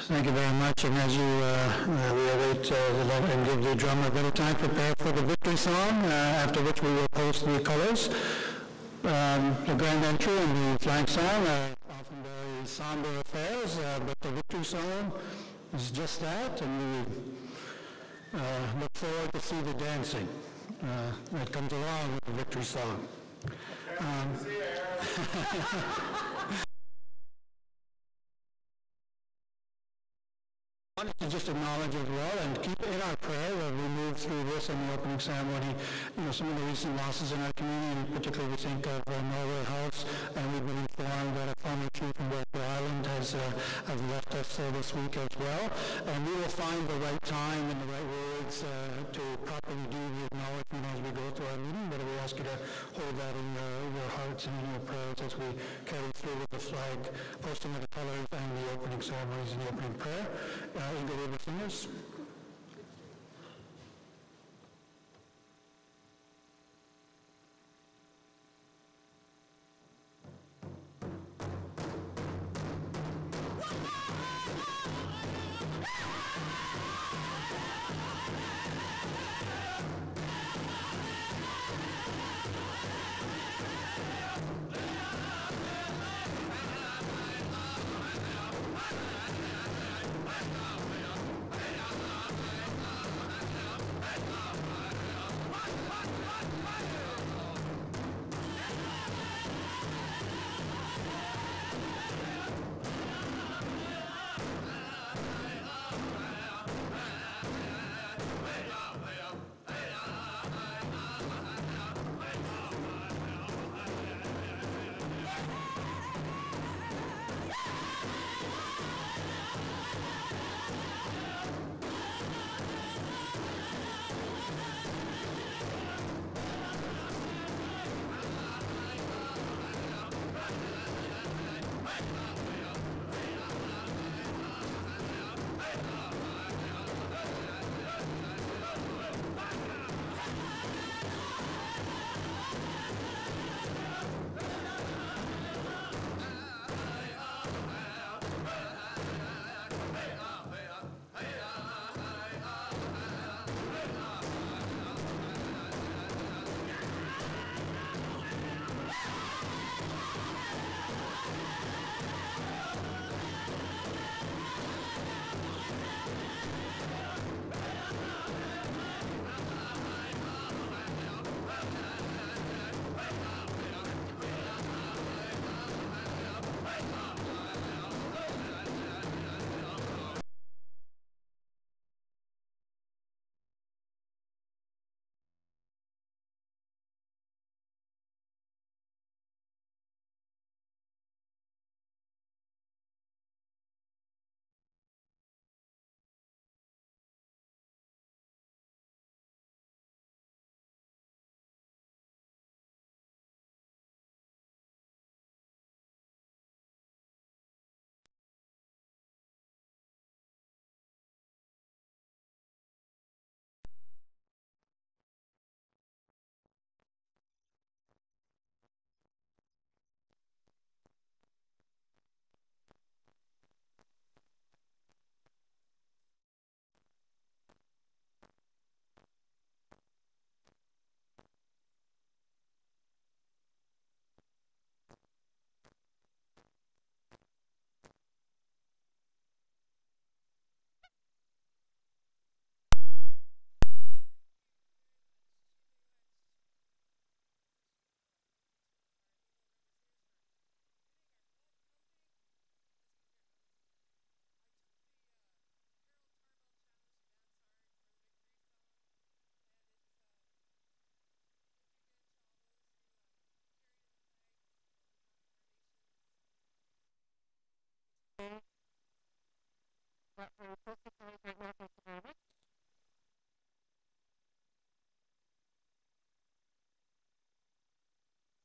Thank you very much. And as we await and give the drummer a bit of time, prepare for the victory song, after which we will post the colors. The grand entry and the flag song are often very somber affairs, but the victory song is just that, and we look forward to see the dancing that comes along with the victory song. I wanted to just acknowledge as well and keep in our prayer as we move through this in the opening ceremony, some of the recent losses in our community, and particularly we think of Norway House, and we've been informed that a former chief from Walker Island has left us this week as well. And we will find the right time and the right words to properly do the acknowledgement as we go through our meeting, but we ask you to hold that in your hearts and in your prayers as we carry through with the flag, posting of the colors, and the opening ceremonies and the opening prayer. Inga River Singers.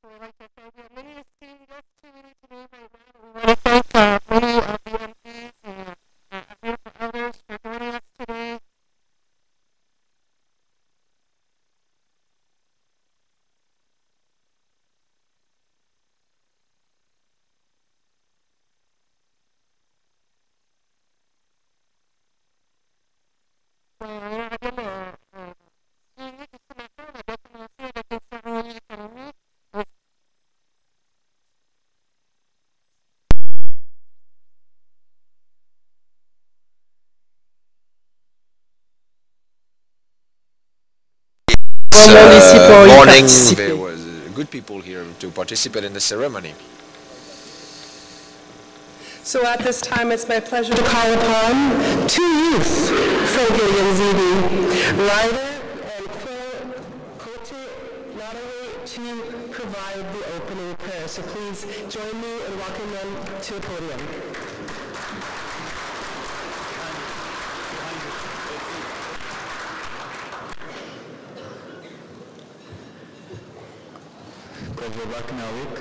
So I'd like to thank you. Many esteemed guests tuning in today right now. We want to thank many of the MPs and beautiful elders for joining us today. morning, there was good people here to participate in the ceremony. So at this time, it's my pleasure to call upon two youth from Kiriganzibi, Ryder and Kote Nadawe, to provide the opening prayer. So please join me in welcoming them to the podium. Baknawik,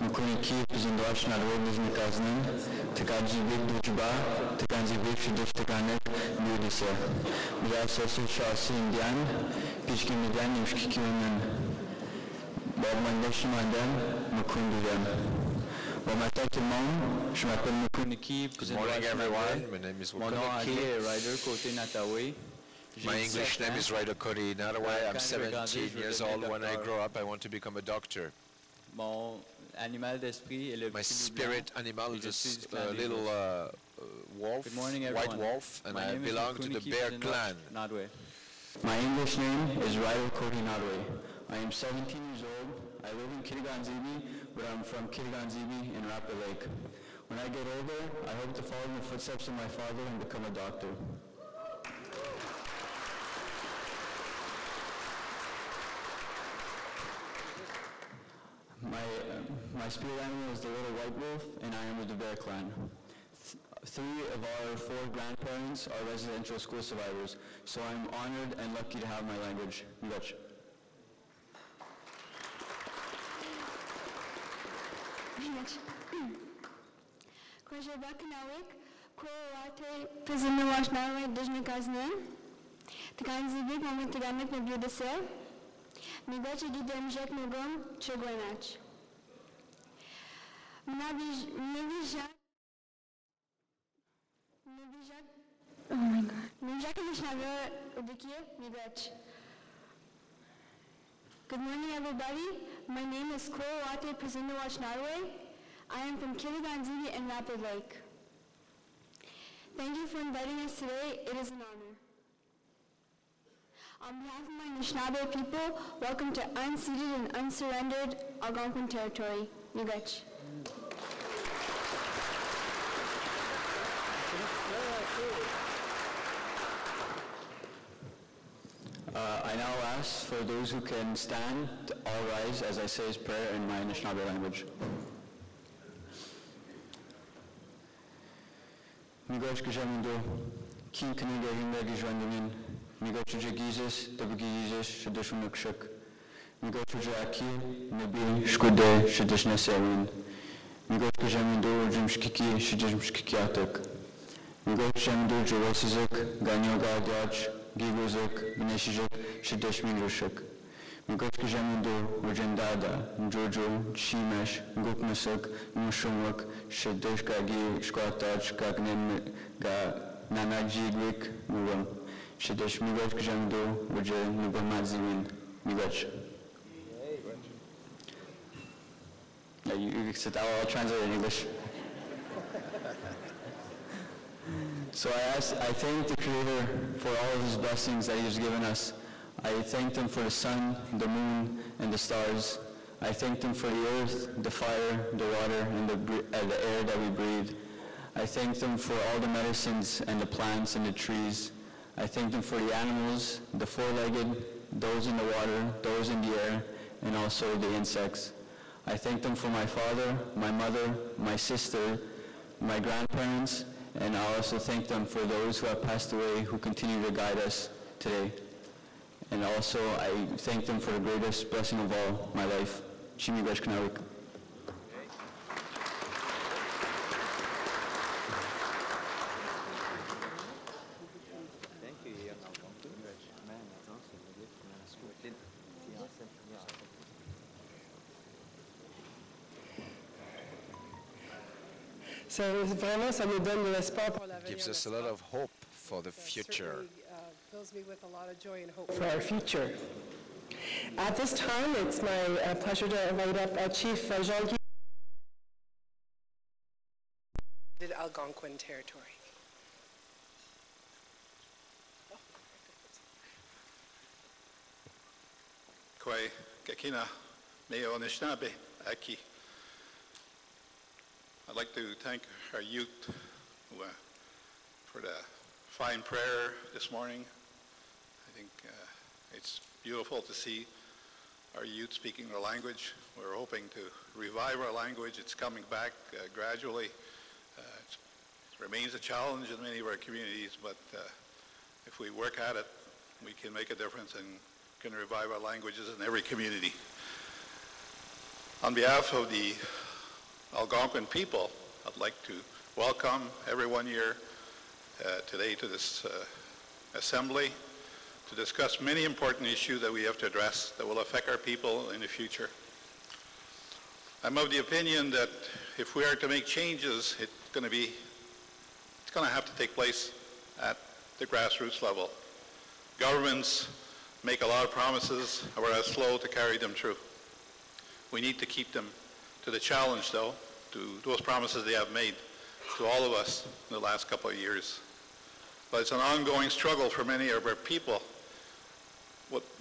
Mukuniki, Pizindwash, Nadwin, Mikaznin, Takanjibik, Dujba, Takanjibik, Shidushtanek, Nudisa. Miasa Shasi Indian, Pishki Midan, Yushkikiman, Babmandesh Mandan, Mukundian. Wamatakimon, Shmapel Mukuniki, Good morning, everyone. My name is Mukuniki. Ryder Kote Natawe. My English name is Ryder Cody Nadawe. I'm 17 years old. When I grow up, I want to become a doctor. My spirit animal is this little wolf, white wolf, and I belong to the bear clan. My English name is Ryder Cody Nadawe. I am 17 years old. I live in Kiriganzibi, but I'm from Kiriganzibi in Rapid Lake. When I get older, I hope to follow in the footsteps of my father and become a doctor. My spirit animal is the little white wolf, and I am with the bear clan. Three of our four grandparents are residential school survivors, so I'm honored and lucky to have my language. Migoch. Migoce gidem jet mogom chogwenach. Oh my God. Good morning, everybody. My name is Korowate Pazindawach Narwe. I am from Kiriganzibi and Rapid Lake. Thank you for inviting us today. It is an honor. On behalf of my Anishinaabe people, welcome to unceded and unsurrendered Algonquin territory. Miigwech. I now ask for those who can stand to all rise as I say his prayer in my Anishinaabe language. Miigwech Gajamundo, King Kaniga Himba Gijwandamin. Miigwech Jesus, Dabugi Jesus, Shadishunukshuk. Miigwech Aki, Nabi, Shkude, Shadishnasarin. Miigwech Gajamundo, Jimshkiki, Shadishmshkikiatuk. Miigwech Jamdo, Jawasizuk, Ganyo Gadiach, Gigozuk, Beneshijuk, Shadishminrushuk. Miigwech Gajamundo, Rajandada, Jojo, Shimesh, Gukmasuk, Mushumuk, Shadishkagi, Shkatach, Gagnin, Nanajigwik, Murum. Shadesh Miigwech Gajamundo, Raja Nubamazimin, Miigwech. You can sit down, I'll translate in English. So I thank the Creator for all of his blessings that he has given us. I thank him for the sun, the moon, and the stars. I thank him for the earth, the fire, the water, and the air that we breathe. I thank them for all the medicines and the plants and the trees. I thank them for the animals, the four-legged, those in the water, those in the air, and also the insects. I thank them for my father, my mother, my sister, my grandparents, and I also thank them for those who have passed away who continue to guide us today. And also I thank them for the greatest blessing of all, my life. Miigwech Kanawik. Gives us a lot of hope for the future. Fills me with a lot of joy and hope for our future. At this time, it's my pleasure to invite up Chief Jean-Guy Algonquin territory. Koe Kekina Meo Anishinaabe Aki. I'd like to thank our youth for the fine prayer this morning. I think it's beautiful to see our youth speaking their language. We're hoping to revive our language. It's coming back gradually. It remains a challenge in many of our communities, but if we work at it, we can make a difference and can revive our languages in every community. On behalf of the Algonquin people, I'd like to welcome everyone here today to this assembly to discuss many important issues that we have to address that will affect our people in the future. I'm of the opinion that if we are to make changes, it's going to have to take place at the grassroots level. Governments make a lot of promises and are slow to carry them through. We need to keep them to the challenge, though, to those promises they have made to all of us in the last couple of years. But it's an ongoing struggle for many of our people.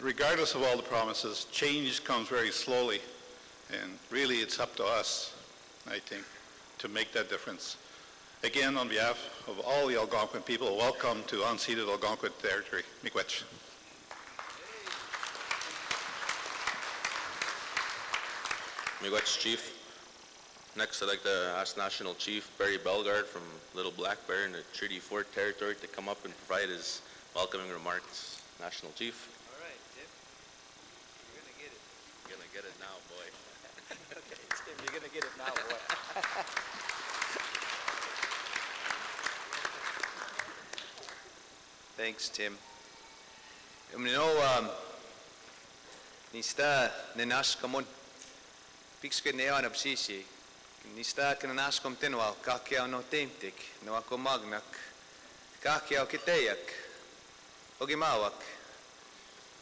Regardless of all the promises, change comes very slowly, and really it's up to us, I think, to make that difference. Again, on behalf of all the Algonquin people, welcome to unceded Algonquin territory. Miigwech. Miigwech, Chief. Next, I'd like to ask National Chief Barry Bellegarde from Little Black Bear in the Treaty 4 territory to come up and provide his welcoming remarks. National Chief. All right, Tim. You're going to get it. You're going to get it now, boy. Okay, Tim, you're going to get it now, boy. Thanks, Tim. Nista nenas kamon. Pixke neon absisi. Nista kananas kom tenwa kakia no temtik no akomagnak. Kakia kiteyak. Ogimawak.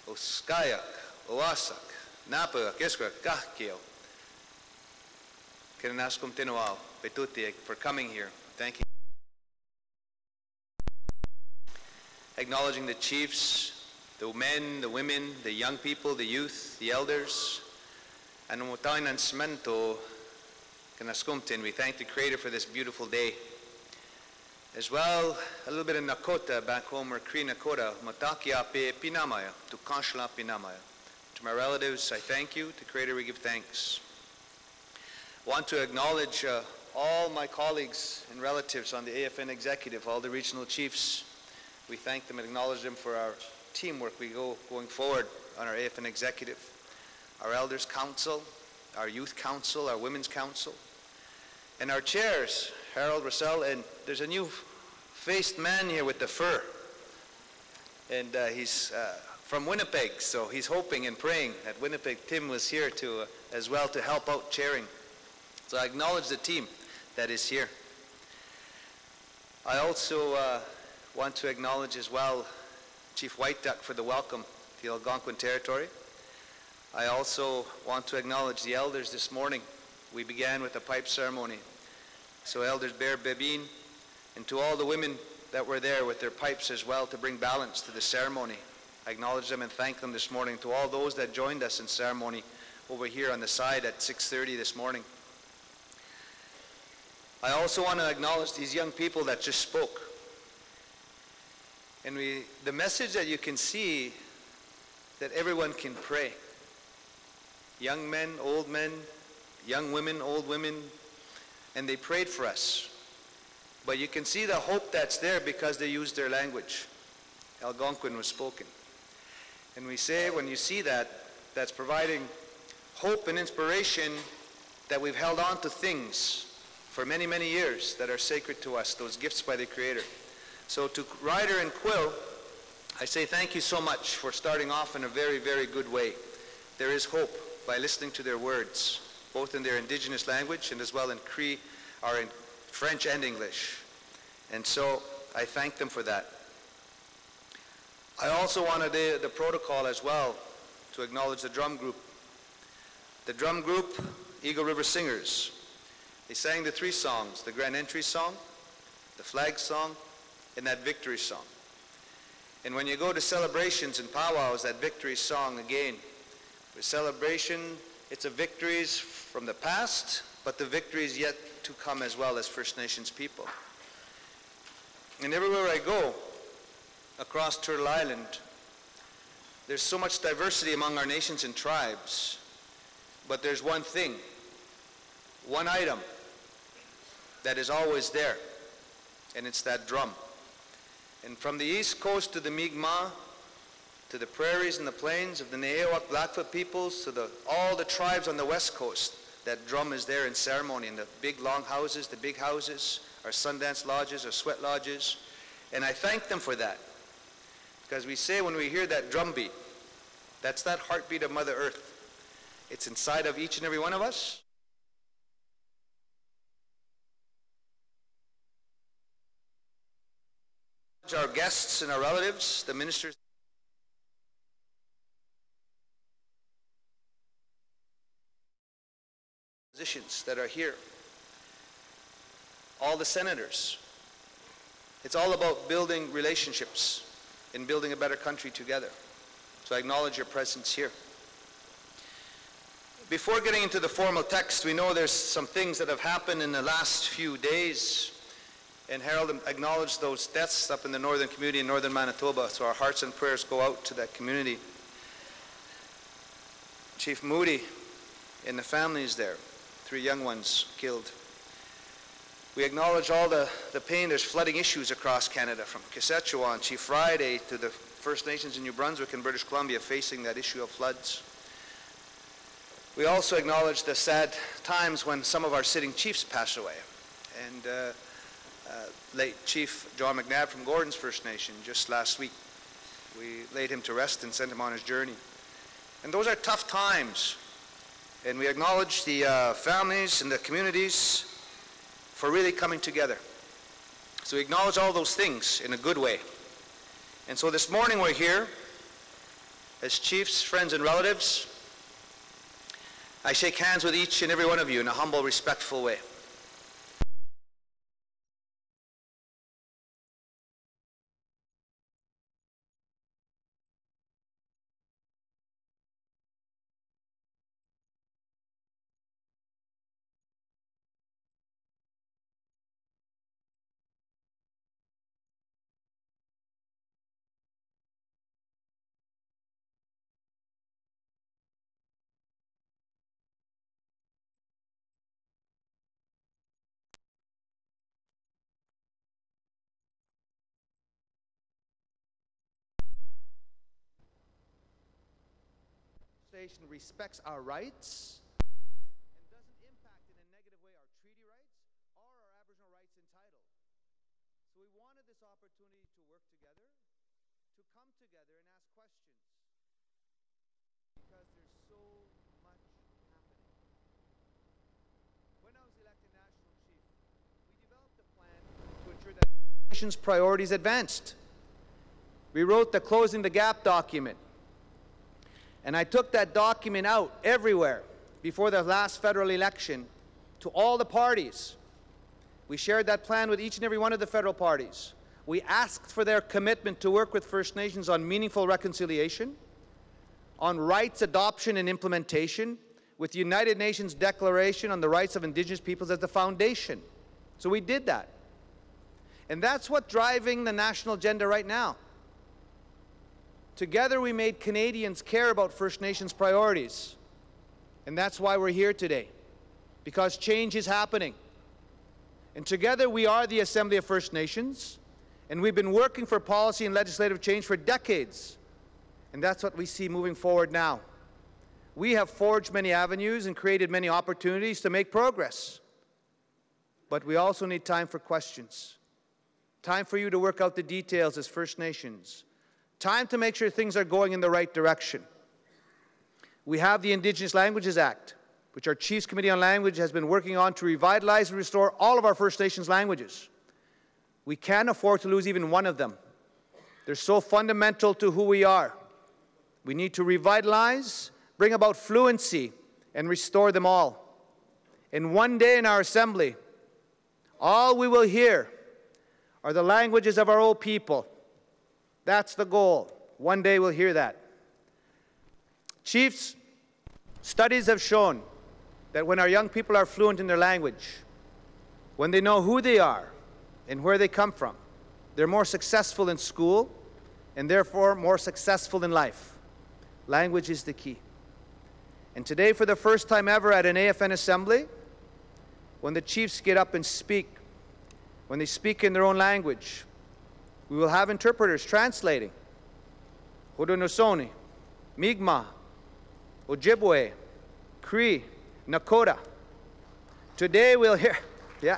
Oskayak. Oasak. Napa keswa kakio. Kananas kom tenwa petuti for coming here. Thank you. Acknowledging the chiefs, the men, the women, the young people, the youth, the elders, and we thank the Creator for this beautiful day. As well, a little bit of Nakota back home, or Cree Nakota, Matakia pe pinamaya, to Kanshla pinamaya. To my relatives, I thank you. To Creator, we give thanks. I want to acknowledge all my colleagues and relatives on the AFN executive, all the regional chiefs. We thank them and acknowledge them for our teamwork going forward on our AFN executive, our elders council, our youth council, our women's council, and our chairs, Harold, Russell, and there's a new faced man here with the fur. And he's from Winnipeg, so he's hoping and praying that Winnipeg Tim was here to as well to help out chairing. So I acknowledge the team that is here. I also want to acknowledge as well Chief White Duck for the welcome to the Algonquin territory. I also want to acknowledge the elders this morning. We began with a pipe ceremony. So Elders Bear Bebin, and to all the women that were there with their pipes as well to bring balance to the ceremony. I acknowledge them and thank them this morning. To all those that joined us in ceremony over here on the side at 6:30 this morning. I also want to acknowledge these young people that just spoke. And the message that you can see that everyone can pray. Young men, old men, young women, old women, and they prayed for us. But you can see the hope that's there because they used their language. Algonquin was spoken. And we say when you see that, that's providing hope and inspiration that we've held on to things for many, many years that are sacred to us, those gifts by the Creator. So to Ryder and Quill, I say thank you so much for starting off in a very, very good way. There is hope by listening to their words, both in their indigenous language and as well in Cree, or in French and English. And so I thank them for that. I also wanted the protocol as well to acknowledge the drum group. The drum group, Eagle River Singers, they sang the three songs, the Grand Entry song, the flag song, and that victory song. And when you go to celebrations and powwows, that victory song again A celebration, it's a victories from the past, but the victories yet to come as well as First Nations people. And everywhere I go across Turtle Island, there's so much diversity among our nations and tribes, but there's one thing, one item that is always there, and it's that drum. And from the east coast to the Mi'kmaq, to the prairies and the plains of the Nehiyawak Blackfoot peoples, to all the tribes on the west coast, that drum is there in ceremony, in the big long houses, the big houses, our Sundance lodges, our sweat lodges, and I thank them for that. Because we say when we hear that drum beat, that's that heartbeat of Mother Earth. It's inside of each and every one of us. Our guests and our relatives, the ministers, positions that are here, all the senators. It's all about building relationships and building a better country together. So I acknowledge your presence here. Before getting into the formal text, we know there's some things that have happened in the last few days, and Harold acknowledged those deaths up in the northern community in northern Manitoba, so our hearts and prayers go out to that community. Chief Moody and the families there, 3 young ones killed. We acknowledge all the pain. There's flooding issues across Canada, from Saskatchewan, Chief Friday, to the First Nations in New Brunswick and British Columbia facing that issue of floods. We also acknowledge the sad times when some of our sitting chiefs pass away. And late Chief John McNabb from Gordon's First Nation, just last week, we laid him to rest and sent him on his journey. And those are tough times. And we acknowledge the families and the communities for really coming together. So we acknowledge all those things in a good way. And so this morning we're here as chiefs, friends, and relatives. I shake hands with each and every one of you in a humble, respectful way. Respects our rights and doesn't impact in a negative way our treaty rights or our Aboriginal rights in title. So we wanted this opportunity to work together, to come together and ask questions, because there's so much happening. When I was elected national chief, we developed a plan to ensure that the nation's priorities advanced. We wrote the Closing the Gap document. And I took that document out everywhere before the last federal election to all the parties. We shared that plan with each and every one of the federal parties. We asked for their commitment to work with First Nations on meaningful reconciliation, on rights adoption and implementation, with the United Nations Declaration on the Rights of Indigenous Peoples as the foundation. So we did that. And that's what's driving the national agenda right now. Together we made Canadians care about First Nations priorities. And that's why we're here today, because change is happening. And together we are the Assembly of First Nations, and we've been working for policy and legislative change for decades. And that's what we see moving forward now. We have forged many avenues and created many opportunities to make progress. But we also need time for questions. Time for you to work out the details as First Nations. Time to make sure things are going in the right direction. We have the Indigenous Languages Act, which our Chiefs Committee on Language has been working on to revitalize and restore all of our First Nations languages. We can't afford to lose even one of them. They're so fundamental to who we are. We need to revitalize, bring about fluency, and restore them all. And one day in our Assembly, all we will hear are the languages of our old people. That's the goal. One day we'll hear that. Chiefs, Studies have shown that when our young people are fluent in their language, when they know who they are and where they come from, they're more successful in school and therefore more successful in life. Language is the key. And today, for the first time ever at an AFN assembly, when the chiefs get up and speak, when they speak in their own language, we will have interpreters translating. Haudenosaunee, Mi'kmaq, Ojibwe, Cree, Nakota. Today we'll hear, yeah.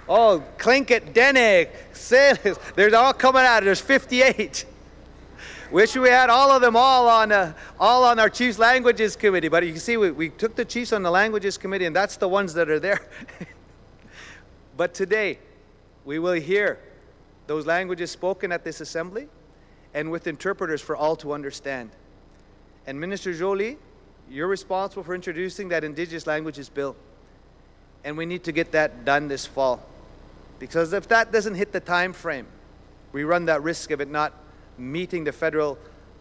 Oh, Tlingit, Dene, Salish, they're all coming out. There's 58. Wish we had all of them all on our Chiefs Languages Committee. But you can see we took the Chiefs on the Languages Committee, and that's the ones that are there. But today, we will hear those languages spoken at this assembly and with interpreters for all to understand. And Minister Joly, you're responsible for introducing that Indigenous Languages Bill. And we need to get that done this fall. Because if that doesn't hit the time frame, we run that risk of it not meeting the federal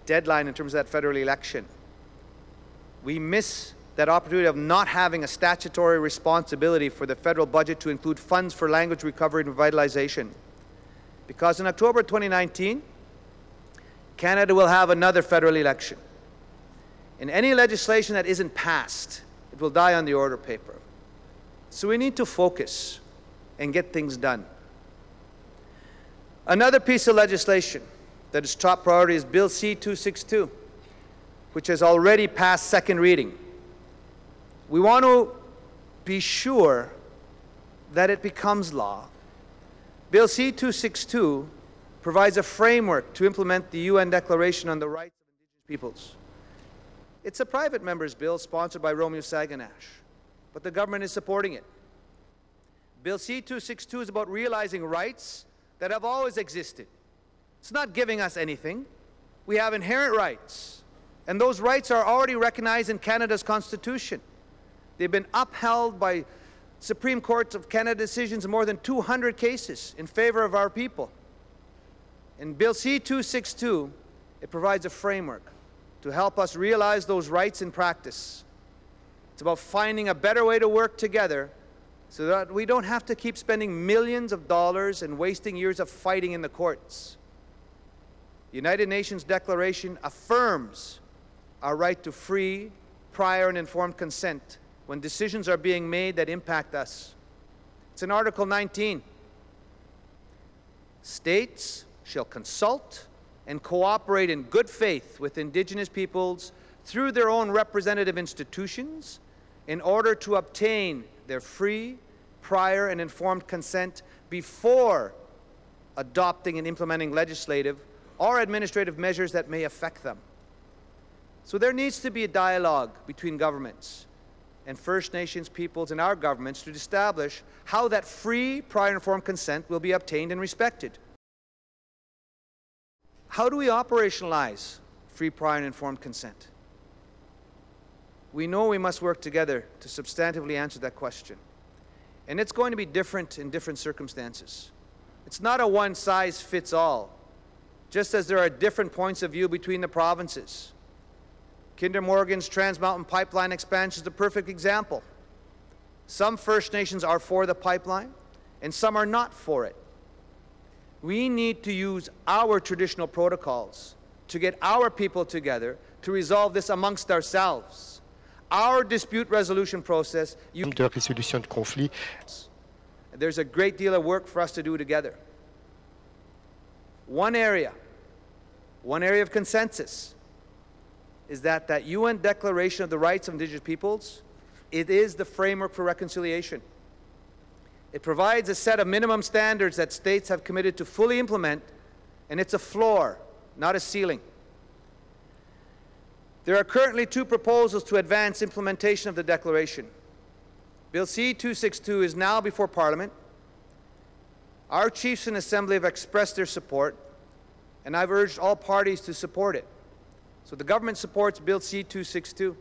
deadline in terms of that federal election. We miss that opportunity of not having a statutory responsibility for the federal budget to include funds for language recovery and revitalization. Because in October 2019, Canada will have another federal election. And any legislation that isn't passed, it will die on the order paper. So we need to focus and get things done. Another piece of legislation that is top priority is Bill C-262, which has already passed second reading. We want to be sure that it becomes law. Bill C-262 provides a framework to implement the UN Declaration on the Rights of Indigenous Peoples. It's a private member's bill sponsored by Romeo Saganash, but the government is supporting it. Bill C-262 is about realizing rights that have always existed. It's not giving us anything. We have inherent rights, and those rights are already recognized in Canada's Constitution. They've been upheld by Supreme Courts of Canada decisions in more than 200 cases in favor of our people. In Bill C-262, it provides a framework to help us realize those rights in practice. It's about finding a better way to work together so that we don't have to keep spending millions of dollars and wasting years of fighting in the courts. The United Nations Declaration affirms our right to free, prior, and informed consent when decisions are being made that impact us. It's in Article 19. States shall consult and cooperate in good faith with Indigenous peoples through their own representative institutions in order to obtain their free, prior, and informed consent before adopting and implementing legislative or administrative measures that may affect them. So there needs to be a dialogue between governments and First Nations peoples and our governments to establish how that free, prior, and informed consent will be obtained and respected. How do we operationalize free, prior, and informed consent? We know we must work together to substantively answer that question. And it's going to be different in different circumstances. It's not a one-size-fits-all, just as there are different points of view between the provinces. Kinder Morgan's Trans Mountain Pipeline expansion is a perfect example. Some First Nations are for the pipeline, and some are not for it. We need to use our traditional protocols to get our people together to resolve this amongst ourselves. Our dispute resolution process. There's a great deal of work for us to do together. One area of consensus is that UN Declaration of the Rights of Indigenous Peoples, it is the framework for reconciliation. It provides a set of minimum standards that states have committed to fully implement, and it's a floor, not a ceiling. There are currently 2 proposals to advance implementation of the Declaration. Bill C-262 is now before Parliament. Our chiefs in Assembly have expressed their support, and I've urged all parties to support it. So the government supports Bill C-262.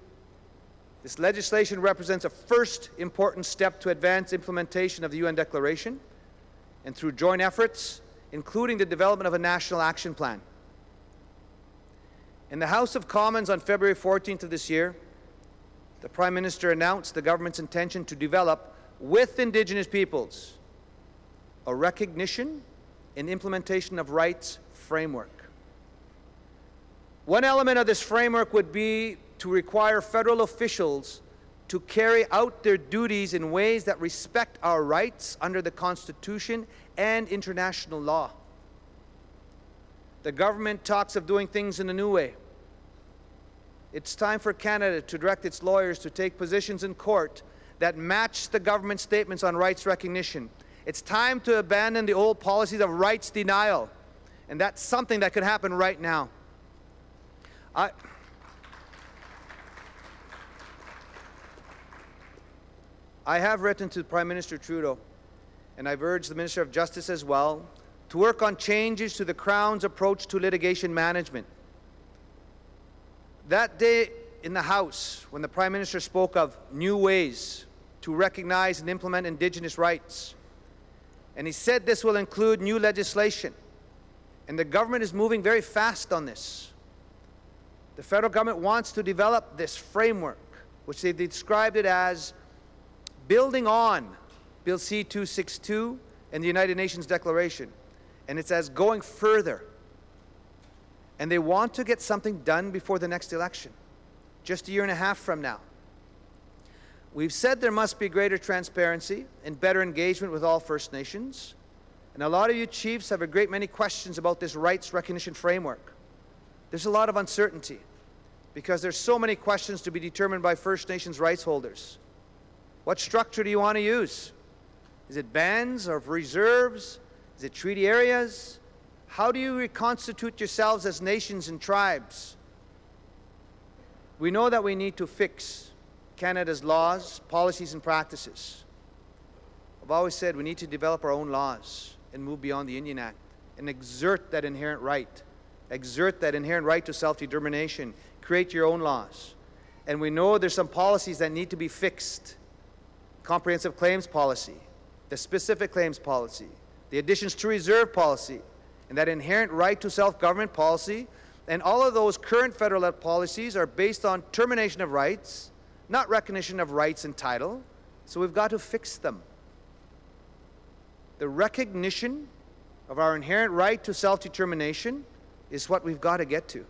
This legislation represents a first important step to advance implementation of the UN Declaration, and through joint efforts, including the development of a national action plan. In the House of Commons on February 14th of this year, the Prime Minister announced the government's intention to develop, with Indigenous peoples, a recognition and implementation of rights framework. One element of this framework would be to require federal officials to carry out their duties in ways that respect our rights under the Constitution and international law. The government talks of doing things in a new way. It's time for Canada to direct its lawyers to take positions in court that match the government's statements on rights recognition. It's time to abandon the old policies of rights denial, and that's something that could happen right now. I have written to Prime Minister Trudeau, and I've urged the Minister of Justice as well, to work on changes to the Crown's approach to litigation management. That day in the House, when the Prime Minister spoke of new ways to recognize and implement Indigenous rights, and he said this will include new legislation, and the government is moving very fast on this. The federal government wants to develop this framework, which they described it as building on Bill C-262 and the United Nations Declaration, and it's as going further. And they want to get something done before the next election, just a year and a half from now. We've said there must be greater transparency and better engagement with all First Nations, and a lot of you chiefs have a great many questions about this rights recognition framework. There's a lot of uncertainty because there's so many questions to be determined by First Nations rights holders. What structure do you want to use? Is it bands or reserves? Is it treaty areas? How do you reconstitute yourselves as nations and tribes? We know that we need to fix Canada's laws, policies, and practices. I've always said we need to develop our own laws and move beyond the Indian Act and exert that inherent right. Exert that inherent right to self-determination. Create your own laws. And we know there's some policies that need to be fixed. Comprehensive claims policy, the specific claims policy, the additions to reserve policy, and that inherent right to self-government policy. And all of those current federal policies are based on termination of rights, not recognition of rights and title. So we've got to fix them. The recognition of our inherent right to self-determination is what we've got to get to.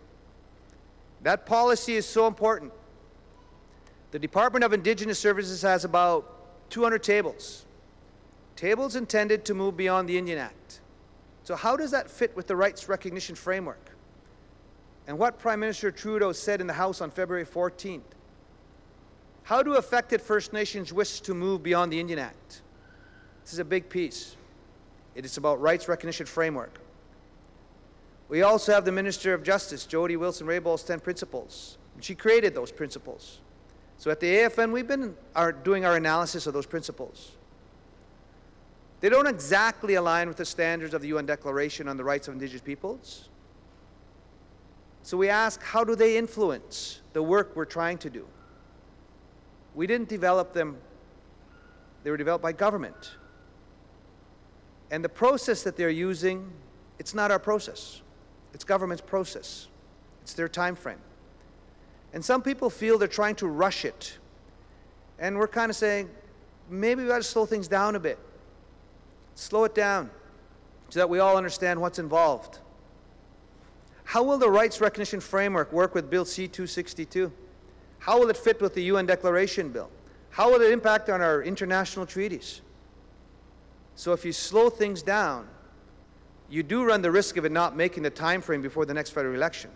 That policy is so important. The Department of Indigenous Services has about 200 tables. Tables intended to move beyond the Indian Act. So how does that fit with the rights recognition framework? And what Prime Minister Trudeau said in the House on February 14th. How do affected First Nations wish to move beyond the Indian Act? This is a big piece. It is about rights recognition framework. We also have the Minister of Justice, Jody Wilson-Raybould's 10 principles. She created those principles. So at the AFN, we've been doing our analysis of those principles. They don't exactly align with the standards of the UN Declaration on the Rights of Indigenous Peoples. So we ask, how do they influence the work we're trying to do? We didn't develop them. They were developed by government. And the process that they're using, it's not our process. It's government's process. It's their time frame. And some people feel they're trying to rush it. And we're kind of saying, maybe we've got to slow things down a bit. Slow it down so that we all understand what's involved. How will the rights recognition framework work with Bill C-262? How will it fit with the UN Declaration Bill? How will it impact on our international treaties? So if you slow things down, you do run the risk of it not making the time frame before the next federal election.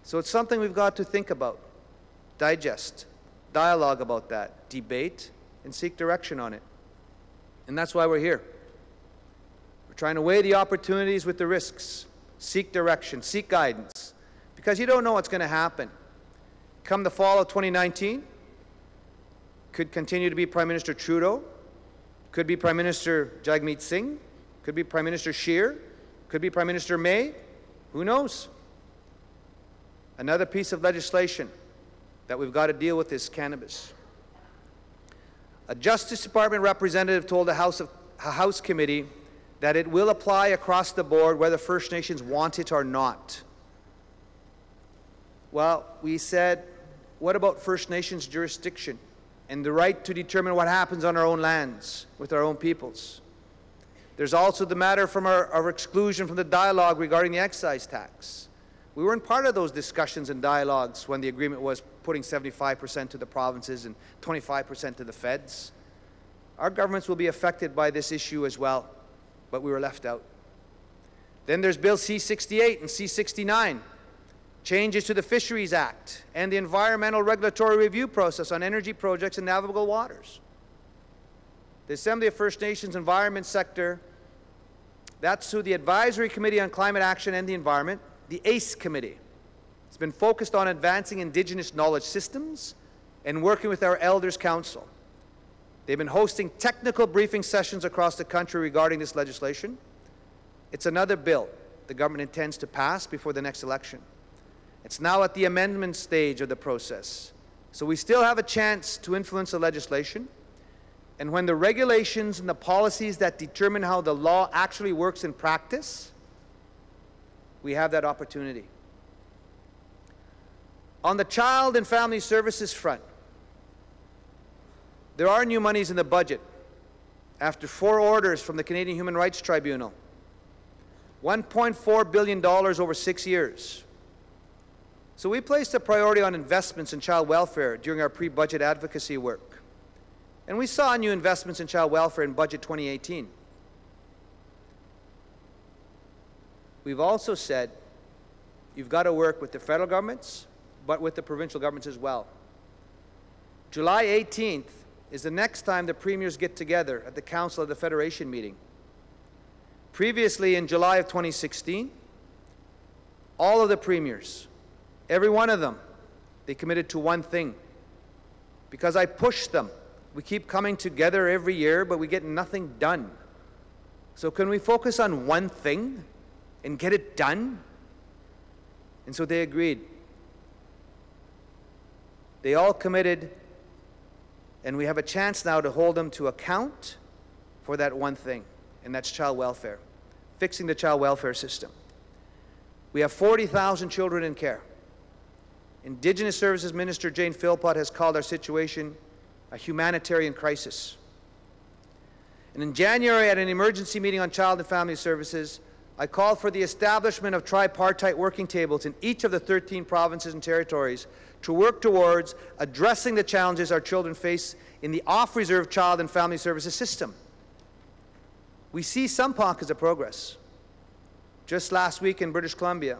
So it's something we've got to think about, digest, dialogue about that, debate, and seek direction on it. And that's why we're here. We're trying to weigh the opportunities with the risks, seek direction, seek guidance, because you don't know what's going to happen. Come the fall of 2019, could continue to be Prime Minister Trudeau, could be Prime Minister Jagmeet Singh, could be Prime Minister Scheer, could be Prime Minister May, who knows? Another piece of legislation that we've got to deal with is cannabis. A Justice Department representative told a House committee that it will apply across the board whether First Nations want it or not. Well, we said, what about First Nations jurisdiction and the right to determine what happens on our own lands with our own peoples? There's also the matter from our exclusion from the dialogue regarding the excise tax. We weren't part of those discussions and dialogues when the agreement was putting 75% to the provinces and 25% to the feds. Our governments will be affected by this issue as well, but we were left out. Then there's Bill C-68 and C-69, changes to the Fisheries Act and the environmental regulatory review process on energy projects in navigable waters. The Assembly of First Nations Environment Sector, that's through the Advisory Committee on Climate Action and the Environment, the ACE Committee. It's been focused on advancing Indigenous knowledge systems and working with our Elders Council. They've been hosting technical briefing sessions across the country regarding this legislation. It's another bill the government intends to pass before the next election. It's now at the amendment stage of the process. So we still have a chance to influence the legislation. And when the regulations and the policies that determine how the law actually works in practice, we have that opportunity. On the Child and Family Services front, there are new monies in the budget after 4 orders from the Canadian Human Rights Tribunal. $1.4 billion over 6 years. So we placed a priority on investments in child welfare during our pre-budget advocacy work. And we saw new investments in child welfare in Budget 2018. We've also said you've got to work with the federal governments, but with the provincial governments as well. July 18th is the next time the premiers get together at the Council of the Federation meeting. Previously, in July of 2016, all of the premiers, every one of them, they committed to one thing. Because I pushed them. We keep coming together every year, but we get nothing done. So can we focus on one thing and get it done? And so they agreed. They all committed, and we have a chance now to hold them to account for that one thing, and that's child welfare, fixing the child welfare system. We have 40,000 children in care. Indigenous Services Minister Jane Philpott has called our situation a humanitarian crisis. And in January, at an emergency meeting on Child and Family Services, I called for the establishment of tripartite working tables in each of the 13 provinces and territories to work towards addressing the challenges our children face in the off-reserve child and family services system. We see some pockets of progress. Just last week in British Columbia,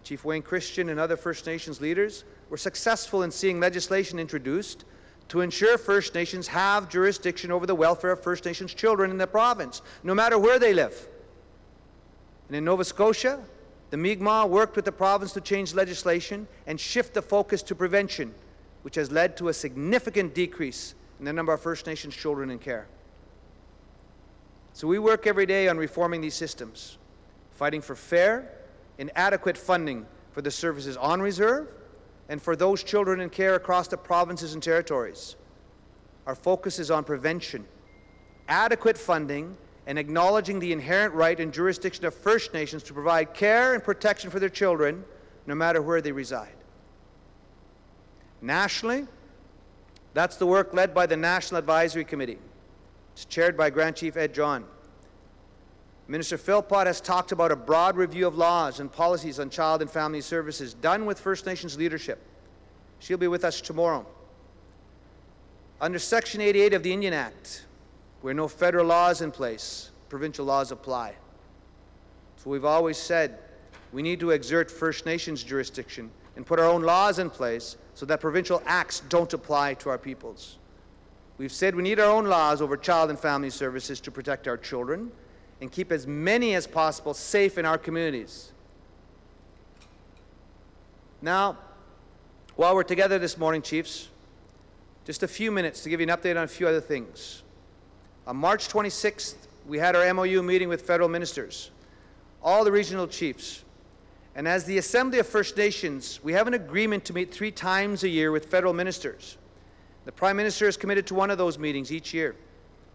Chief Wayne Christian and other First Nations leaders were successful in seeing legislation introduced to ensure First Nations have jurisdiction over the welfare of First Nations children in the province, no matter where they live. And in Nova Scotia, the Mi'kmaq worked with the province to change legislation and shift the focus to prevention, which has led to a significant decrease in the number of First Nations children in care. So we work every day on reforming these systems, fighting for fair and adequate funding for the services on reserve and for those children in care across the provinces and territories. Our focus is on prevention, adequate funding, and acknowledging the inherent right and jurisdiction of First Nations to provide care and protection for their children, no matter where they reside. Nationally, that's the work led by the National Advisory Committee. It's chaired by Grand Chief Ed John. Minister Philpott has talked about a broad review of laws and policies on child and family services done with First Nations leadership. She'll be with us tomorrow. Under Section 88 of the Indian Act, where no federal law is in place, provincial laws apply. So we've always said we need to exert First Nations jurisdiction and put our own laws in place so that provincial acts don't apply to our peoples. We've said we need our own laws over child and family services to protect our children and keep as many as possible safe in our communities. Now, while we're together this morning, Chiefs, just a few minutes to give you an update on a few other things. On March 26th, we had our MOU meeting with federal ministers, all the regional chiefs. And as the Assembly of First Nations, we have an agreement to meet 3 times a year with federal ministers. The Prime Minister is committed to one of those meetings each year.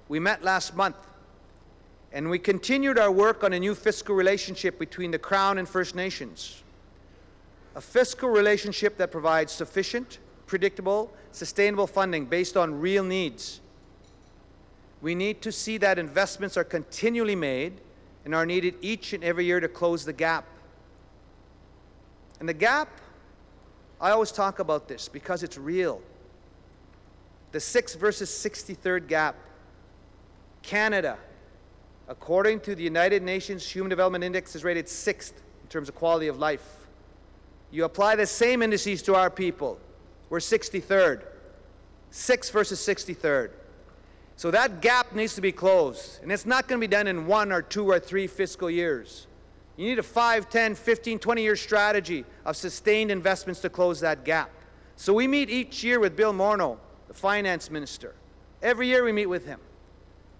We met last month, And we continued our work on a new fiscal relationship between the Crown and First Nations. A fiscal relationship that provides sufficient, predictable, sustainable funding based on real needs. We need to see that investments are continually made and are needed each and every year to close the gap. And the gap, I always talk about this because it's real. The 6th versus 63rd gap. Canada, according to the United Nations Human Development Index, is rated 6th in terms of quality of life. You apply the same indices to our people, we're 63rd. 6th versus 63rd. So that gap needs to be closed. And it's not going to be done in 1 or 2 or 3 fiscal years. You need a 5, 10, 15, 20-year strategy of sustained investments to close that gap. So we meet each year with Bill Morneau, the finance minister. Every year we meet with him.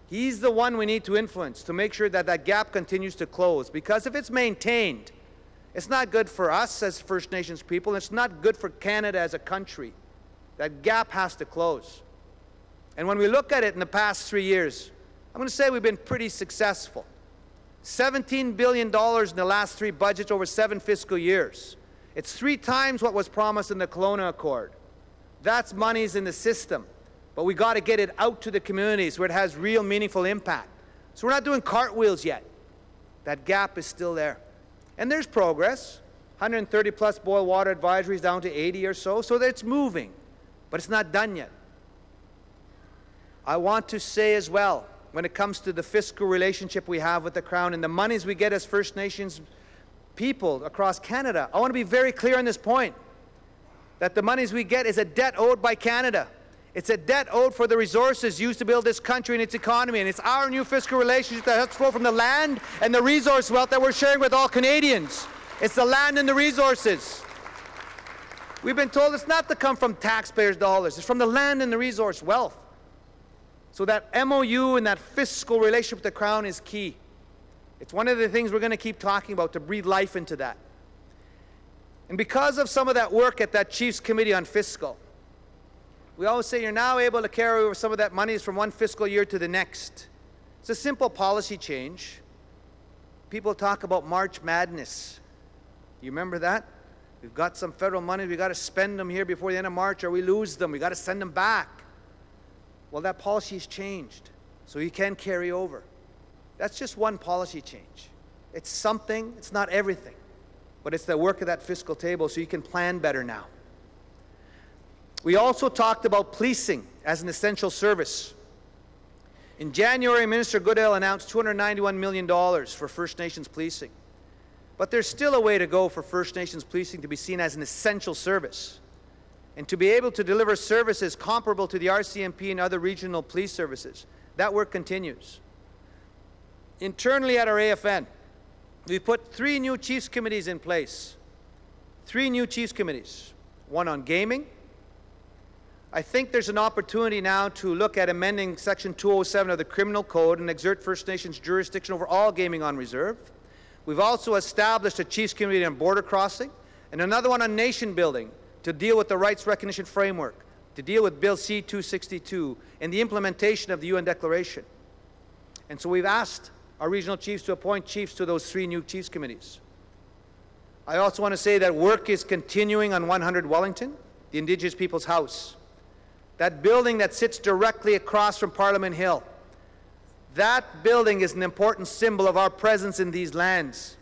He's the one we need to influence to make sure that that gap continues to close. Because if it's maintained, it's not good for us as First Nations people, and it's not good for Canada as a country. That gap has to close. And when we look at it in the past 3 years, I'm going to say we've been pretty successful. $17 billion in the last 3 budgets over 7 fiscal years. It's 3 times what was promised in the Kelowna Accord. That's monies in the system. But we got to get it out to the communities where it has real meaningful impact. So we're not doing cartwheels yet. That gap is still there. And there's progress. 130 plus boil water advisories down to 80 or so. So that it's moving. But it's not done yet. I want to say as well, when it comes to the fiscal relationship we have with the Crown and the monies we get as First Nations people across Canada, I want to be very clear on this point, that the monies we get is a debt owed by Canada. It's a debt owed for the resources used to build this country and its economy, and it's our new fiscal relationship that has to flow from the land and the resource wealth that we're sharing with all Canadians. It's the land and the resources. We've been told it's not to come from taxpayers' dollars, it's from the land and the resource wealth. So that MOU and that fiscal relationship with the Crown is key. It's one of the things we're going to keep talking about to breathe life into that. And because of some of that work at that Chiefs Committee on Fiscal, we always say you're now able to carry over some of that money from one fiscal year to the next. It's a simple policy change. People talk about March Madness. You remember that? We've got some federal money, we've got to spend them here before the end of March or we lose them. We've got to send them back. Well, that policy has changed, so you can carry over. That's just one policy change. It's something, it's not everything, but it's the work of that fiscal table so you can plan better now. We also talked about policing as an essential service. In January, Minister Goodale announced $291 million for First Nations policing. But there's still a way to go for First Nations policing to be seen as an essential service and to be able to deliver services comparable to the RCMP and other regional police services. That work continues. Internally at our AFN, we put 3 new Chiefs Committees in place. 3 new Chiefs Committees. One on gaming. I think there's an opportunity now to look at amending Section 207 of the Criminal Code and exert First Nations jurisdiction over all gaming on reserve. We've also established a Chiefs Committee on border crossing and another one on nation building to deal with the rights recognition framework, to deal with Bill C-262 and the implementation of the UN Declaration. And so we've asked our regional chiefs to appoint chiefs to those 3 new Chiefs Committees. I also want to say that work is continuing on 100 Wellington, the Indigenous People's House. That building that sits directly across from Parliament Hill. That building is an important symbol of our presence in these lands.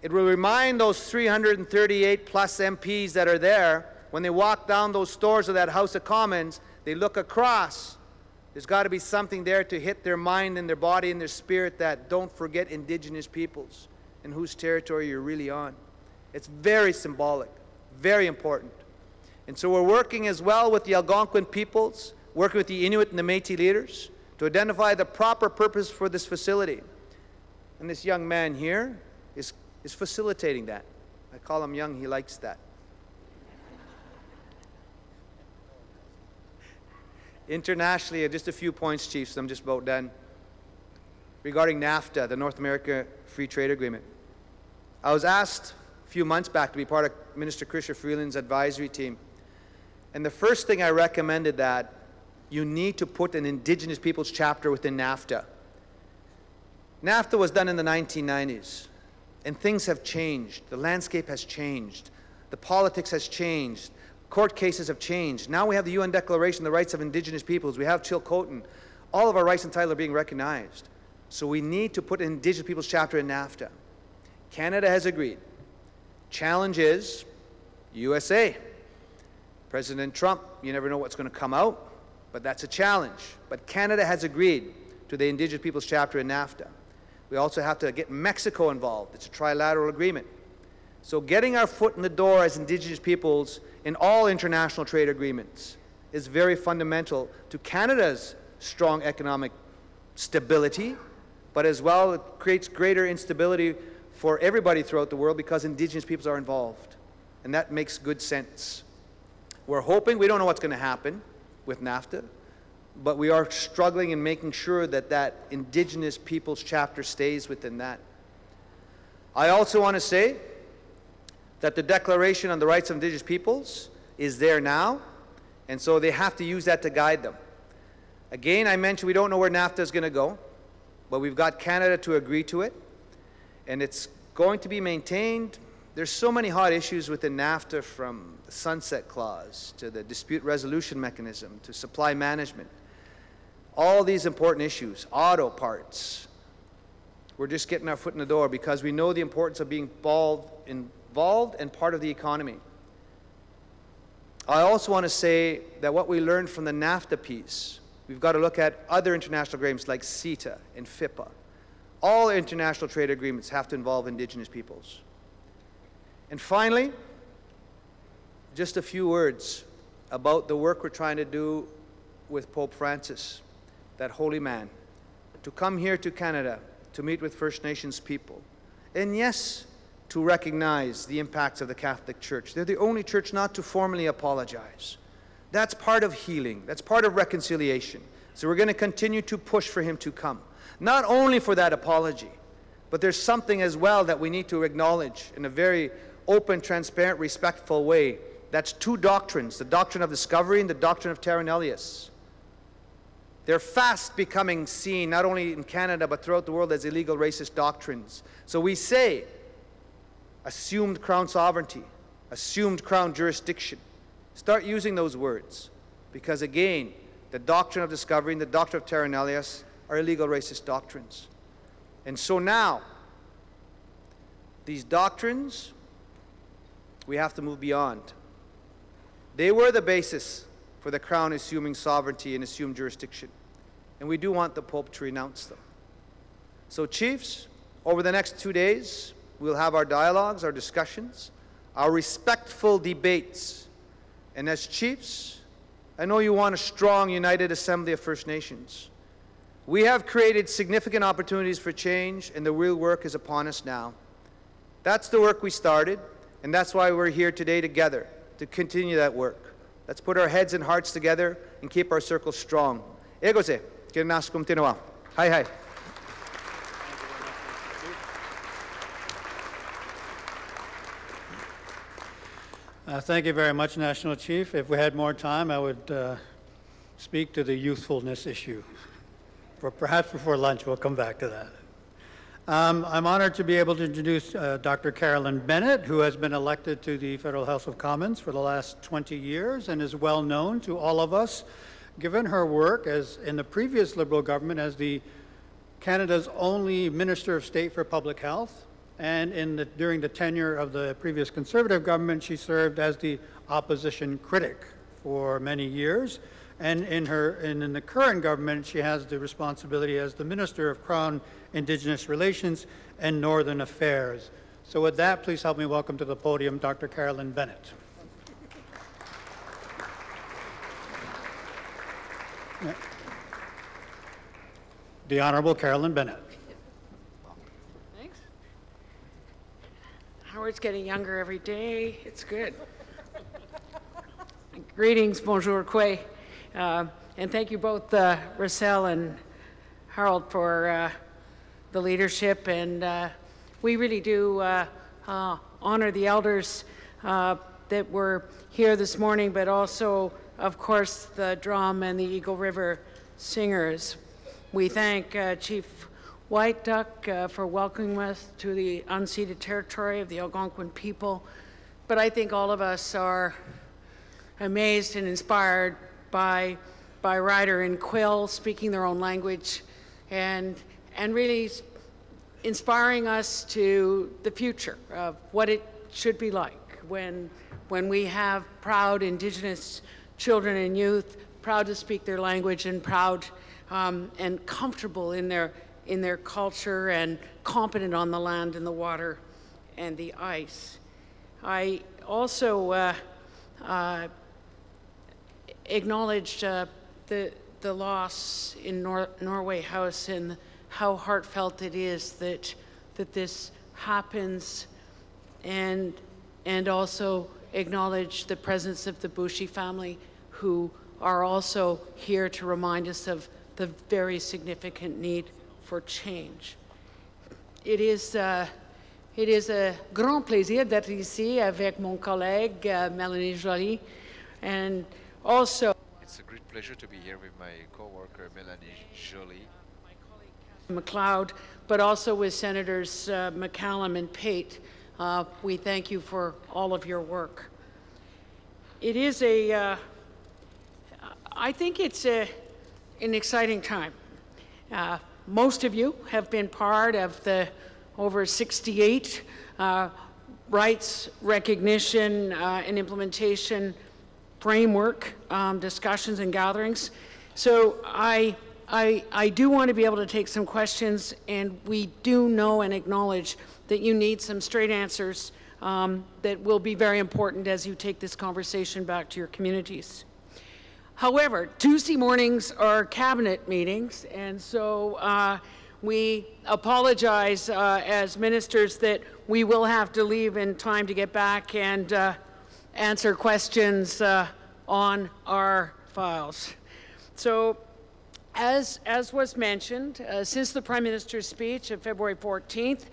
It will remind those 338 plus MPs that are there, when they walk down those stairs of that House of Commons, they look across. There's got to be something there to hit their mind and their body and their spirit that don't forget Indigenous peoples and whose territory you're really on. It's very symbolic, very important. And so we're working as well with the Algonquin peoples, working with the Inuit and the Métis leaders to identify the proper purpose for this facility. And this young man here is facilitating that. I call him young, he likes that. Internationally, just a few points, Chiefs, I'm just about done. Regarding NAFTA, the North America Free Trade Agreement. I was asked a few months back to be part of Minister Chrystia Freeland's advisory team. And the first thing I recommended that you need to put an Indigenous peoples chapter within NAFTA. NAFTA was done in the 1990s, and things have changed. The landscape has changed. The politics has changed. Court cases have changed. Now we have the UN Declaration on the Rights of Indigenous Peoples. We have Chilcotin. All of our rights and titles are being recognized. So we need to put an Indigenous Peoples chapter in NAFTA. Canada has agreed. Challenge is USA. President Trump, you never know what's going to come out, but that's a challenge. But Canada has agreed to the Indigenous Peoples chapter in NAFTA. We also have to get Mexico involved. It's a trilateral agreement. So getting our foot in the door as Indigenous peoples in all international trade agreements is very fundamental to Canada's strong economic stability, but as well it creates greater instability for everybody throughout the world because Indigenous peoples are involved. And that makes good sense. We're hoping, we don't know what's going to happen with NAFTA, but we are struggling in making sure that that Indigenous peoples chapter stays within that. I also want to say that the Declaration on the Rights of Indigenous Peoples is there now, and so they have to use that to guide them. Again, I mentioned we don't know where NAFTA is going to go, but we've got Canada to agree to it, and it's going to be maintained. There's so many hot issues within NAFTA, from the sunset clause to the dispute resolution mechanism to supply management. All these important issues, auto parts. We're just getting our foot in the door because we know the importance of being involved and part of the economy. I also want to say that what we learned from the NAFTA piece, we've got to look at other international agreements like CETA and FIPA. All international trade agreements have to involve Indigenous peoples. And finally, just a few words about the work we're trying to do with Pope Francis, that holy man, to come here to Canada to meet with First Nations people. And yes, to recognize the impacts of the Catholic Church. They're the only church not to formally apologize. That's part of healing. That's part of reconciliation. So we're going to continue to push for him to come. Not only for that apology, but there's something as well that we need to acknowledge in a very open, transparent, respectful way. That's two doctrines, the doctrine of discovery and the doctrine of terra nullius. They're fast becoming seen, not only in Canada, but throughout the world, as illegal racist doctrines. So we say, assumed crown sovereignty, assumed crown jurisdiction. Start using those words, because again, the doctrine of discovery and the doctrine of terra nullius are illegal racist doctrines. And so now, these doctrines, we have to move beyond. They were the basis for the Crown assuming sovereignty and assumed jurisdiction. And we do want the Pope to renounce them. So chiefs, over the next 2 days, we'll have our dialogues, our discussions, our respectful debates. And as chiefs, I know you want a strong, united assembly of First Nations. We have created significant opportunities for change, and the real work is upon us now. That's the work we started, and that's why we're here today together, to continue that work. Let's put our heads and hearts together and keep our circle strong. Egose, kirnas kumtinawa. Hi, hi. Thank you very much, National Chief. If we had more time, I would speak to the youthfulness issue. Perhaps before lunch, we'll come back to that. I'm honored to be able to introduce Dr. Carolyn Bennett, who has been elected to the Federal House of Commons for the last 20 years and is well known to all of us, given her work as in the previous Liberal government as the Canada's only Minister of State for Public Health, and during the tenure of the previous Conservative government, she served as the opposition critic for many years. And in the current government, she has the responsibility as the Minister of Crown Indigenous Relations and Northern Affairs. So with that, please help me welcome to the podium Dr. Carolyn Bennett. The Honorable Carolyn Bennett. Thanks. Howard's getting younger every day. It's good. Greetings, bonjour, Kwe. And thank you both, Russell and Harold, for the leadership. And we really do honor the elders that were here this morning, but also, of course, the Drum and the Eagle River Singers. We thank Chief White Duck for welcoming us to the unceded territory of the Algonquin people. But I think all of us are amazed and inspired by Ryder and Quill speaking their own language and really inspiring us to the future of what it should be like when we have proud Indigenous children and youth, proud to speak their language and proud and comfortable in their culture and competent on the land and the water and the ice. I also acknowledged the loss in Norway House and how heartfelt it is that this happens, and also acknowledge the presence of the Bushi family, who are also here to remind us of the very significant need for change. It is a grand plaisir d'être ici avec mon collègue Mélanie Joly, and also it's a great pleasure to be here with my co-worker Mélanie Joly, MacLeod, but also with Senators McCallum and Pate. We thank you for all of your work. It is I think it's an exciting time. Most of you have been part of the over 68 rights recognition and implementation framework discussions and gatherings. So I do want to be able to take some questions, and we do know and acknowledge that you need some straight answers that will be very important as you take this conversation back to your communities. However, Tuesday mornings are cabinet meetings, and so we apologize as ministers that we will have to leave in time to get back and answer questions on our files. So, as was mentioned, since the Prime Minister's speech of February 14th,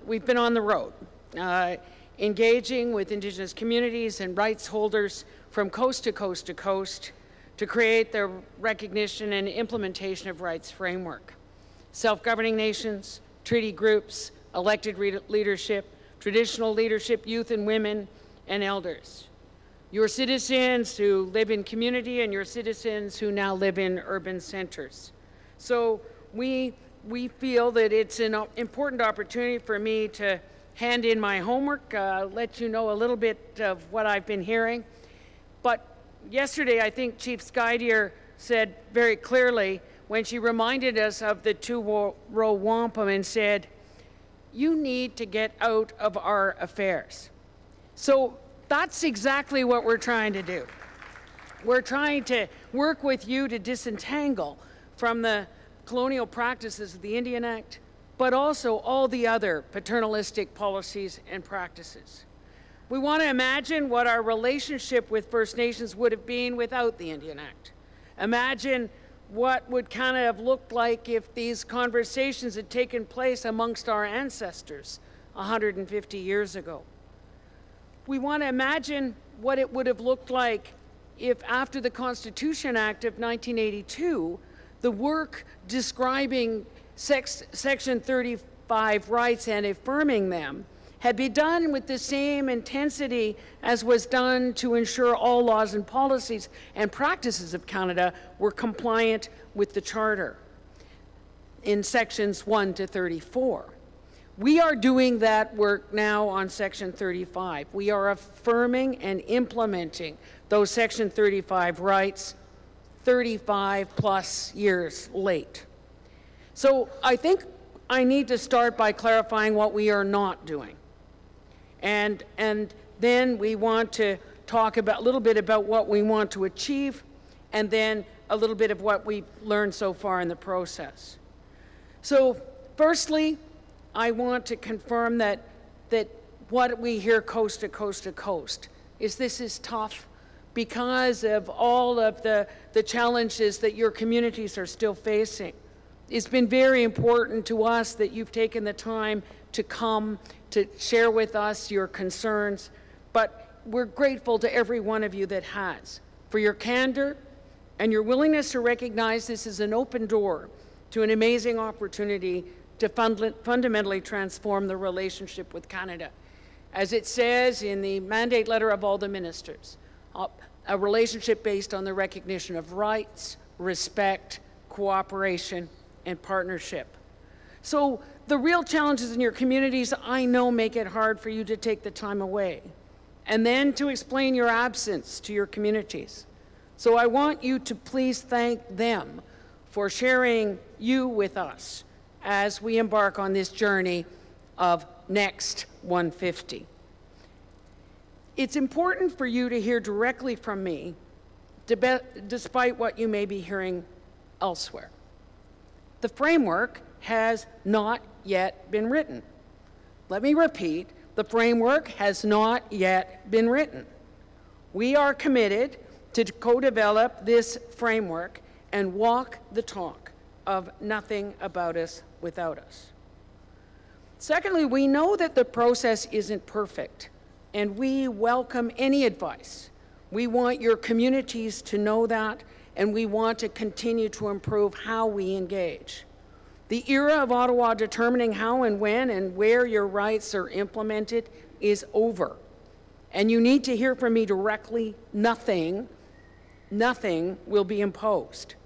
we've been on the road, engaging with Indigenous communities and rights holders from coast to coast to coast to create the recognition and implementation of rights framework. Self-governing nations, treaty groups, elected leadership, traditional leadership, youth and women, and elders. Your citizens who live in community and your citizens who now live in urban centers. So we feel that it's an important opportunity for me to hand in my homework, let you know a little bit of what I've been hearing. But yesterday, I think Chief Skydier said very clearly when she reminded us of the two-row wampum and said, you need to get out of our affairs. So that's exactly what we're trying to do. We're trying to work with you to disentangle from the colonial practices of the Indian Act, but also all the other paternalistic policies and practices. We want to imagine what our relationship with First Nations would have been without the Indian Act. Imagine what would kind of have looked like if these conversations had taken place amongst our ancestors 150 years ago. We want to imagine what it would have looked like if after the Constitution Act of 1982, the work describing Section 35 rights and affirming them had been done with the same intensity as was done to ensure all laws and policies and practices of Canada were compliant with the Charter in Sections 1 to 34. We are doing that work now on Section 35. We are affirming and implementing those Section 35 rights 35 plus years late. So I think I need to start by clarifying what we are not doing. And then we want to talk about a little bit about what we want to achieve, and then a little bit of what we've learned so far in the process. So firstly, I want to confirm that what we hear coast to coast to coast is this is tough because of all of the challenges that your communities are still facing. It's been very important to us that you've taken the time to come to share with us your concerns, but we're grateful to every one of you that has, for your candor and your willingness to recognize this is an open door to an amazing opportunity to fundamentally transform the relationship with Canada. As it says in the mandate letter of all the ministers, a relationship based on the recognition of rights, respect, cooperation, and partnership. So the real challenges in your communities, I know, make it hard for you to take the time away and then to explain your absence to your communities. So I want you to please thank them for sharing you with us as we embark on this journey of Next 150. It's important for you to hear directly from me, despite what you may be hearing elsewhere. The framework has not yet been written. Let me repeat, the framework has not yet been written. We are committed to co-develop this framework and walk the talk of nothing about us without us. Secondly, we know that the process isn't perfect, and we welcome any advice. We want your communities to know that, and we want to continue to improve how we engage. The era of Ottawa determining how and when and where your rights are implemented is over. And you need to hear from me directly. Nothing will be imposed.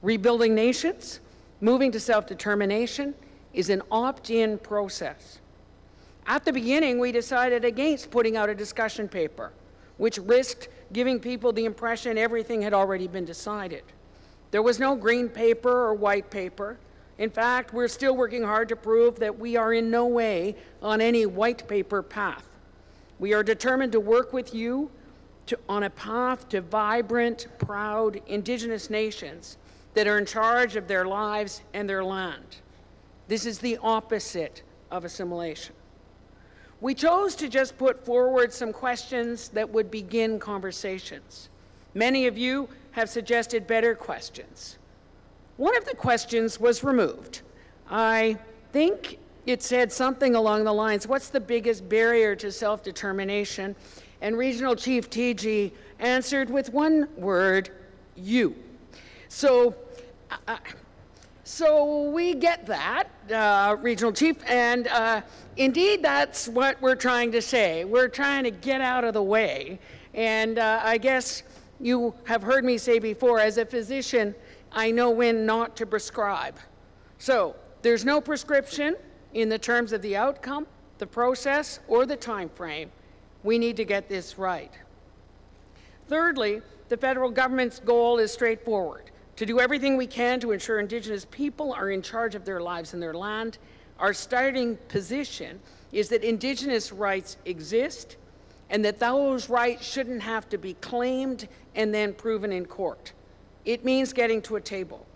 Rebuilding nations, moving to self-determination, is an opt-in process. At the beginning, we decided against putting out a discussion paper, which risked giving people the impression everything had already been decided. There was no green paper or white paper. In fact, we're still working hard to prove that we are in no way on any white paper path. We are determined to work with you on a path to vibrant, proud Indigenous nations that are in charge of their lives and their land. This is the opposite of assimilation. We chose to just put forward some questions that would begin conversations. Many of you have suggested better questions. One of the questions was removed. I think it said something along the lines, what's the biggest barrier to self-determination? And Regional Chief TG answered with one word, you. So we get that, Regional Chief, and indeed that's what we're trying to say. We're trying to get out of the way. And I guess you have heard me say before, as a physician, I know when not to prescribe. So there's no prescription in the terms of the outcome, the process, or the time frame. We need to get this right. Thirdly, the federal government's goal is straightforward: to do everything we can to ensure Indigenous people are in charge of their lives and their land. Our starting position is that Indigenous rights exist and that those rights shouldn't have to be claimed and then proven in court. It means getting to a table.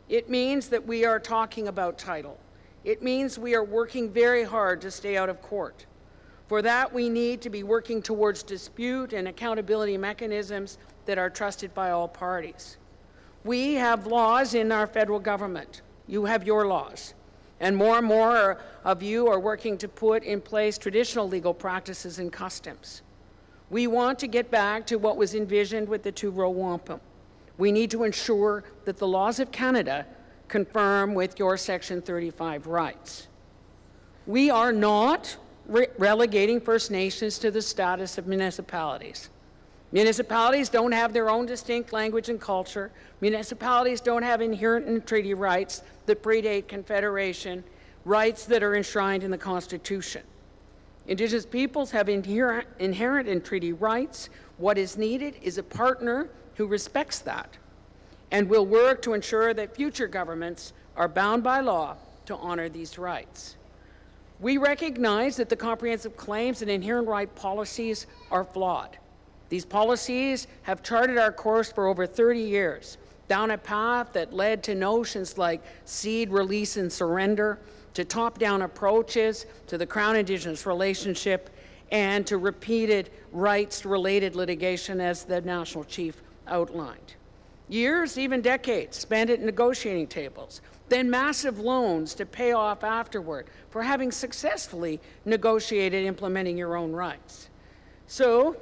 It means that we are talking about title. It means we are working very hard to stay out of court. For that, we need to be working towards dispute and accountability mechanisms that are trusted by all parties. We have laws in our federal government. You have your laws. And more of you are working to put in place traditional legal practices and customs. We want to get back to what was envisioned with the two-row wampum. We need to ensure that the laws of Canada conform with your Section 35 rights. We are not relegating First Nations to the status of municipalities. Municipalities don't have their own distinct language and culture. Municipalities don't have inherent treaty rights that predate Confederation, rights that are enshrined in the Constitution. Indigenous peoples have inherent and treaty rights. What is needed is a partner who respects that and will work to ensure that future governments are bound by law to honor these rights. We recognize that the comprehensive claims and inherent right policies are flawed. These policies have charted our course for over 30 years, down a path that led to notions like cede, release, and surrender, to top-down approaches to the Crown-Indigenous relationship, and to repeated rights-related litigation, as the National Chief outlined. Years, even decades, spent at negotiating tables, then massive loans to pay off afterward for having successfully negotiated implementing your own rights. So,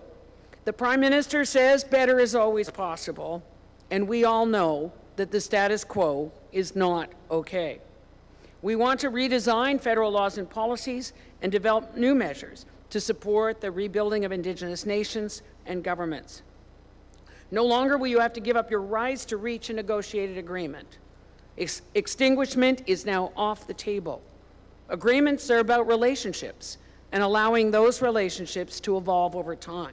the Prime Minister says better is always possible, and we all know that the status quo is not okay. We want to redesign federal laws and policies and develop new measures to support the rebuilding of Indigenous nations and governments. No longer will you have to give up your rights to reach a negotiated agreement. Extinguishment is now off the table. Agreements are about relationships and allowing those relationships to evolve over time.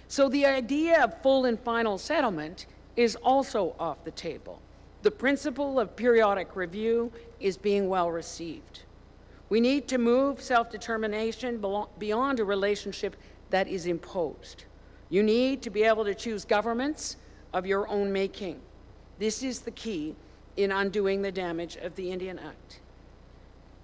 So the idea of full and final settlement is also off the table. The principle of periodic review is being well received. We need to move self-determination beyond a relationship that is imposed. You need to be able to choose governments of your own making. This is the key in undoing the damage of the Indian Act.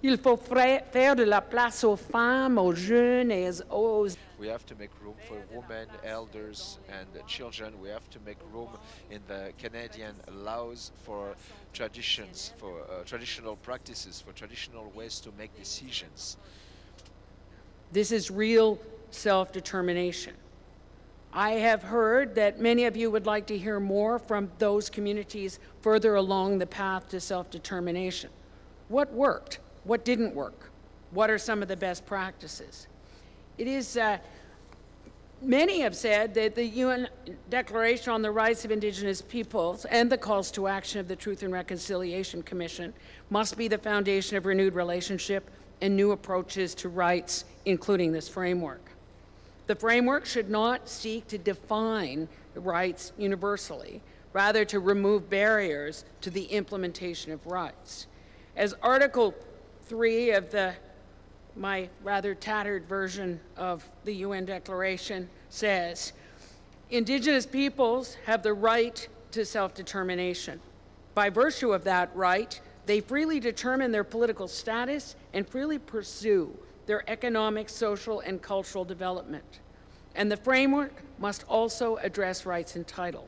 Il faut faire de la place aux femmes, aux jeunes et aux... We have to make room for women, elders, and children. We have to make room in the Canadian laws for traditions, for traditional practices, for traditional ways to make decisions. This is real self-determination. I have heard that many of you would like to hear more from those communities further along the path to self-determination. What worked? What didn't work? What are some of the best practices? It is, many have said that the UN Declaration on the Rights of Indigenous Peoples and the calls to action of the Truth and Reconciliation Commission must be the foundation of renewed relationship and new approaches to rights, including this framework. The framework should not seek to define rights universally, rather to remove barriers to the implementation of rights. As Article 3 of my rather tattered version of the UN Declaration says, Indigenous peoples have the right to self-determination. By virtue of that right, they freely determine their political status and freely pursue their economic, social, and cultural development. And the framework must also address rights and title.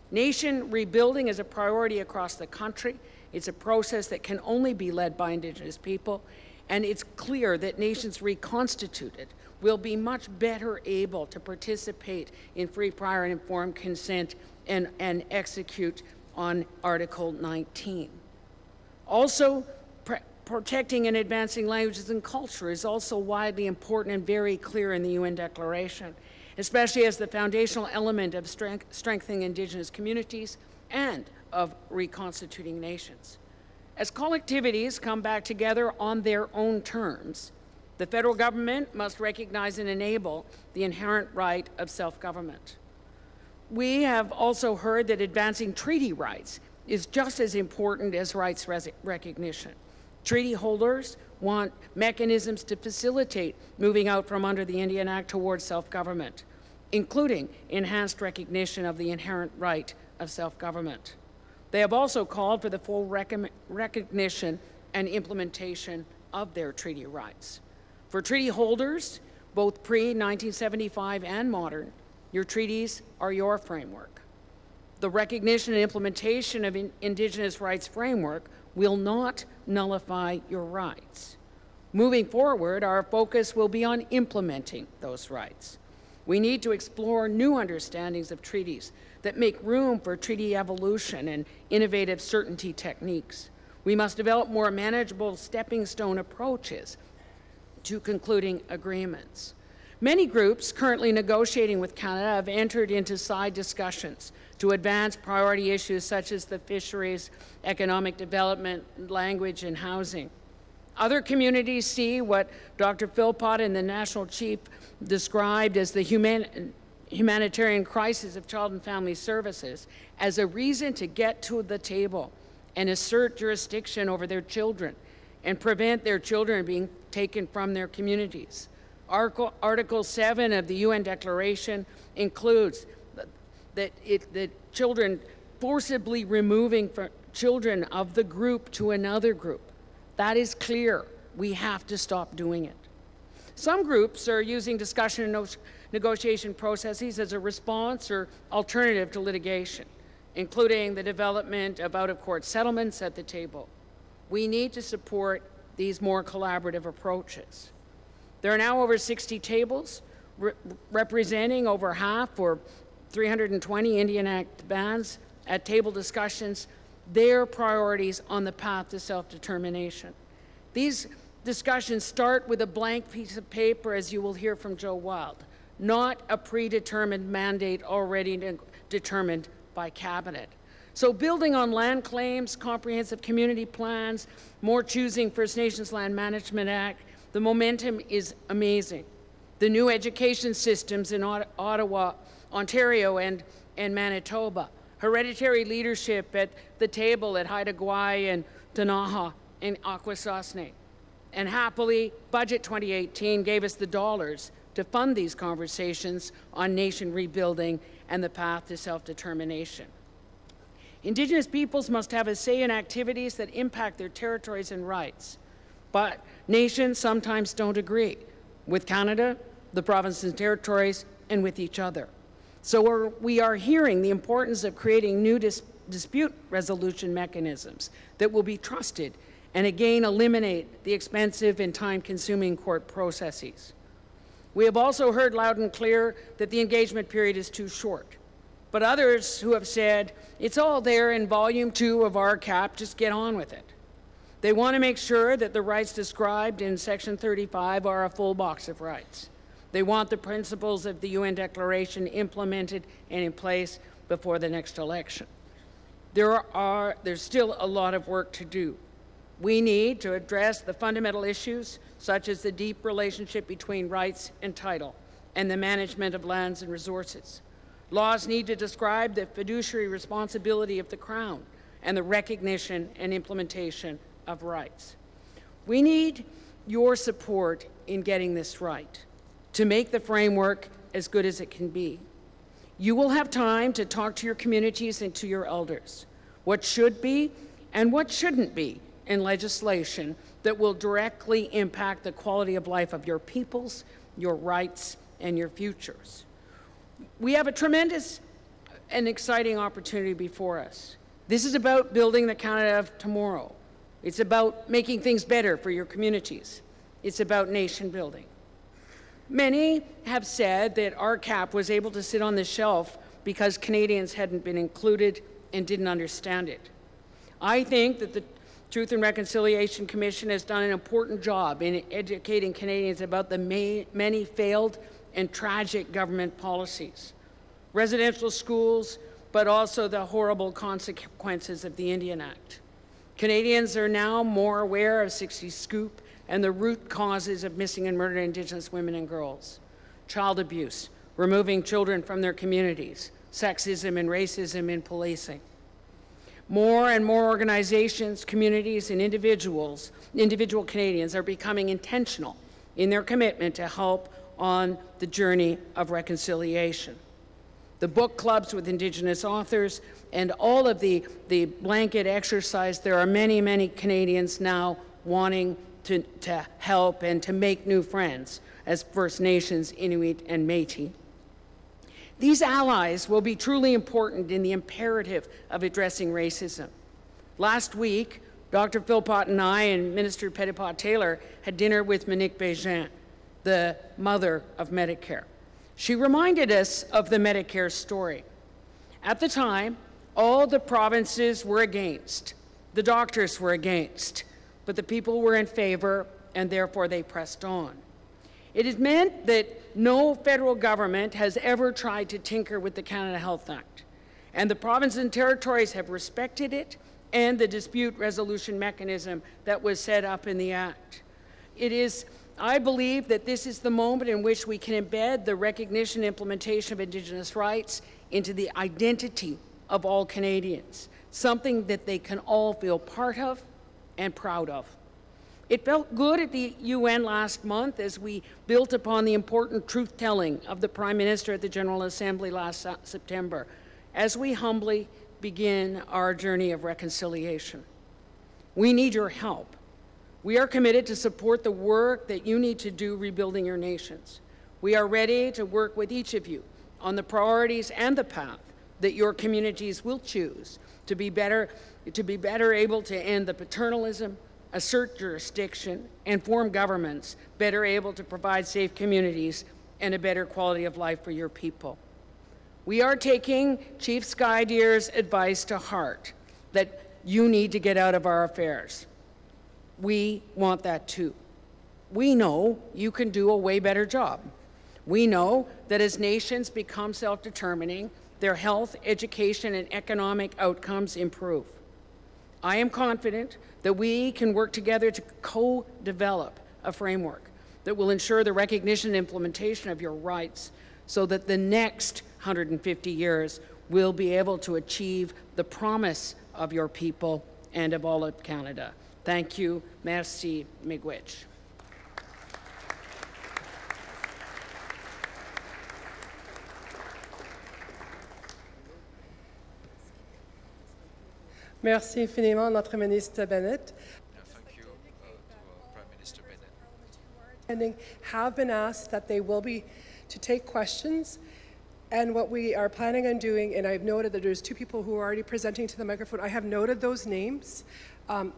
Nation rebuilding is a priority across the country. It's a process that can only be led by Indigenous people, and it's clear that nations reconstituted will be much better able to participate in free, prior, and informed consent and execute on Article 19. Also, protecting and advancing languages and culture is also widely important and very clear in the UN Declaration, especially as the foundational element of strengthening Indigenous communities and of reconstituting nations. As collectivities come back together on their own terms, the federal government must recognize and enable the inherent right of self-government. We have also heard that advancing treaty rights is just as important as rights recognition. Treaty holders want mechanisms to facilitate moving out from under the Indian Act towards self-government, including enhanced recognition of the inherent right of self-government. They have also called for the full recognition and implementation of their treaty rights. For treaty holders, both pre-1975 and modern, your treaties are your framework. The recognition and implementation of Indigenous rights framework will not nullify your rights. Moving forward, our focus will be on implementing those rights. We need to explore new understandings of treaties that make room for treaty evolution and innovative certainty techniques. We must develop more manageable stepping stone approaches to concluding agreements. Many groups currently negotiating with Canada have entered into side discussions to advance priority issues such as the fisheries, economic development, language, and housing. Other communities see what Dr. Philpott and the National Chief described as the humanitarian crisis of Child and Family Services as a reason to get to the table and assert jurisdiction over their children and prevent their children being taken from their communities. Article 7 of the UN Declaration includes that children forcibly removing children of the group to another group. That is clear. We have to stop doing it. Some groups are using discussion and negotiation processes as a response or alternative to litigation, including the development of out-of-court settlements at the table. We need to support these more collaborative approaches. There are now over 60 tables representing over half or 320 Indian Act bands at table discussions their priorities on the path to self-determination. These discussions start with a blank piece of paper, as you will hear from Joe Wild, not a predetermined mandate already determined by Cabinet. So building on land claims, comprehensive community plans, more choosing First Nations Land Management Act, the momentum is amazing. The new education systems in Ottawa, Ontario, and Manitoba, hereditary leadership at the table at Haida Gwaii and Tanaha and Akwesasne. And happily, Budget 2018 gave us the dollars to fund these conversations on nation rebuilding and the path to self-determination. Indigenous peoples must have a say in activities that impact their territories and rights. But nations sometimes don't agree with Canada, the provinces and territories, and with each other. So we are hearing the importance of creating new dispute resolution mechanisms that will be trusted and again eliminate the expensive and time-consuming court processes. We have also heard loud and clear that the engagement period is too short. But others who have said, it's all there in Volume 2 of RCAP, just get on with it. They want to make sure that the rights described in Section 35 are a full box of rights. They want the principles of the UN Declaration implemented and in place before the next election. There's still a lot of work to do. We need to address the fundamental issues, such as the deep relationship between rights and title, and the management of lands and resources. Laws need to describe the fiduciary responsibility of the Crown and the recognition and implementation of rights. We need your support in getting this right, to make the framework as good as it can be. You will have time to talk to your communities and to your elders, what should be and what shouldn't be in legislation that will directly impact the quality of life of your peoples, your rights, and your futures. We have a tremendous and exciting opportunity before us. This is about building the Canada of tomorrow. It's about making things better for your communities. It's about nation building. Many have said that RCAP was able to sit on the shelf because Canadians hadn't been included and didn't understand it. I think that the Truth and Reconciliation Commission has done an important job in educating Canadians about the many failed and tragic government policies, residential schools, but also the horrible consequences of the Indian Act. Canadians are now more aware of 60 Scoop and the root causes of missing and murdered Indigenous women and girls, child abuse, removing children from their communities, sexism and racism in policing. More and more organizations, communities, and individual Canadians are becoming intentional in their commitment to help on the journey of reconciliation. The book clubs with Indigenous authors and all of the blanket exercise, there are many, many Canadians now wanting to help and to make new friends as First Nations, Inuit, and Métis. These allies will be truly important in the imperative of addressing racism. Last week, Dr. Philpott and I and Minister Petitpas-Taylor had dinner with Monique Bégin, the mother of Medicare. She reminded us of the Medicare story. At the time, all the provinces were against, the doctors were against, but the people were in favor, and therefore they pressed on. It has meant that no federal government has ever tried to tinker with the Canada Health Act, and the provinces and territories have respected it and the dispute resolution mechanism that was set up in the Act. I believe that this is the moment in which we can embed the recognition and implementation of Indigenous rights into the identity of all Canadians, something that they can all feel part of and proud of. It felt good at the UN last month as we built upon the important truth-telling of the Prime Minister at the General Assembly last September, as we humbly begin our journey of reconciliation. We need your help. We are committed to support the work that you need to do rebuilding your nations. We are ready to work with each of you on the priorities and the path that your communities will choose to be better able to end the paternalism, assert jurisdiction, and form governments better able to provide safe communities and a better quality of life for your people. We are taking Chief Skydeer's advice to heart that you need to get out of our affairs. We want that too. We know you can do a way better job. We know that as nations become self-determining, their health, education, and economic outcomes improve. I am confident that we can work together to co-develop a framework that will ensure the recognition and implementation of your rights so that the next 150 years will be able to achieve the promise of your people and of all of Canada. Thank you. Merci, miigwech. Merci infiniment, notre ministre Bennett. Thank you to Prime Minister Bennett. Have been asked that they will be to take questions. And what we are planning on doing, and I've noted that there's 2 people who are already presenting to the microphone. I have noted those names.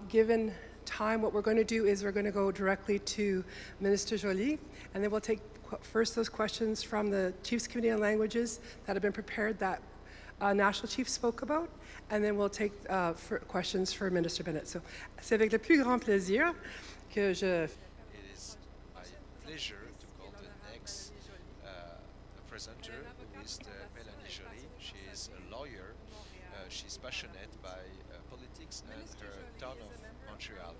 Given time, what we're going to do is we're going to go directly to Minister Joly, and then we'll take first those questions from the Chiefs Committee on Languages that have been prepared that National Chief spoke about, and then we'll take questions for Minister Bennett. So, c'est avec le plus grand plaisir que je... It is my pleasure to call the next presenter, who is Mélanie Joly. She is a lawyer. She's passionate by politics and her town of Montreal.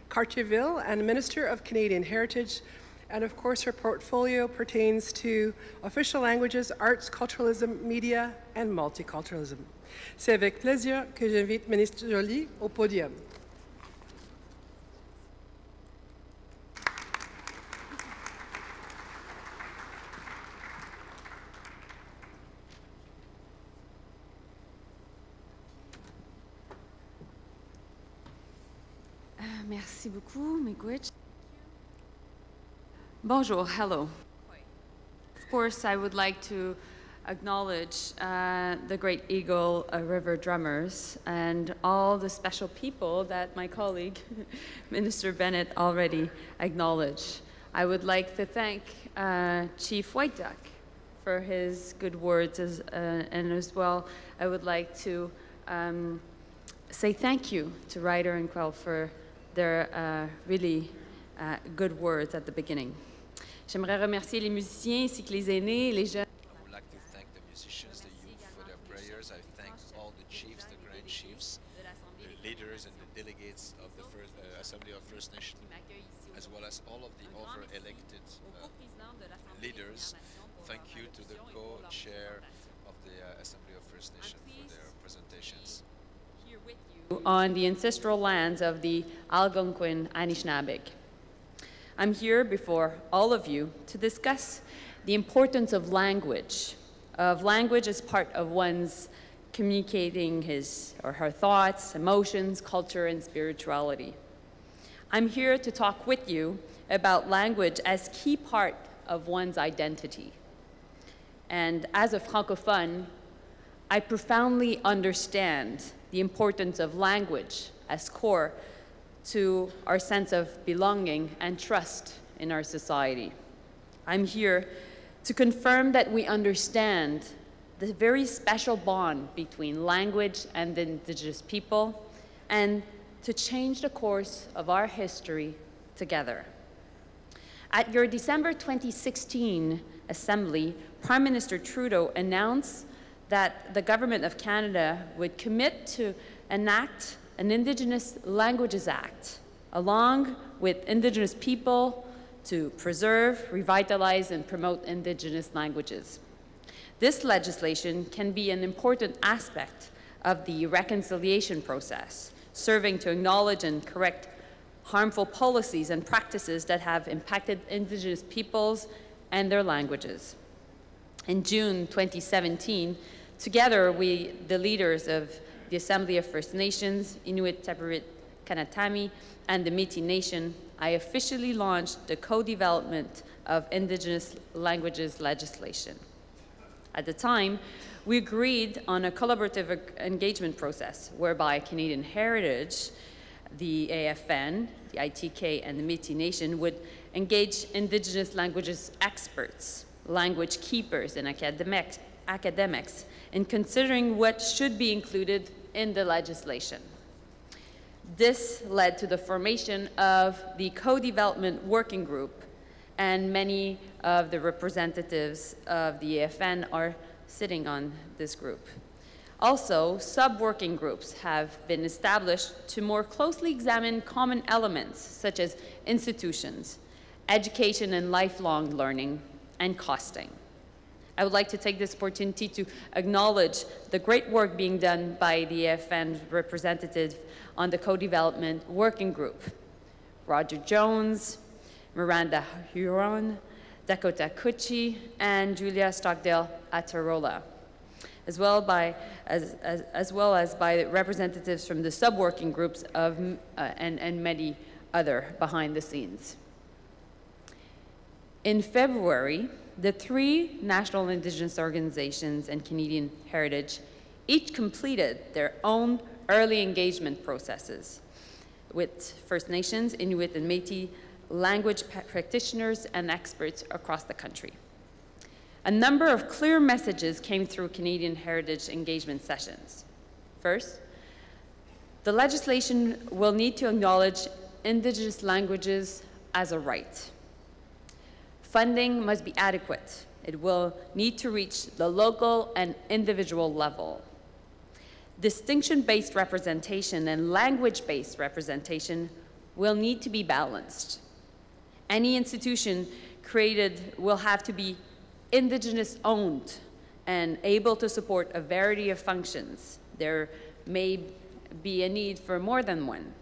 Cartierville, and Minister of Canadian Heritage. And of course, her portfolio pertains to official languages, arts, culturalism, media, and multiculturalism. C'est avec plaisir que j'invite Ministre Joly au podium. Merci beaucoup, miigwech. Bonjour, hello. Of course, I would like to acknowledge the Great Eagle River Drummers and all the special people that my colleague, Minister Bennett, already acknowledged. I would like to thank Chief White Duck for his good words, and as well, I would like to say thank you to Ryder and Quell for their really good words at the beginning. J'aimerais remercier les musiciens ainsi que les aînés, les jeunes. I would like to thank the musicians, the youth for their prayers. I thank all the chiefs, the grand chiefs, the leaders and the delegates of the Assembly of First Nations, as well as all of the over-elected leaders. Thank you to the co-chair of the Assembly of First Nations for their presentations. On the ancestral lands of the Algonquin Anishinaabe. I'm here before all of you to discuss the importance of language as part of one's communicating his or her thoughts, emotions, culture, and spirituality. I'm here to talk with you about language as key part of one's identity. And as a francophone, I profoundly understand the importance of language as core to our sense of belonging and trust in our society. I'm here to confirm that we understand the very special bond between language and the Indigenous people, and to change the course of our history together. At your December 2016 Assembly, Prime Minister Trudeau announced that the Government of Canada would commit to enact an Indigenous Languages Act, along with Indigenous people, to preserve, revitalize, and promote Indigenous languages. This legislation can be an important aspect of the reconciliation process, serving to acknowledge and correct harmful policies and practices that have impacted Indigenous peoples and their languages. In June 2017, together with the leaders of the Assembly of First Nations, Inuit, Tapiriit, Kanatami, and the Métis Nation, I officially launched the co-development of Indigenous languages legislation. At the time, we agreed on a collaborative engagement process whereby Canadian Heritage, the AFN, the ITK, and the Métis Nation would engage Indigenous languages experts, language keepers, and academics in considering what should be included in the legislation. This led to the formation of the Co-Development Working Group, and many of the representatives of the AFN are sitting on this group. Also, sub-working groups have been established to more closely examine common elements such as institutions, education and lifelong learning, and costing. I would like to take this opportunity to acknowledge the great work being done by the AFN representative on the Co-Development Working Group. Roger Jones, Miranda Huron, Dakota Cucci, and Julia Stockdale-Atarola, as well as by representatives from the sub-working groups of, and many other behind the scenes. In February, the 3 national Indigenous organizations and Canadian Heritage each completed their own early engagement processes with First Nations, Inuit, and Métis language practitioners and experts across the country. A number of clear messages came through Canadian Heritage engagement sessions. First, the legislation will need to acknowledge Indigenous languages as a right. Funding must be adequate. It will need to reach the local and individual level. Distinction-based representation and language-based representation will need to be balanced. Any institution created will have to be Indigenous-owned and able to support a variety of functions. There may be a need for more than one,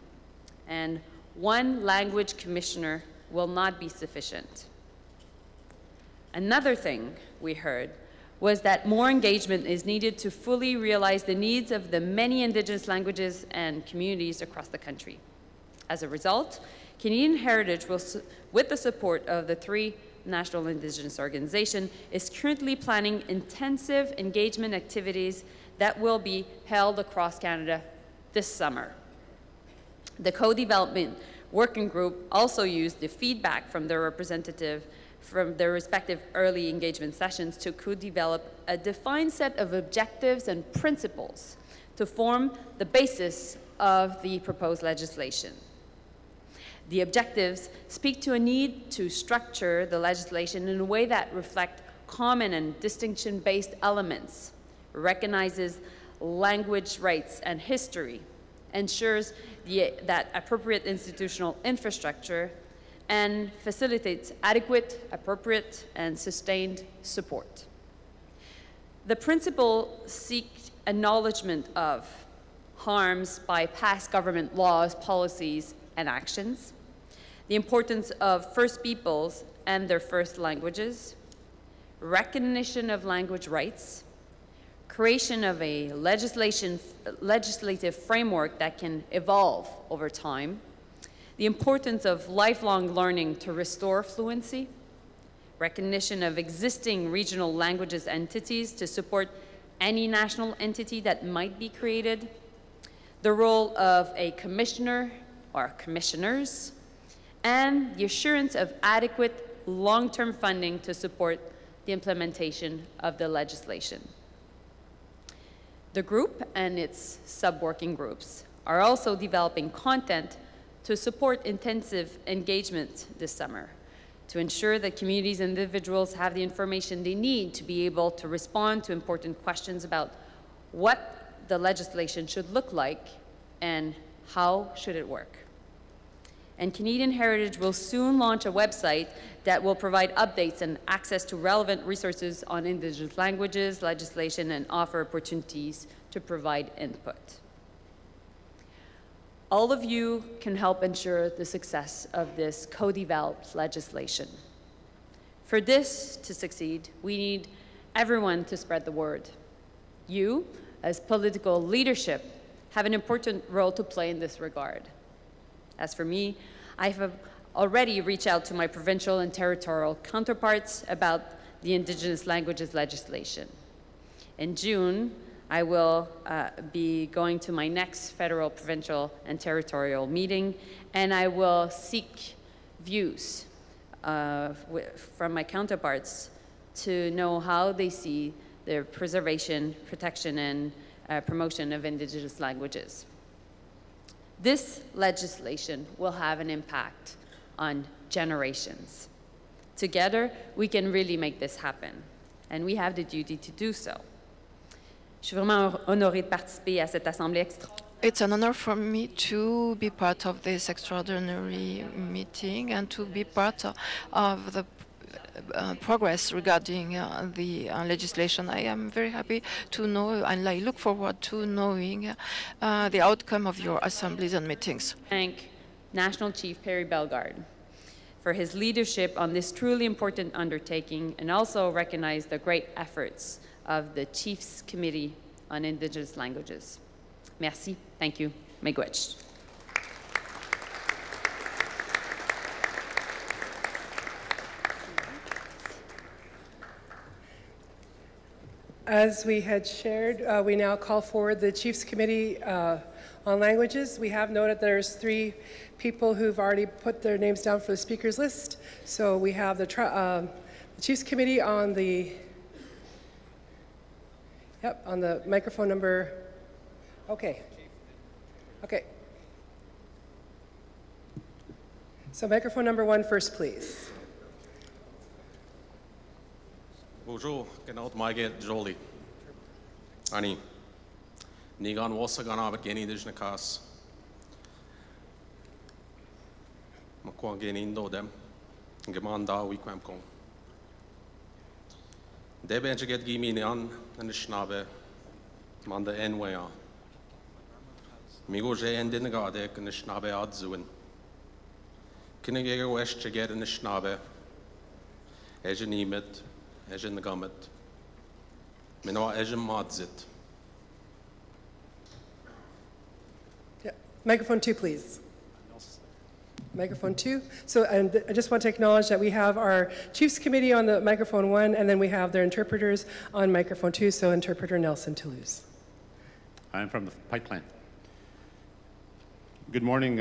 and one language commissioner will not be sufficient. Another thing we heard was that more engagement is needed to fully realize the needs of the many Indigenous languages and communities across the country. As a result, Canadian Heritage, with the support of the 3 national Indigenous organizations, is currently planning intensive engagement activities that will be held across Canada this summer. The Co-Development Working Group also used the feedback from their representative from their respective early engagement sessions to co-develop a defined set of objectives and principles to form the basis of the proposed legislation. The objectives speak to a need to structure the legislation in a way that reflects common and distinction-based elements, recognizes language rights and history, ensures that appropriate institutional infrastructure, and facilitates adequate, appropriate, and sustained support. The principle seeks acknowledgement of harms by past government laws, policies, and actions, the importance of First Peoples and their first languages, recognition of language rights, creation of a legislative framework that can evolve over time, the importance of lifelong learning to restore fluency, recognition of existing regional languages entities to support any national entity that might be created, the role of a commissioner or commissioners, and the assurance of adequate long-term funding to support the implementation of the legislation. The group and its sub-working groups are also developing content to support intensive engagement this summer, to ensure that communities and individuals have the information they need to be able to respond to important questions about what the legislation should look like and how should it work. And Canadian Heritage will soon launch a website that will provide updates and access to relevant resources on Indigenous languages, legislation, and offer opportunities to provide input. All of you can help ensure the success of this co-developed legislation. For this to succeed, we need everyone to spread the word. You, as political leadership, have an important role to play in this regard. As for me, I have already reached out to my provincial and territorial counterparts about the Indigenous languages legislation. In June, I will be going to my next federal, provincial, and territorial meeting, and I will seek views from my counterparts to know how they see their preservation, protection, and promotion of Indigenous languages. This legislation will have an impact on generations. Together, we can really make this happen, and we have the duty to do so. Je suis vraiment honorée de participer à cette assemblée extraordinaire. It's an honor for me to be part of this extraordinary meeting and to be part of the progress regarding the legislation. I am very happy to know, and I look forward to knowing the outcome of your assemblies and meetings. Thank National Chief Perry Bellegarde for his leadership on this truly important undertaking, and also recognize the great efforts of the Chiefs Committee on Indigenous Languages. Merci. Thank you. Miigwech. As we had shared, we now call forward the Chiefs Committee on Languages. We have noted there's 3 people who've already put their names down for the speakers list. So we have the Chiefs Committee on the, on the microphone number, okay. So microphone number 1 first, please. Bonjour, genoud Maige Jolie. Ani, Nigan Wassa Ganabit Geni Dijnakas. Makwan Geni Indo dem, Gemanda Wikwamkong. Debenje get Giminian and the Schnabe, Manda Enwaya. Migo Jay and Dinagadek and the Schnabe Adzuin. Kinegega West Jaget and the Schnabe, Ejanimit. Ejen Gamet. Minoa Ejen Madzit. Yeah. Microphone 2, please. Microphone 2. So and I just want to acknowledge that we have our Chiefs Committee on the microphone 1, and then we have their interpreters on microphone 2, so interpreter Nelson Toulouse. I'm from the pipeline. Good morning,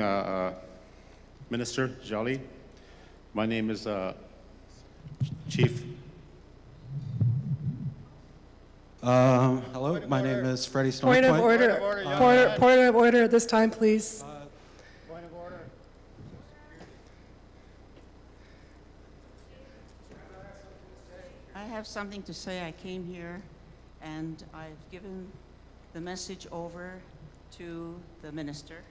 Minister Jolie. My name is Chief. Hello, my name is Freddie Stone. Point of order at this time, please. Point of order. I have something to say. I came here and I've given the message over to the minister,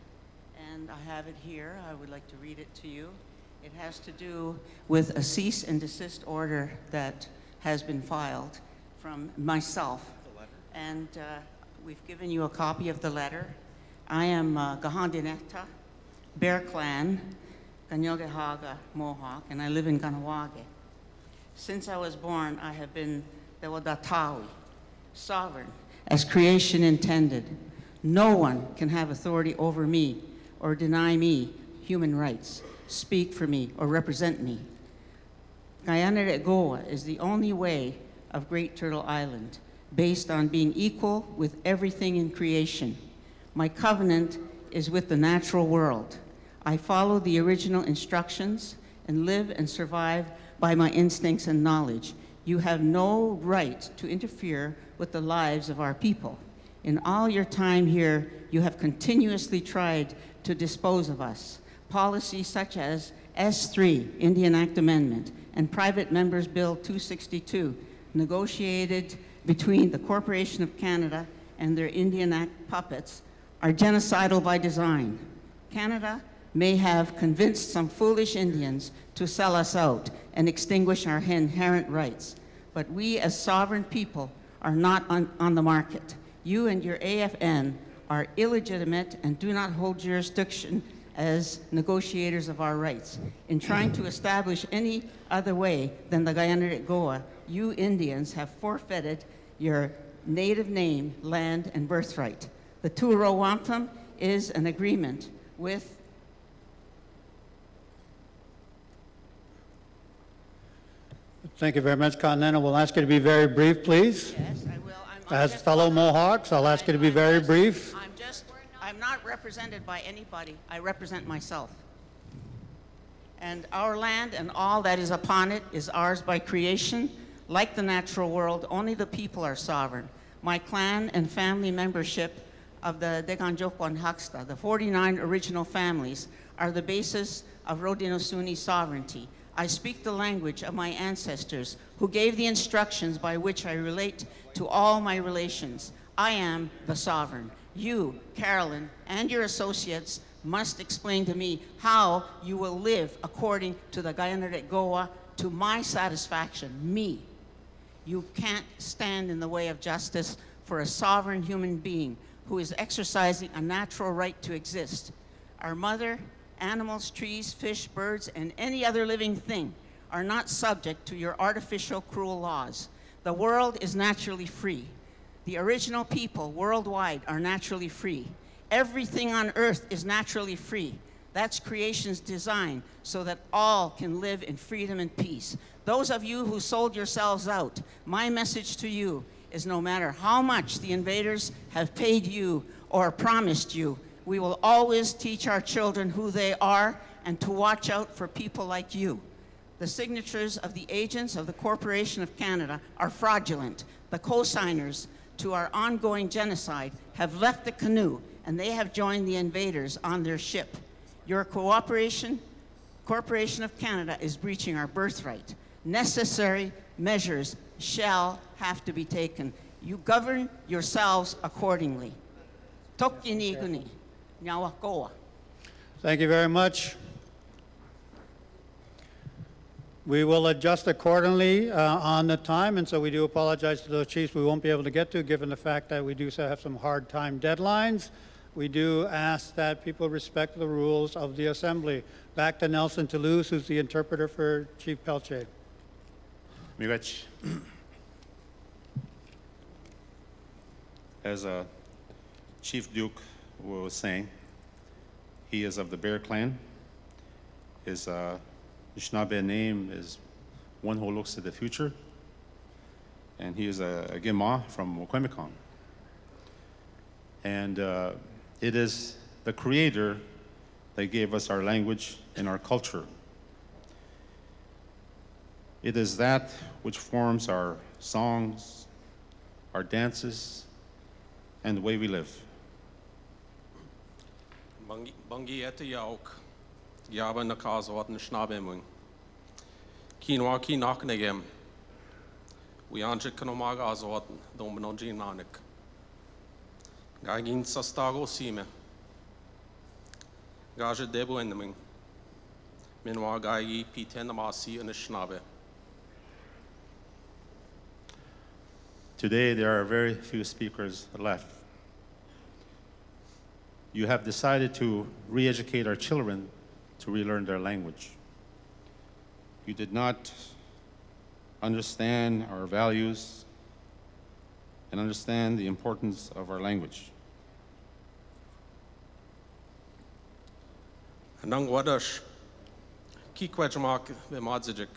and I have it here. I would like to read it to you. It has to do with a cease and desist order that has been filed from myself. And we've given you a copy of the letter. I am Gahandineta, Bear Clan, Ganyogehaga Mohawk, and I live in Kahnawake. Since I was born, I have been the Wadatawi, sovereign, as creation intended. No one can have authority over me or deny me human rights, speak for me, or represent me. Guyana-Regoa is the only way of Great Turtle Island, based on being equal with everything in creation. My covenant is with the natural world. I follow the original instructions and live and survive by my instincts and knowledge. You have no right to interfere with the lives of our people. In all your time here, you have continuously tried to dispose of us. Policies such as S3, Indian Act Amendment, and Private Members Bill 262, negotiated between the Corporation of Canada and their Indian Act puppets, are genocidal by design. Canada may have convinced some foolish Indians to sell us out and extinguish our inherent rights, but we as sovereign people are not on the market. You and your AFN are illegitimate and do not hold jurisdiction as negotiators of our rights. In trying to establish any other way than the Guyana-Regoa, you Indians have forfeited your native name, land, and birthright. The Tuaro Wampum is an agreement with Thank you very much, Continental. We'll ask you to be very brief, please. Yes, I will. As fellow Mohawks, I'll ask you to be very brief. I'm not represented by anybody. I represent myself. And our land and all that is upon it is ours by creation. Like the natural world, only the people are sovereign. my clan and family membership of the Deganjokwan Haksta, the 49 original families, are the basis of Haudenosaunee sovereignty. I speak the language of my ancestors who gave the instructions by which I relate to all my relations. I am the sovereign. You, Carolyn, and your associates must explain to me how you will live according to the Gayanarek Goa to my satisfaction, me. You can't stand in the way of justice for a sovereign human being who is exercising a natural right to exist. Our mother, animals, trees, fish, birds, and any other living thing are not subject to your artificial, cruel laws. The world is naturally free. The original people worldwide are naturally free. Everything on earth is naturally free. That's creation's design, so that all can live in freedom and peace. Those of you who sold yourselves out, my message to you is no matter how much the invaders have paid you or promised you, we will always teach our children who they are and to watch out for people like you. The signatures of the agents of the Corporation of Canada are fraudulent. The co-signers to our ongoing genocide have left the canoe and they have joined the invaders on their ship. Your Corporation of Canada is breaching our birthright. Necessary measures shall have to be taken. You govern yourselves accordingly. Tokiniguni, Nyawakoa. Thank you very much. We will adjust accordingly on the time, and so we do apologize to those chiefs we won't be able to get to, given the fact that we do have some hard time deadlines. We do ask that people respect the rules of the Assembly. Back to Nelson Toulouse, who's the interpreter for Chief Pelche. Miigwech. As Chief Duke was saying, he is of the Bear Clan. His Anishinaabe name is one who looks to the future, and he is a Gima from Wakwemikong. And it is the Creator that gave us our language and our culture. It is that which forms our songs, our dances, and the way we live. Bungi ete yauk, yaba na kazwat na schnabemung. Kinwa ki naknegem. We anje kanomaga azwat dominoji nanik. Gagin sastago sime. Gaje debu endeming. Minwa gagi piten namasi in a schnabe. Today, there are very few speakers left. You have decided to re-educate our children to relearn their language. You did not understand our values and understand the importance of our language. Nang wadash ki kwajmak be madzijik.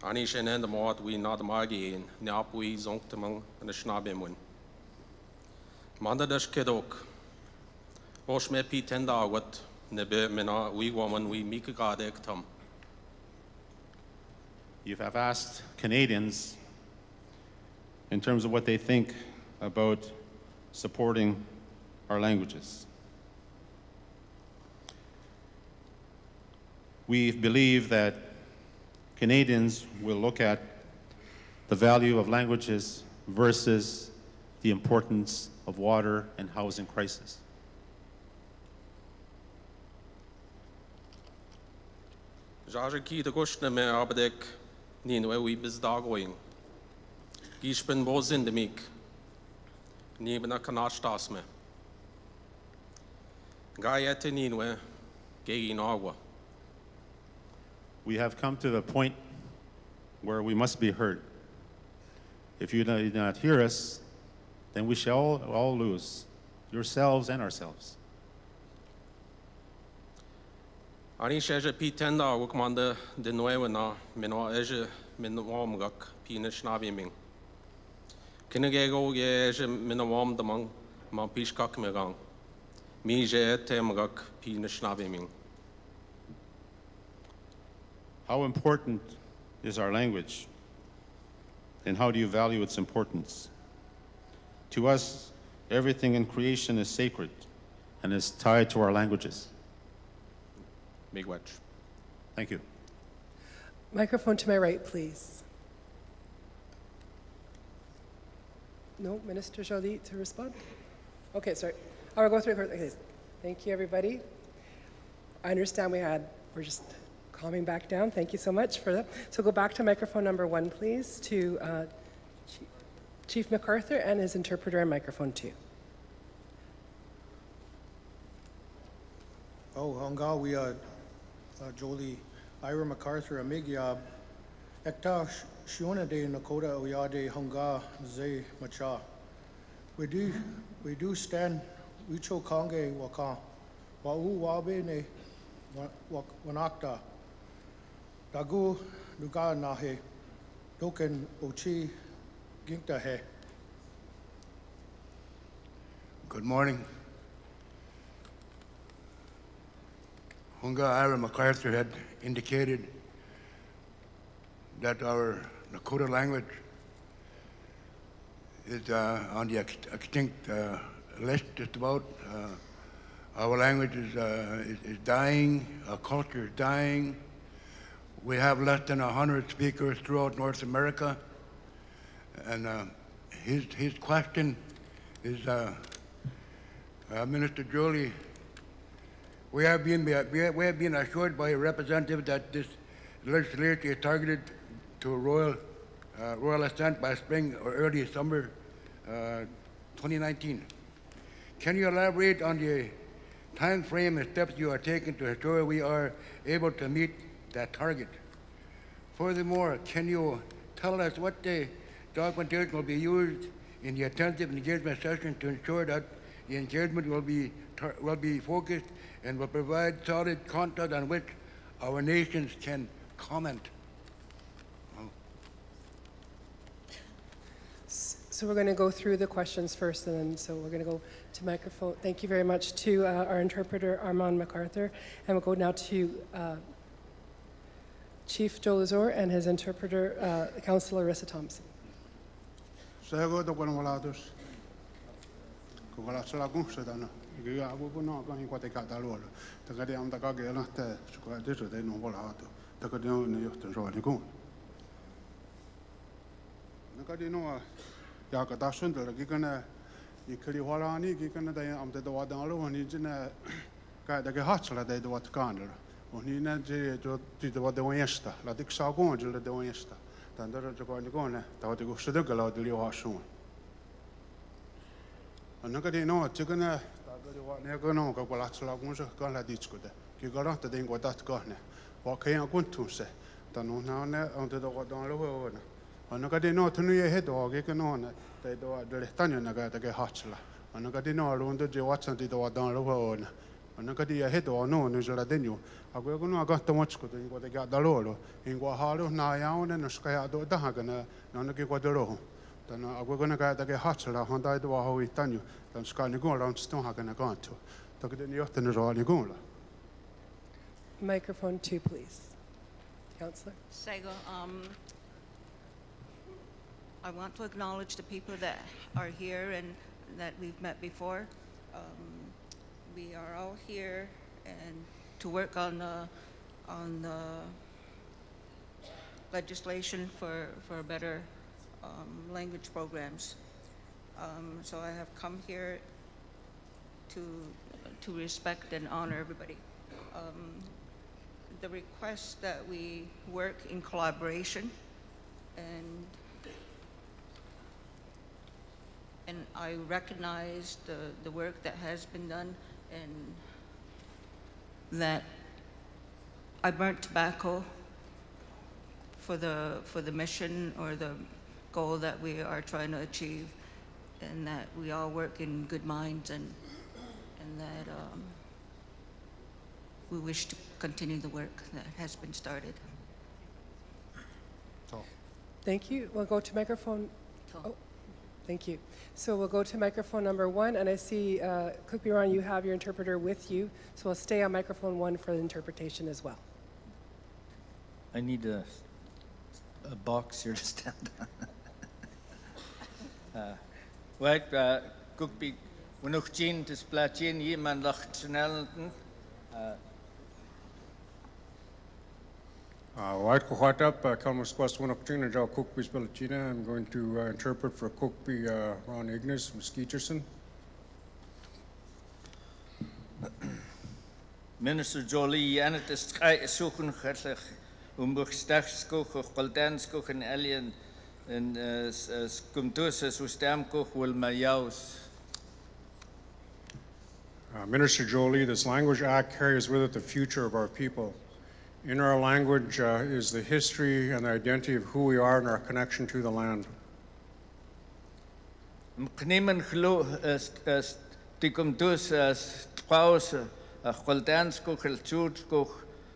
Ani shenen the mod we not magi in Napui zonktemang and the Schnabemwin. Mandadash kedok. Osh me pi tenda wat nebe mena we woman we mikagade tam. You have asked Canadians in terms of what they think about supporting our languages. We believe that Canadians will look at the value of languages versus the importance of water and housing crisis. Jaja ki de goshne me abdek ninwe we bizdagoing. Gishpen bozin de mik. Nibna kanashtas me. Gayete ninwe gegin agua. We have come to the point where we must be heard. If you do not hear us, then we shall all lose, yourselves and ourselves. Ani sheje pi tenda wukmanda de nuevena minwa eje minwamgak pi nishnabiming. Kinegego ye eje minwam damang ma pishkak megang. Mi je temgak pi nishnabiming. How important is our language, and how do you value its importance? To us, everything in creation is sacred and is tied to our languages. Miigwech. Thank you. Microphone to my right, please. No, Minister Joly to respond? Okay, sorry. I'll go through it. Okay. Thank you, everybody. I understand we're just calming back down. Thank you so much for that. So go back to microphone number 1, please, to Chief MacArthur and his interpreter on microphone 2. Oh, hanga we Jolie Ira MacArthur Amigyab Ekta Shiona de Nakota Oyade hanga ze macha. We do stand Ucho Kange Waka Wau Wabe ne Wanakta Dagu Nuga Nahe Doken Ochi Ginkta He. Good morning. Hunga Ira MacArthur had indicated that our Nakota language is on the extinct list just about. Our language is dying, our culture is dying. We have less than 100 speakers throughout North America. And his question is, Minister Joly, we have been assured by a representative that this legislation is targeted to a royal assent by spring or early summer 2019. Can you elaborate on the time frame and steps you are taking to ensure we are able to meet that target? Furthermore, can you tell us what the documentation will be used in the attentive engagement session to ensure that the engagement will be focused and will provide solid content on which our nations can comment? So we're going to go through the questions first, and then so we're going to go to microphone. Thank you very much to our interpreter, Armand MacArthur. And we'll go now to Chief Joe Lazor and his interpreter, Councillor Arissa Thompson. Ya ka ta sun da gi kana ikli wala ni gi kana da am da wa da lo ni jina ka da ge hatsla da da wat kan lo ni na je jo ti da wa da westa la dik sa gon je da westa dan da jo ko ni gon da wa go su da ga la de li wa sun an ka di no ti kana da ga wa ne ga no ka la tsla gon je ka la dit ko da ki ga ra da de ngo dat ka ne wa ka ya kun tu se da no na ne am da wa da lo wa na Anaka di no tunu ye hedo ge ke no na te do de tanyo na ga te hachla anaka di no lo ndo je watsan di do dan lo ona anaka di ye hedo no no jala denyo agwe ko no aga to mochko de ngo de ga dalolo ingo halo na ya ona no ska ya do da ga na no ke ko de ro dan agwe ko na ga te hachla honda do wa ho tanyo dan ska ni go ron sto ha ga na ganto to ke de ni yotte no ro ni go la. Microphone 2, please. Councillor. Sego, I want to acknowledge the people that are here and that we've met before. We are all here and to work on the legislation for better language programs. So I have come here to respect and honor everybody. The request that we work in collaboration and I recognize the work that has been done and that I burnt tobacco for the mission or the goal that we are trying to achieve, and that we all work in good minds and that we wish to continue the work that has been started. Thank you. We'll go to microphone. Oh, thank you. So we'll go to microphone number 1, and I see, Kupiran, you have your interpreter with you, so we'll stay on microphone 1 for the interpretation as well. I need a box here to stand on. Right, Cookby, Winuchin, Tisplachin, Yeman Lachnelton. White Cohatap, Kalmusquas Winuchin, Joe Cookby Spelachina. I'm going to interpret for Cookby Ron Ignis, Meskeeterson. Minister Jolie, Janet is zoeken gertig, Umbuchstachskoch, Goldanskoch en Alien, en Skumtus, Ustamkoch, will Mayaus. Minister Jolie, this Language Act carries with it the future of our people. In our language is the history and the identity of who we are and our connection to the land. Mknemen glo Tikumtus as Paus, Goldanskoch, Elchutskoch,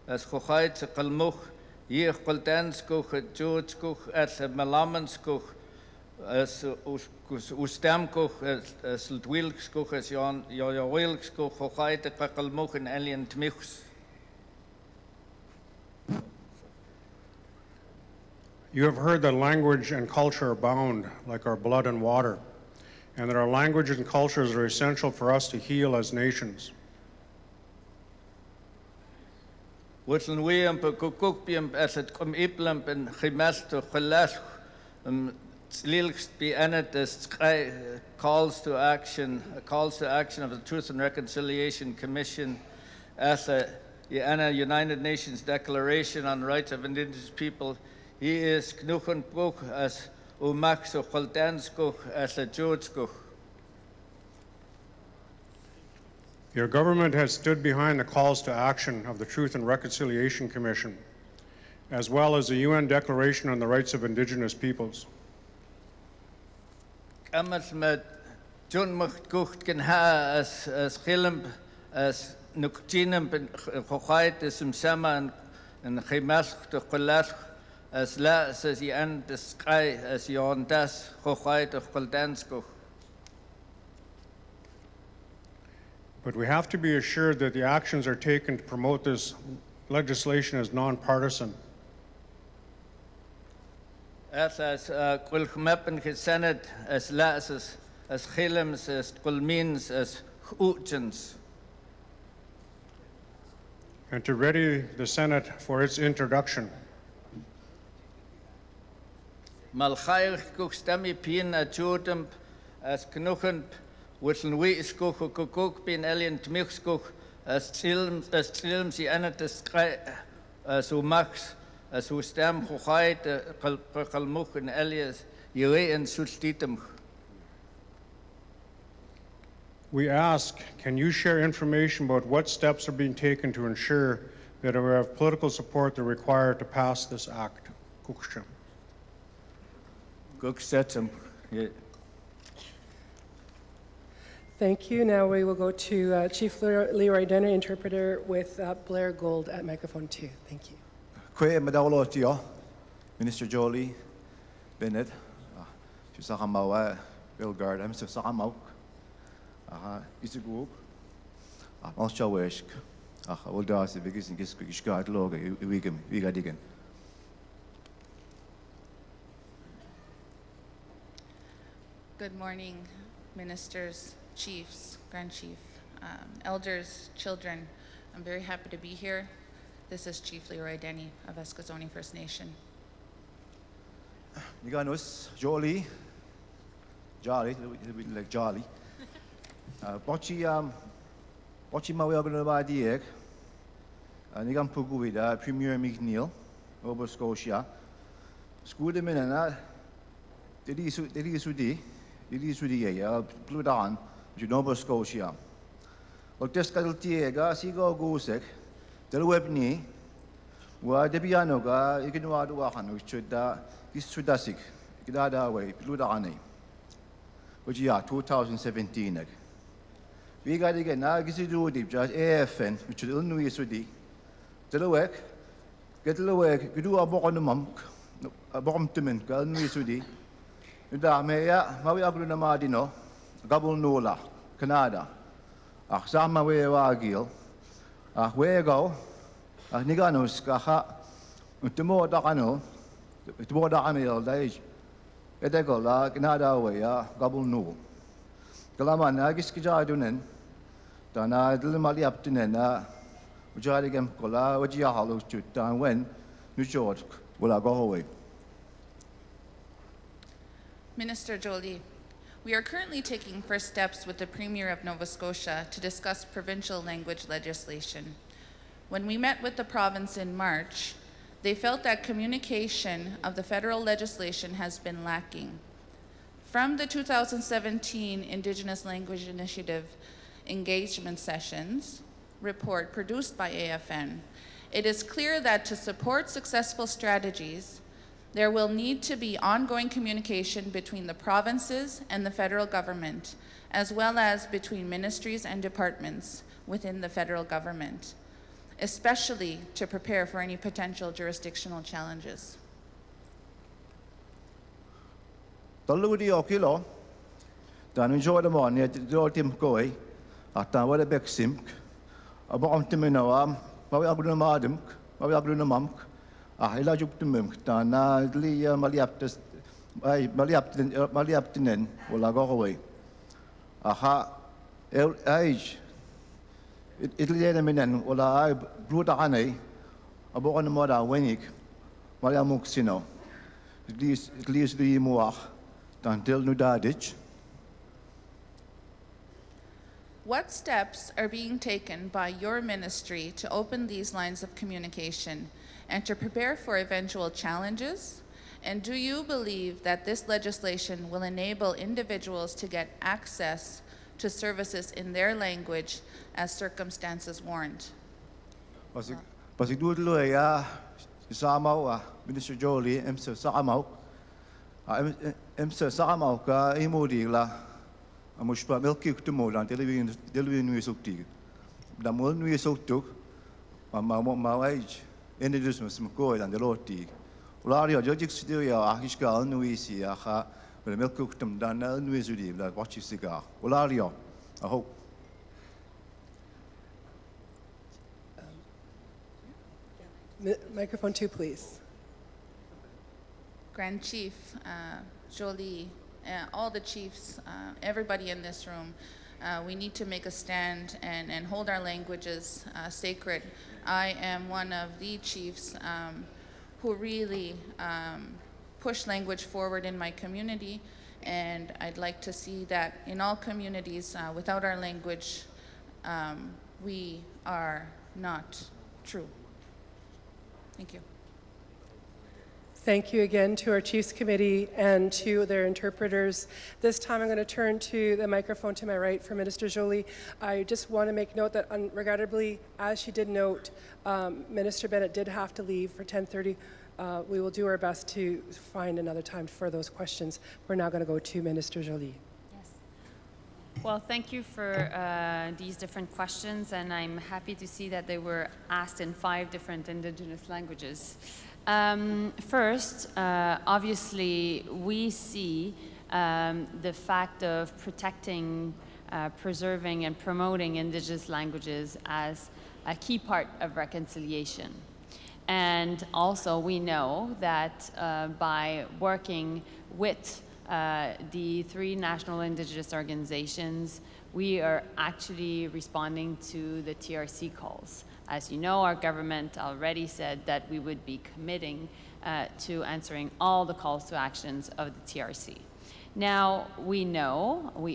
as Hochait, Kalmuch, Yeh Goldanskoch, Jutskoch, as Malamanskoch, as Ustamkoch, as Wilkskoch, as Wilkskoch, Hochait, Kalmuch, and Alien Tmichs. You have heard that language and culture are bound like our blood and water, and that our languages and cultures are essential for us to heal as nations. Within we and Kukukbium as it come Iplamp and Himasto Halash, Lilks be Anet as calls to action of the Truth and Reconciliation Commission as a United Nations Declaration on Rights of Indigenous People. He is Knuchen Bruch as Umax of Holdanskoch as a Jodskoch. Your government has stood behind the calls to action of the Truth and Reconciliation Commission, as well as the UN Declaration on the Rights of Indigenous Peoples. Kamas met John Machkucht can ha as Gilm as Nuktinum and Hochait is Sema and Himask to Kolash as La says he and the sky as yon das Hochait of Koldanskoch. But we have to be assured that the actions are taken to promote this legislation as non-partisan. As Kulchmeppen Senate as Las as Chilems as Kulmins as Uchens. And to ready the Senate for its introduction. Malchair Kuchstami Pin at Jodem as Knuchen. Within we is cook bin alien tmichskoch as films die ene des as max as stem hochait kalmuch en elias yere en sulstitem. We ask, can you share information about what steps are being taken to ensure that we have political support that are required to pass this act? Thank you. Now we will go to Chief Leroy Denner, interpreter with Blair Gold at microphone 2. Thank you. Kwe madawlo tio, Minister Jolie, Bennett, Susakamawa, Bellegarde, I'm Susakamau, Isuguk, Alshawisk, Oldasi, because in Gishkat Log, Vigadigan. Good morning, ministers, chiefs, Grand Chief, elders, children. I'm very happy to be here. This is Chief Leroy Denny of Eskazoni First Nation. Niganus, Jolie, like Jolly. Bochi mawe agno ba diek. Nigam Puguida, Premier McNeil, Nova Scotia. School de Minana, Didi Sudi, Pludan, Nova Scotia. Octescal Tiega, Sigo Gusek, Delwebni, Wa Debianoga, Ignua Duahan, which should this Sudasic, Gada way, Pludani. Which 2017. We got again, now Gisidu deep, just AFN, which is Illinois Sudi. Delawek, get Delawek, you do a book on the monk, a bomb to men, Illinois Sudi. Udamea, Maui Agruna Madino, Gabul Nola, Canada. Sama we wagil, where go, Niganus, Gaha, Utumo Dacano, Utumo Dacamil, Dage, Edegola, Canada way, Gabul No. Kalaman agis kijadunen. Dana dilimali aptinen na ujarigem kola wajia halu chut dan when New George will go away. Minister Jolie, we are currently taking first steps with the Premier of Nova Scotia to discuss provincial language legislation. When we met with the province in March, they felt that communication of the federal legislation has been lacking. From the 2017 Indigenous Language Initiative engagement sessions report produced by AFN, it is clear that to support successful strategies, there will need to be ongoing communication between the provinces and the federal government, as well as between ministries and departments within the federal government, especially to prepare for any potential jurisdictional challenges. Taludi okilo, dan enjoy the morning at the team koi, at the weather back simk, about Timinawam, Maviaguna Madam, Maviaguna Mumk, a hilajuk to Munk, Dana Lia Maliaptinen, will I go away. Aha, age, Italy minen, will I bruta ane, about on the mother Wenik, Mariamuxino, at least the Moach. What steps are being taken by your ministry to open these lines of communication and to prepare for eventual challenges? And do you believe that this legislation will enable individuals to get access to services in their language as circumstances warrant? Pasig dulu ya Samau Minister Jolie MC Samau MC Samau ka imodi la amushpa melki kutumolan televin nuisukti damol nuisuktuk ma age indigenous mko dan deloti ulario jojik studio ya ahishka nuisi ya kha melki kutum dan nuisudi la watch cigar ulario I hope. Microphone 2, please. Grand Chief Jolie, all the chiefs, everybody in this room, we need to make a stand and hold our languages sacred. I am one of the chiefs who really push language forward in my community, and I'd like to see that in all communities, without our language, we are not true. Thank you. Thank you again to our Chiefs Committee and to their interpreters. This time I'm going to turn to the microphone to my right for Minister Jolie. I just want to make note that regrettably, as she did note, Minister Bennett did have to leave for 10:30. We will do our best to find another time for those questions. We're now going to go to Minister Jolie. Well, thank you for these different questions, and I'm happy to see that they were asked in 5 different Indigenous languages. First, obviously, we see the fact of protecting, preserving, and promoting Indigenous languages as a key part of reconciliation. And also, we know that by working with the 3 national Indigenous organizations, we are actually responding to the TRC calls. As you know, our government already said that we would be committing to answering all the calls to actions of the TRC. Now, we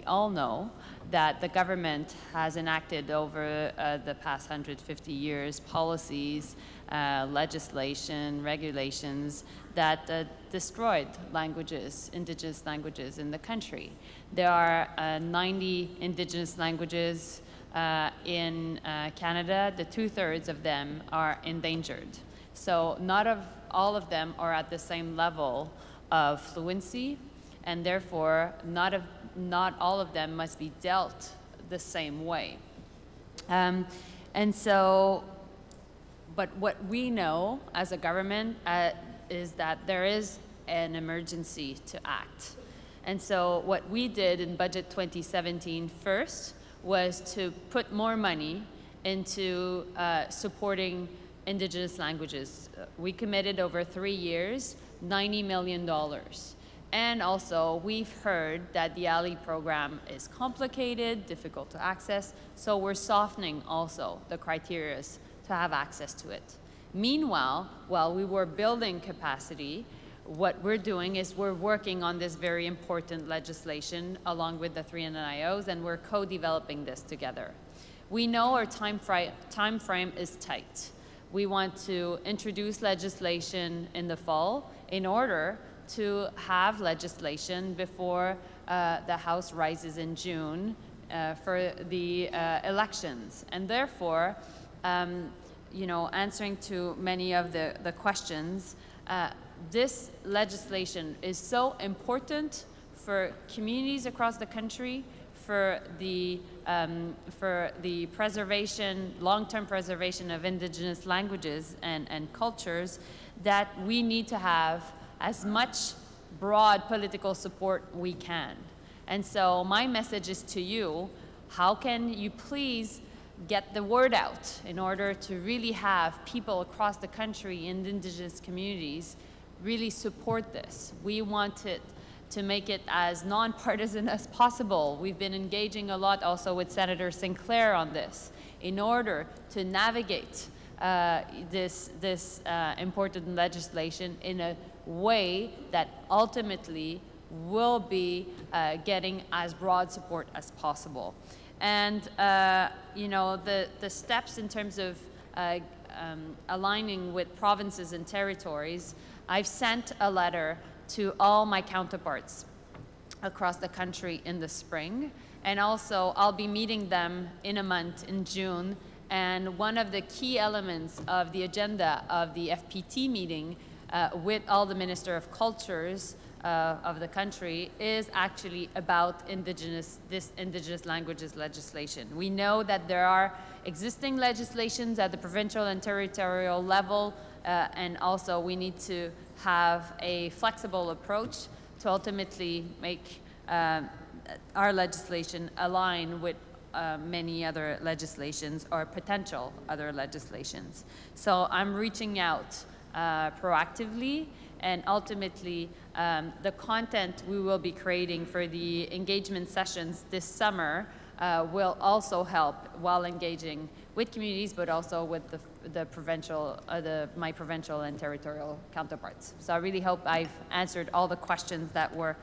all know that the government has enacted over the past 150 years policies, legislation, regulations that destroyed languages, Indigenous languages in the country. There are 90 Indigenous languages in Canada. The 2/3 of them are endangered. So not all of them are at the same level of fluency, and therefore not all of them must be dealt the same way. And so, but what we know as a government is that there is an emergency to act. And so what we did in Budget 2017 first was to put more money into supporting Indigenous languages. We committed over 3 years, $90 million. And also, we've heard that the ALI program is complicated, difficult to access, so we're softening also the criteria to have access to it. Meanwhile, while we were building capacity, what we're doing is we're working on this very important legislation along with the 3 NIOs, and we're co-developing this together. We know our time frame is tight. We want to introduce legislation in the fall in order to have legislation before the House rises in June for the elections. And therefore, you know, answering to many of the questions, this legislation is so important for communities across the country, for the preservation, long-term preservation of indigenous languages and cultures, that we need to have as much broad political support we can. And so my message is to you, how can you please get the word out in order to really have people across the country in indigenous communities really support this. We want it to make it as nonpartisan as possible. We've been engaging a lot also with Senator Sinclair on this in order to navigate this important legislation in a way that ultimately will be getting as broad support as possible. And you know, the steps in terms of aligning with provinces and territories, I've sent a letter to all my counterparts across the country in the spring, and also I'll be meeting them in a month in June, and one of the key elements of the agenda of the FPT meeting with all the Minister of Cultures of the country is actually about this indigenous languages legislation. We know that there are existing legislations at the provincial and territorial level, and also we need to have a flexible approach to ultimately make our legislation align with many other legislations or potential other legislations. So I'm reaching out proactively, and ultimately the content we will be creating for the engagement sessions this summer will also help while engaging with communities, but also with the provincial, my provincial and territorial counterparts. So I really hope I've answered all the questions that were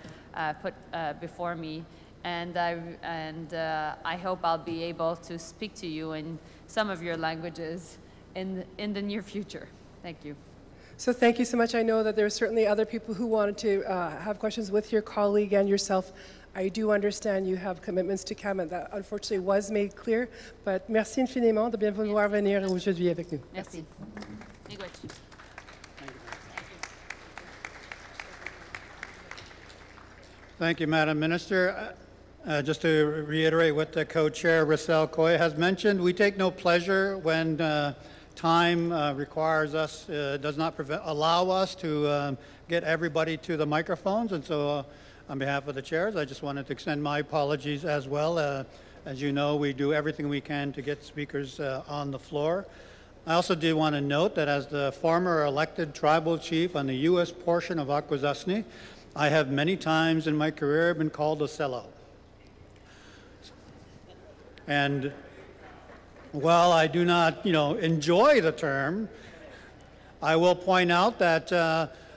put before me, and I hope I'll be able to speak to you in some of your languages in the near future. Thank you. So thank you so much. I know that there are certainly other people who wanted to have questions with your colleague and yourself. I do understand you have commitments to come, and that unfortunately was made clear. But merci infiniment de bien vouloir venir aujourd'hui avec nous. Merci. Thank you, Madam Minister. Just to reiterate what the co-chair, Russell Coy, has mentioned, we take no pleasure when time requires us, does not allow us to get everybody to the microphones. And so on behalf of the chairs, I just wanted to extend my apologies as well. As you know, we do everything we can to get speakers on the floor. I also do want to note that as the former elected tribal chief on the U.S. portion of Akwesasne, I have many times in my career been called a sellout. And while I do not, enjoy the term, I will point out that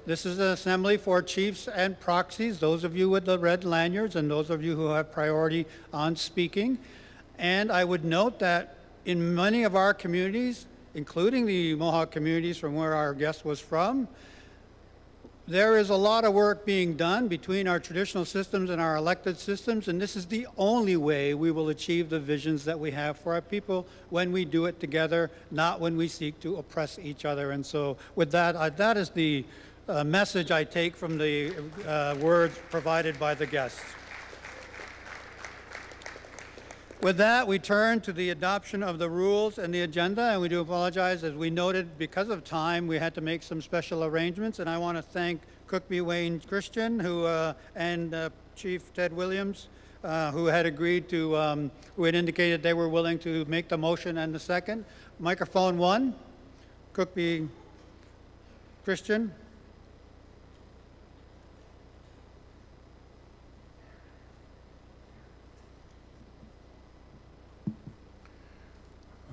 this is an assembly for chiefs and proxies, those of you with the red lanyards and those of you who have priority on speaking. And I would note that in many of our communities, including the Mohawk communities from where our guest was from, there is a lot of work being done between our traditional systems and our elected systems, and this is the only way we will achieve the visions that we have for our people when we do it together, not when we seek to oppress each other. And so with that, that is the message I take from the words provided by the guests. With that, we turn to the adoption of the rules and the agenda, and we do apologize. As we noted, because of time, we had to make some special arrangements, and I want to thank Cookby Wayne Christian and Chief Ted Williams, who had agreed to, who had indicated they were willing to make the motion and the second. Microphone 1, Cookby Christian.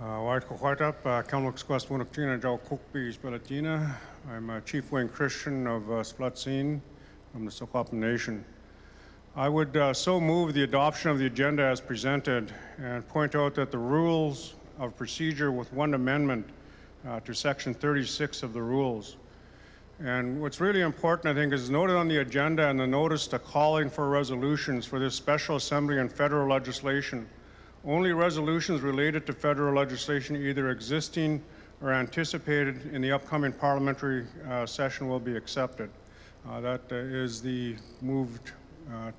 I'm a Chief Wayne Christian of Splatsin from the Secwepemc Nation. I would so move the adoption of the agenda as presented and point out that the rules of procedure with one amendment to Section 36 of the rules. And what's really important, I think, is noted on the agenda and the notice to calling for resolutions for this special assembly and federal legislation. Only resolutions related to federal legislation, either existing or anticipated in the upcoming parliamentary session, will be accepted. That is the moved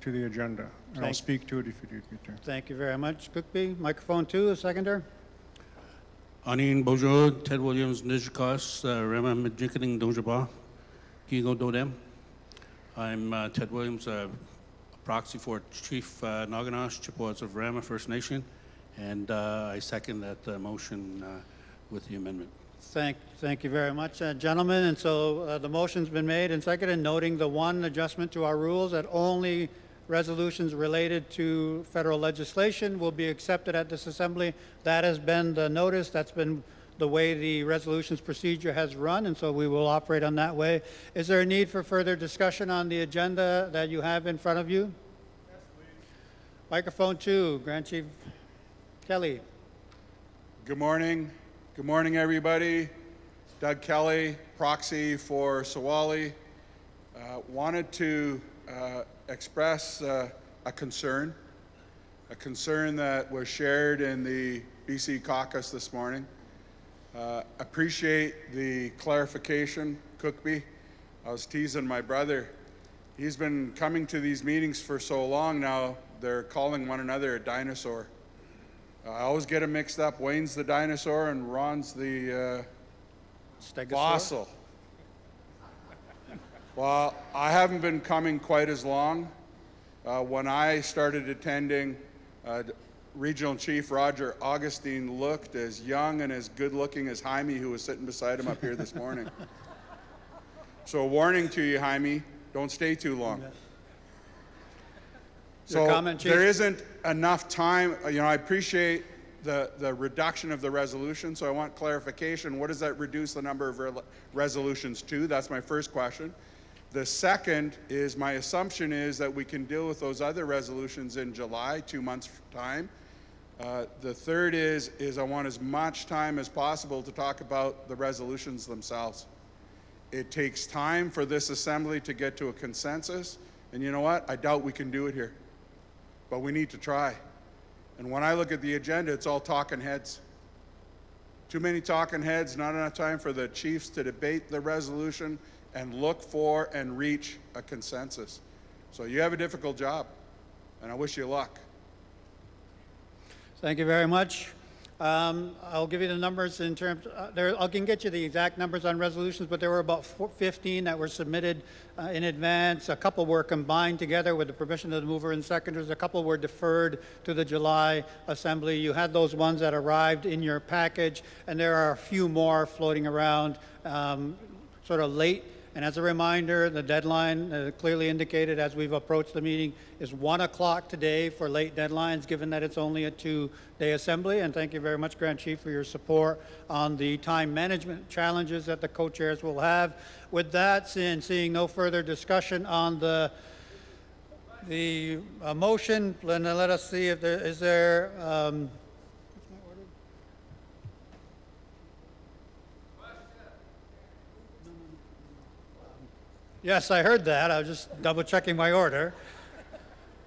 to the agenda. And I'll speak to it if you need me to. Thank you very much. Cookby, microphone 2, a seconder. Anin Bojo, Ted Williams, Nijikos, Rema Majikaning Donjaba, Gigo Dodem. I'm Ted Williams, a proxy for Chief Naganash, Chippewas of Rama First Nation, and I second that motion with the amendment. Thank you very much, gentlemen. And so the motion's been made and seconded, noting the one adjustment to our rules that only resolutions related to federal legislation will be accepted at this assembly. That has been the notice. That's been the way the resolutions procedure has run, and so we will operate on that way. Is there a need for further discussion on the agenda that you have in front of you? Yes, please. Microphone 2, Grand Chief Kelly. Good morning. Good morning, everybody. Doug Kelly, proxy for Sewali. Wanted to express a concern that was shared in the BC caucus this morning. Appreciate the clarification, Cookby. I was teasing my brother. He's been coming to these meetings for so long now, they're calling one another a dinosaur. I always get them mixed up. Wayne's the dinosaur and Ron's the fossil. Well, I haven't been coming quite as long. When I started attending, Regional Chief Roger Augustine looked as young and as good-looking as Jaime, who was sitting beside him up here this morning. So a warning to you, Jaime, don't stay too long. So comment, Chief? There isn't enough time. You know, I appreciate the reduction of the resolution, so I want clarification. What does that reduce the number of resolutions to? That's my first question. The second is, my assumption is that we can deal with those other resolutions in July, 2 months' time. The third is I want as much time as possible to talk about the resolutions themselves. It takes time for this assembly to get to a consensus, and you know what? I doubt we can do it here, but we need to try. And when I look at the agenda, it's all talking heads. Too many talking heads, not enough time for the chiefs to debate the resolution and look for and reach a consensus. So you have a difficult job, and I wish you luck. Thank you very much. I'll give you the numbers in terms, I can get you the exact numbers on resolutions, but there were about 15 that were submitted in advance. A couple were combined together with the permission of the mover and seconders. A couple were deferred to the July assembly. You had those ones that arrived in your package, and there are a few more floating around sort of late. And as a reminder, the deadline clearly indicated as we've approached the meeting is 1 o'clock today for late deadlines, given that it's only a 2-day assembly. And thank you very much, Grand Chief, for your support on the time management challenges that the co-chairs will have. With that, seeing no further discussion on the motion, let us see if there is there. Yes, I heard that. I was just double checking my order.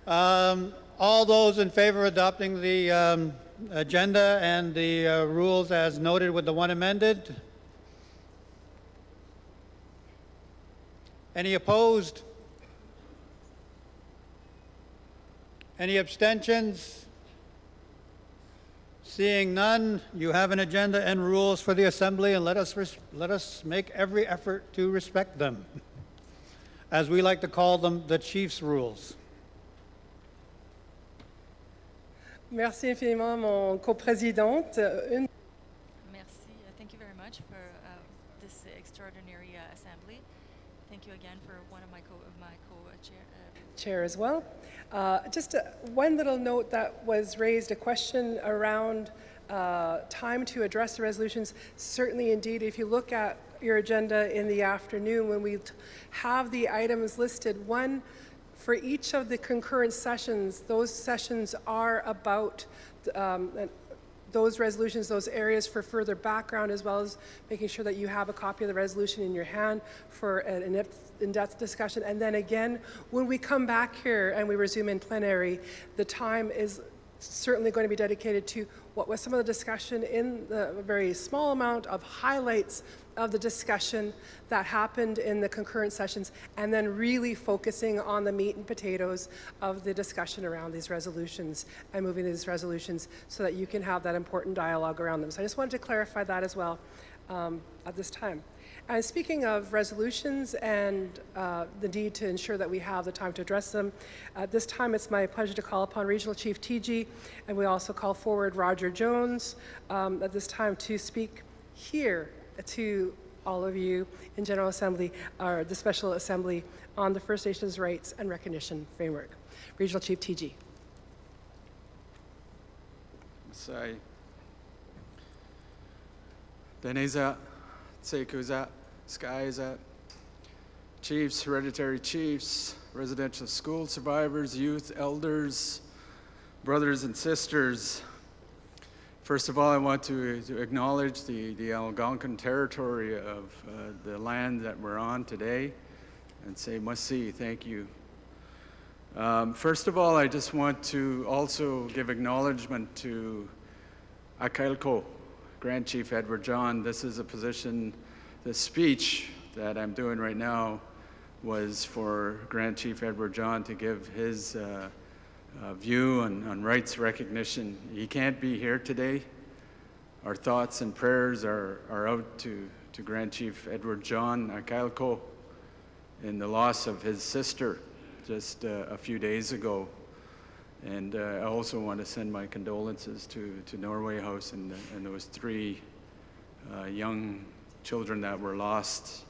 All those in favor of adopting the agenda and the rules as noted with the one amended? Any opposed? Any abstentions? Seeing none, you have an agenda and rules for the assembly, and let us make every effort to respect them. As we like to call them, the Chief's rules. Merci infiniment, mon co-présidente. Merci. Thank you very much for this extraordinary assembly. Thank you again for one of my co-chair as well. Just one little note that was raised, a question around time to address the resolutions. Certainly, indeed, if you look at your agenda in the afternoon, when we have the items listed, one for each of the concurrent sessions, those sessions are about those resolutions, those areas for further background, as well as making sure that you have a copy of the resolution in your hand for an in-depth discussion. And then again, when we come back here and we resume in plenary, the time is certainly going to be dedicated to what was some of the discussion in the very small amount of highlights of the discussion that happened in the concurrent sessions, and then really focusing on the meat and potatoes of the discussion around these resolutions and moving these resolutions so that you can have that important dialogue around them. So I just wanted to clarify that as well at this time. And speaking of resolutions and the need to ensure that we have the time to address them, at this time it's my pleasure to call upon Regional Chief TG, and we also call forward Roger Jones at this time to speak here to all of you in General Assembly, or the Special Assembly, on the First Nations Rights and Recognition Framework. Regional Chief TG. Sai. Beneza, Tsekuza, Skyza, chiefs, hereditary chiefs, residential school survivors, youth, elders, brothers and sisters. First of all, I want to acknowledge the Algonquin territory of the land that we're on today and say, Masi, thank you. First of all, I just want to also give acknowledgement to Akailko, Grand Chief Edward John. This is a position, the speech that I'm doing right now was for Grand Chief Edward John to give his view on rights recognition. He can't be here today. Our thoughts and prayers are out to Grand Chief Edward John Akailko in the loss of his sister just a few days ago. And I also want to send my condolences to Norway House and those 3 young children that were lost,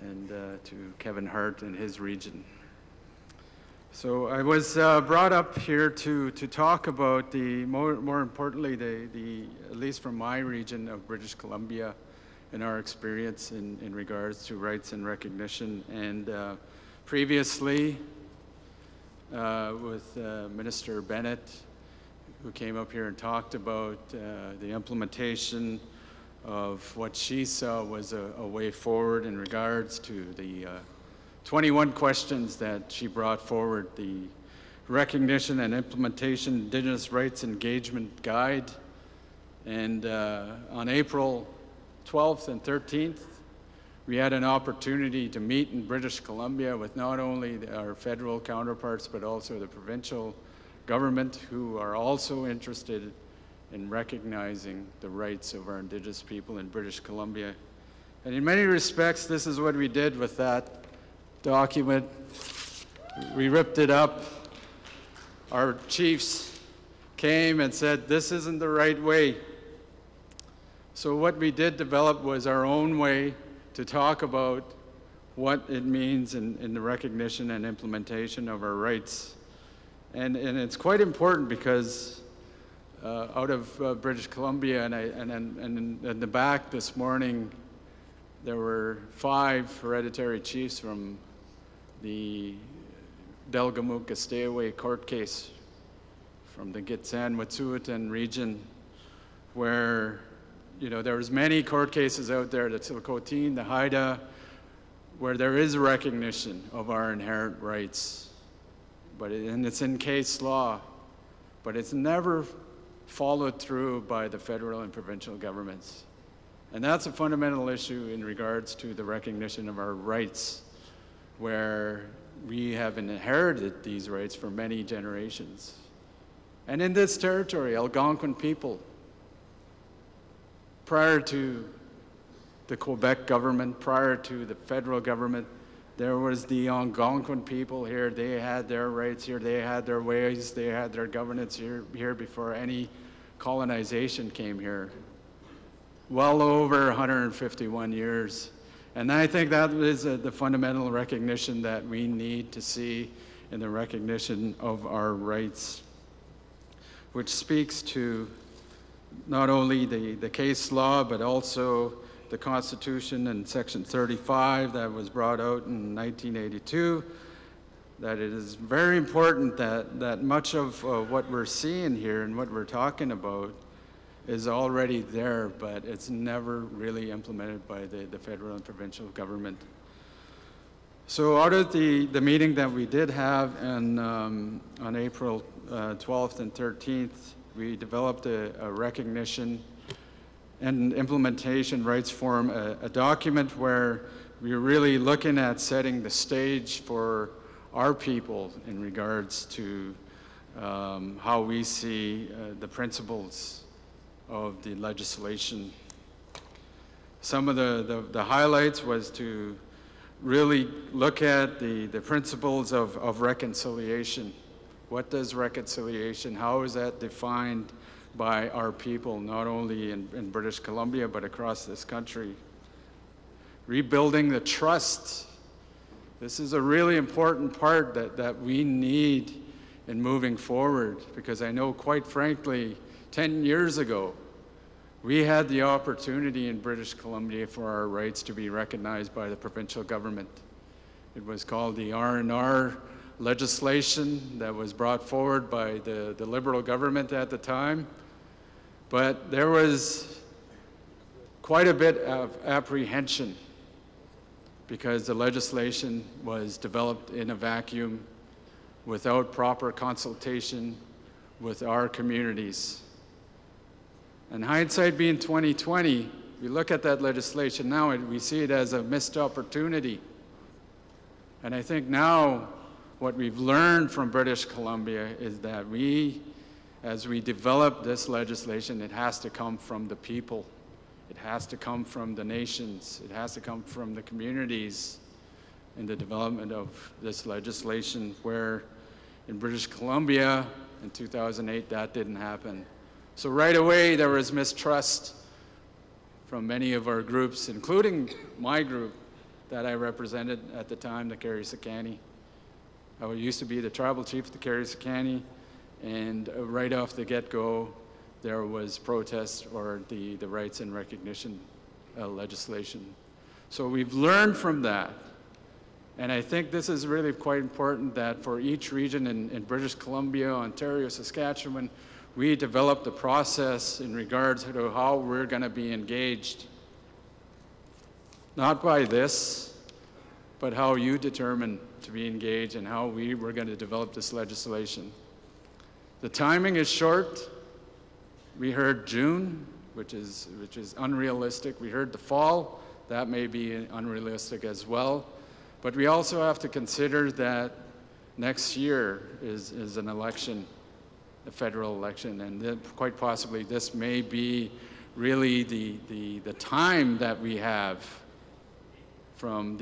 and to Kevin Hart and his region. So I was brought up here to talk about the, more importantly, at least from my region of British Columbia, and our experience in regards to rights and recognition. And previously, with Minister Bennett, who came up here and talked about the implementation of what she saw was a way forward in regards to the 21 questions that she brought forward, the Recognition and Implementation Indigenous Rights Engagement Guide. And on April 12th and 13th, we had an opportunity to meet in British Columbia with not only our federal counterparts, but also the provincial government, who are also interested in recognizing the rights of our Indigenous people in British Columbia. And in many respects, this is what we did with that document. We ripped it up. Our chiefs came and said, this isn't the right way. So what we did develop was our own way to talk about what it means in the recognition and implementation of our rights. And it's quite important because out of British Columbia, and in the back this morning, there were 5 hereditary chiefs from the Delgamuukw stay-away court case from the Gitxsan-Wet'suwet'en region, where there was many court cases out there, the Tsilhqot'in, the Haida, where there is recognition of our inherent rights. And it's in case law, but it's never followed through by the federal and provincial governments. And that's a fundamental issue in regards to the recognition of our rights, where we have inherited these rights for many generations. And in this territory, Algonquin people, prior to the Quebec government, prior to the federal government, there was the Algonquin people here. They had their rights here, they had their ways, they had their governance here before any colonization came here. Well over 151 years. And I think that is the fundamental recognition that we need to see in the recognition of our rights, which speaks to not only the case law, but also the Constitution and Section 35 that was brought out in 1982, that it is very important that much of what we're seeing here and what we're talking about is already there, but it's never really implemented by the federal and provincial government. So out of the meeting that we did have on April 12th and 13th, we developed a recognition and implementation rights forum, a document where we're really looking at setting the stage for our people in regards to how we see the principles of the legislation. Some of the highlights was to really look at the principles of reconciliation. What does reconciliation, how is that defined by our people, not only in British Columbia, but across this country? Rebuilding the trust. This is a really important part that we need in moving forward, because I know, quite frankly, 10 years ago, we had the opportunity in British Columbia for our rights to be recognized by the provincial government. It was called the R&R legislation that was brought forward by the Liberal government at the time. But there was quite a bit of apprehension because the legislation was developed in a vacuum without proper consultation with our communities. And hindsight being 2020, we look at that legislation now and we see it as a missed opportunity. And I think now what we've learned from British Columbia is that as we develop this legislation, it has to come from the people. It has to come from the nations. It has to come from the communities in the development of this legislation, where in British Columbia in 2008, that didn't happen. So right away, there was mistrust from many of our groups, including my group that I represented at the time, the Carrie-Sakani. I used to be the tribal chief of the Carrie-Sakani, and right off the get-go, there was protest or the rights and recognition legislation. So we've learned from that. And I think this is really quite important that for each region in British Columbia, Ontario, Saskatchewan, we develop the process in regards to how we're going to be engaged. Not by this, but how you determine to be engaged and how we're going to develop this legislation. The timing is short. We heard June, which is unrealistic. We heard the fall. That may be unrealistic as well. But we also have to consider that next year is an election, a federal election, and then quite possibly this may be really the time that we have from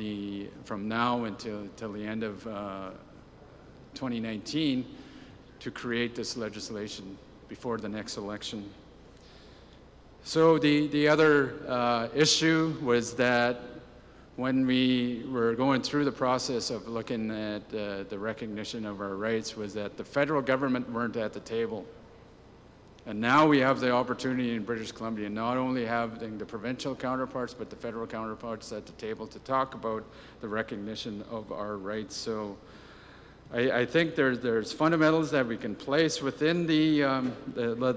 now until the end of 2019 to create this legislation before the next election. So the other issue was that when we were going through the process of looking at the recognition of our rights, was that the federal government weren't at the table. And now we have the opportunity in British Columbia, not only having the provincial counterparts, but the federal counterparts at the table to talk about the recognition of our rights. So I think there's fundamentals that we can place within the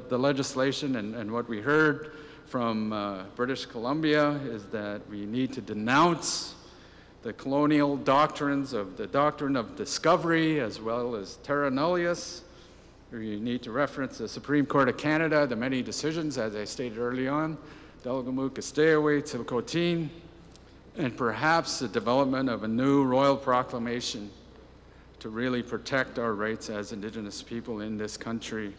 legislation, and what we heard from British Columbia is that we need to denounce the colonial doctrines of the doctrine of discovery as well as terra nullius. We need to reference the Supreme Court of Canada, the many decisions, as I stated early on, Delgamuukw, Stayaway, Tsilhqot'in, and perhaps the development of a new royal proclamation to really protect our rights as Indigenous people in this country.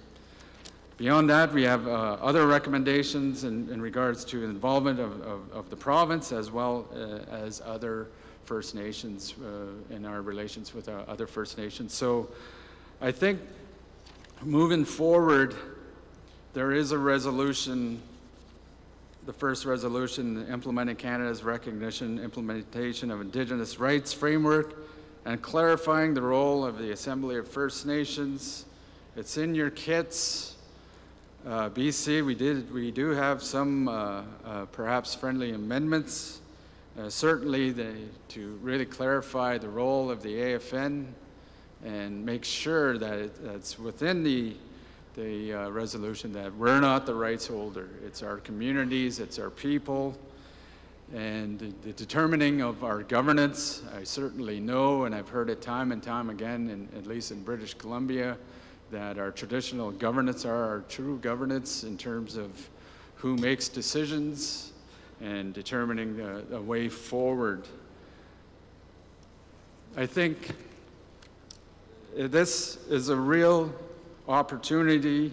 Beyond that, we have other recommendations in regards to involvement of the province as well as other First Nations in our relations with other First Nations. So I think moving forward, there is a resolution, the first resolution implementing Canada's recognition, implementation of Indigenous rights framework, and clarifying the role of the Assembly of First Nations. It's in your kits. BC, we do have some perhaps friendly amendments. Certainly to really clarify the role of the AFN and make sure that it's within the resolution that we're not the rights holder. It's our communities, it's our people, and the determining of our governance. I certainly know, and I've heard it time and time again, at least in British Columbia, that our traditional governance are our true governance in terms of who makes decisions and determining a way forward. I think this is a real opportunity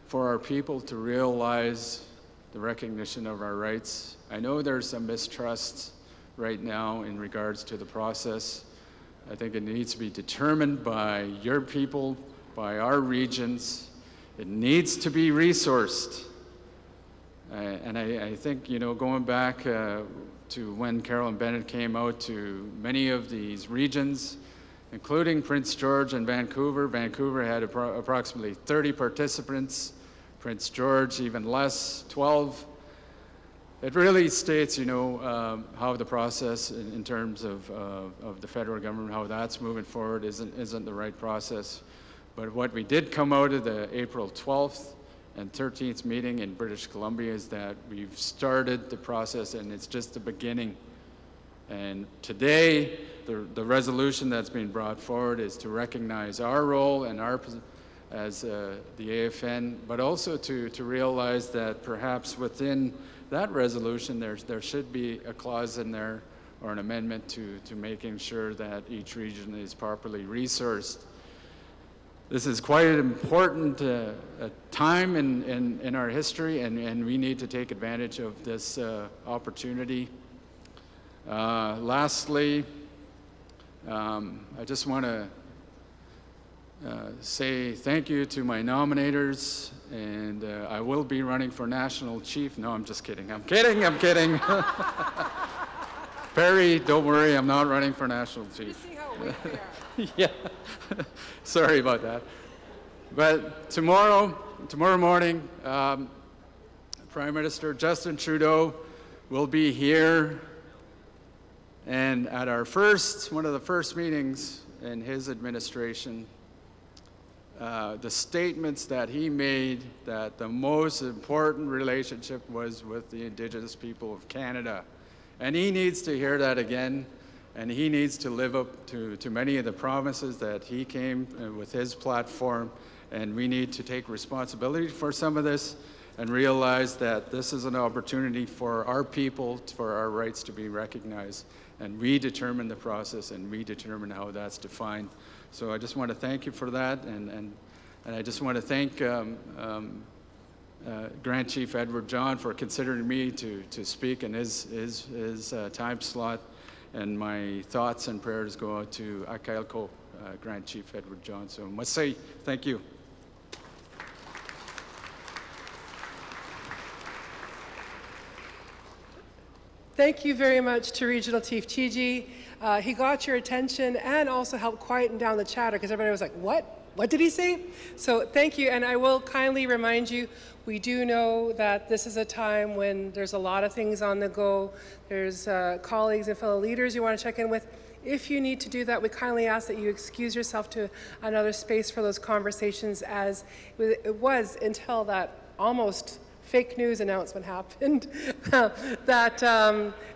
for our people to realize the recognition of our rights. I know there's some mistrust right now in regards to the process. I think it needs to be determined by your people, by our regions. It needs to be resourced. And I think, you know, going back to when Carolyn Bennett came out to many of these regions, including Prince George and Vancouver. Vancouver had approximately 30 participants, Prince George even less, 12. It really states, you know, how the process in terms of the federal government, how that's moving forward isn't the right process. But what we did come out of the April 12th and 13th meeting in British Columbia is that we've started the process, and it's just the beginning. And today, the resolution that's being brought forward is to recognize our role and as the AFN, but also to realize that perhaps within that resolution there should be a clause in there or an amendment to making sure that each region is properly resourced. This is quite an important time in our history, and we need to take advantage of this opportunity. Lastly, I just want to say thank you to my nominators, and I will be running for national chief. No, I'm just kidding. I'm kidding. Perry, don't worry, I'm not running for national chief. You see how weak we are. Yeah, sorry about that. But tomorrow morning, Prime Minister Justin Trudeau will be here, and at one of the first meetings in his administration, the statements that he made that the most important relationship was with the Indigenous people of Canada. And he needs to hear that again, and he needs to live up to many of the promises that he came with his platform, and we need to take responsibility for some of this and realize that this is an opportunity for our people, for our rights to be recognized, and we determine the process and we determine how that's defined. So I just want to thank you for that, and I just want to thank Grand Chief Edward John for considering me to speak in his time slot, and my thoughts and prayers go out to Akailko, Grand Chief Edward John. So I must say thank you. Thank you very much to Regional Chief Chiji. He got your attention and also helped quieten down the chatter because everybody was like, what? What did he say? So thank you, and I will kindly remind you, we do know that this is a time when there's a lot of things on the go. There's colleagues and fellow leaders you want to check in with. If you need to do that, we kindly ask that you excuse yourself to another space for those conversations, as it was until that almost fake news announcement happened that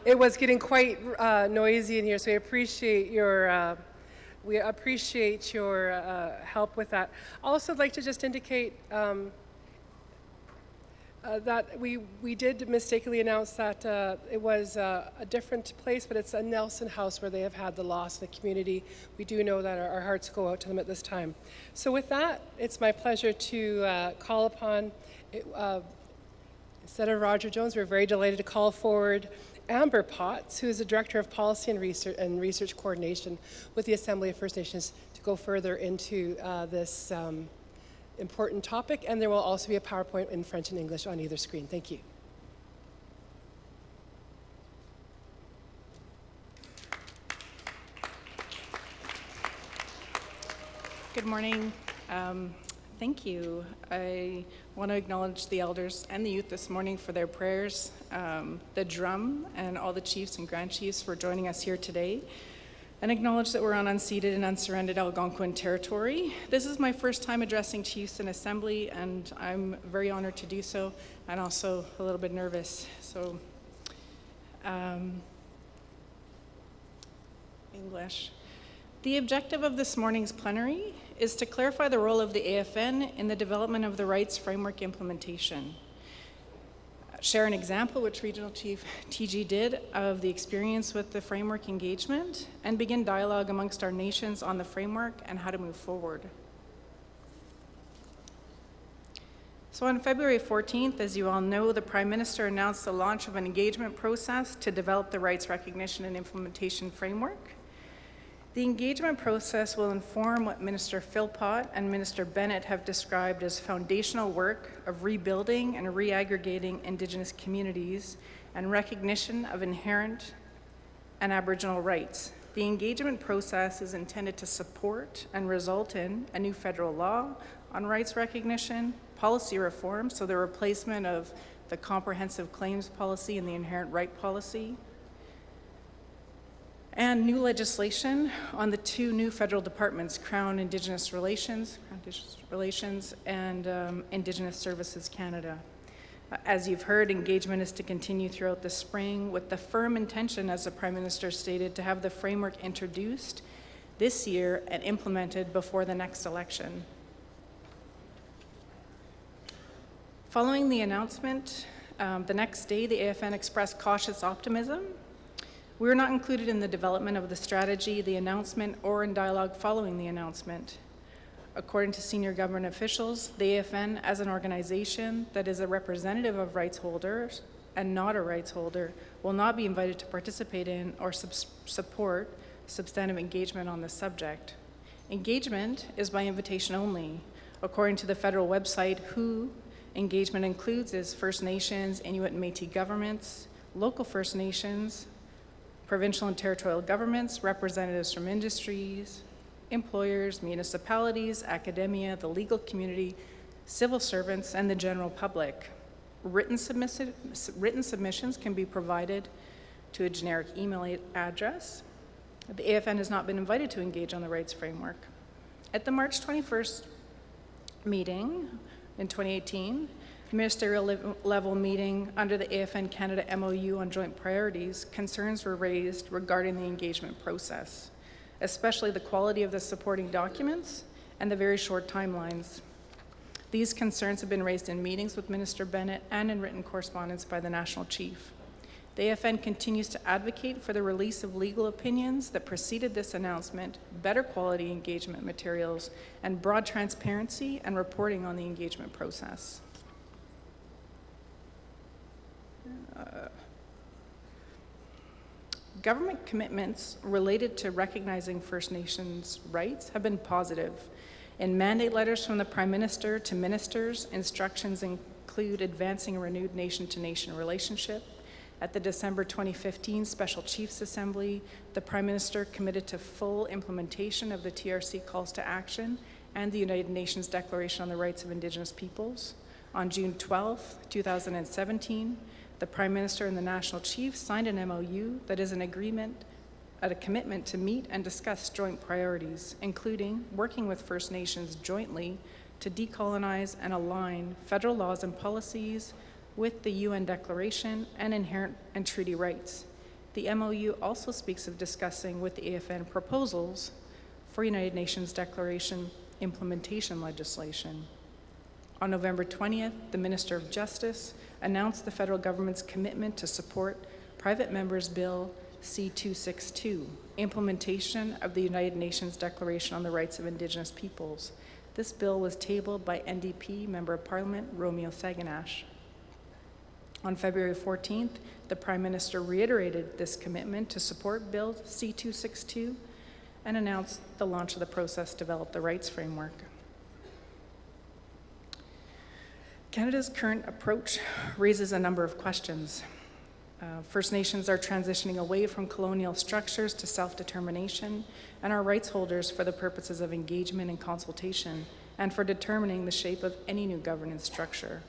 it was getting quite noisy in here, so we appreciate your help with that. Also, I'd like to just indicate that we did mistakenly announce that it was a different place, but it's a Nelson House where they have had the loss in the community. We do know that our hearts go out to them at this time. So with that, it's my pleasure to call upon, instead of Roger Jones, we're very delighted to call forward Amber Potts, who is the Director of Policy and Research Coordination with the Assembly of First Nations, to go further into this important topic. And there will also be a PowerPoint in French and English on either screen. Thank you. Good morning. Thank you. I want to acknowledge the elders and the youth this morning for their prayers, the drum, and all the chiefs and grand chiefs for joining us here today, and acknowledge that we're on unceded and unsurrendered Algonquin territory. This is my first time addressing chiefs in assembly, and I'm very honored to do so, and also a little bit nervous. So, English. The objective of this morning's plenary is to clarify the role of the AFN in the development of the rights framework implementation. Share an example, which Regional Chief TG did, of the experience with the framework engagement, and begin dialogue amongst our nations on the framework and how to move forward. So on February 14th, as you all know, the Prime Minister announced the launch of an engagement process to develop the rights recognition and implementation framework. The engagement process will inform what Minister Philpott and Minister Bennett have described as foundational work of rebuilding and re-aggregating Indigenous communities and recognition of inherent and Aboriginal rights. The engagement process is intended to support and result in a new federal law on rights recognition, policy reform, so the replacement of the comprehensive claims policy and the inherent right policy, and new legislation on the two new federal departments, Crown Indigenous Relations and Indigenous Services Canada. As you've heard, engagement is to continue throughout the spring with the firm intention, as the Prime Minister stated, to have the framework introduced this year and implemented before the next election. Following the announcement, the next day, the AFN expressed cautious optimism. We were not included in the development of the strategy, the announcement, or in dialogue following the announcement. According to senior government officials, the AFN, as an organization that is a representative of rights holders and not a rights holder, will not be invited to participate in or support substantive engagement on this subject. Engagement is by invitation only. According to the federal website, who engagement includes is First Nations, Inuit and Métis governments, local First Nations, provincial and territorial governments, representatives from industries, employers, municipalities, academia, the legal community, civil servants, and the general public. Written submissions can be provided to a generic email address. The AFN has not been invited to engage on the rights framework. At the March 21st meeting in 2018, ministerial level meeting under the AFN Canada MOU on joint priorities, concerns were raised regarding the engagement process, especially the quality of the supporting documents and the very short timelines. These concerns have been raised in meetings with Minister Bennett and in written correspondence by the National Chief. The AFN continues to advocate for the release of legal opinions that preceded this announcement, better quality engagement materials, and broad transparency and reporting on the engagement process. Government commitments related to recognizing First Nations rights have been positive. In mandate letters from the Prime Minister to ministers, instructions include advancing a renewed nation-to-nation relationship. At the December 2015 Special Chiefs Assembly, the Prime Minister committed to full implementation of the TRC calls to action and the United Nations Declaration on the Rights of Indigenous Peoples. On June 12, 2017, the Prime Minister and the National Chief signed an MOU that is an agreement, a commitment to meet and discuss joint priorities, including working with First Nations jointly to decolonize and align federal laws and policies with the UN Declaration and inherent and treaty rights. The MOU also speaks of discussing with the AFN proposals for United Nations Declaration implementation legislation. On November 20th, the Minister of Justice announced the federal government's commitment to support Private Members Bill C-262, implementation of the United Nations Declaration on the Rights of Indigenous Peoples. This bill was tabled by NDP Member of Parliament Romeo Saganash. On February 14th, the Prime Minister reiterated this commitment to support Bill C-262 and announced the launch of the process to develop the rights framework. Canada's current approach raises a number of questions. First Nations are transitioning away from colonial structures to self-determination and are rights holders for the purposes of engagement and consultation. and for determining the shape of any new governance structure.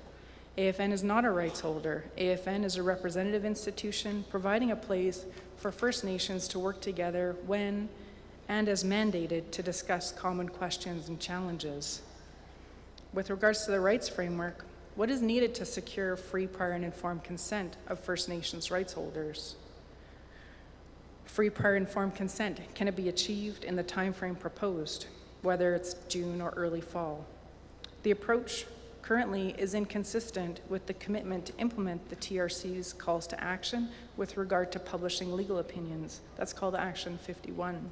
AFN is not a rights holder. AFN is a representative institution providing a place for First Nations to work together when and as mandated to discuss common questions and challenges. With regards to the rights framework, what is needed to secure free, prior, and informed consent of First Nations rights holders? Free, prior, informed consent, can it be achieved in the time frame proposed, whether it's June or early fall? The approach currently is inconsistent with the commitment to implement the TRC's calls to action with regard to publishing legal opinions. That's called Action 51.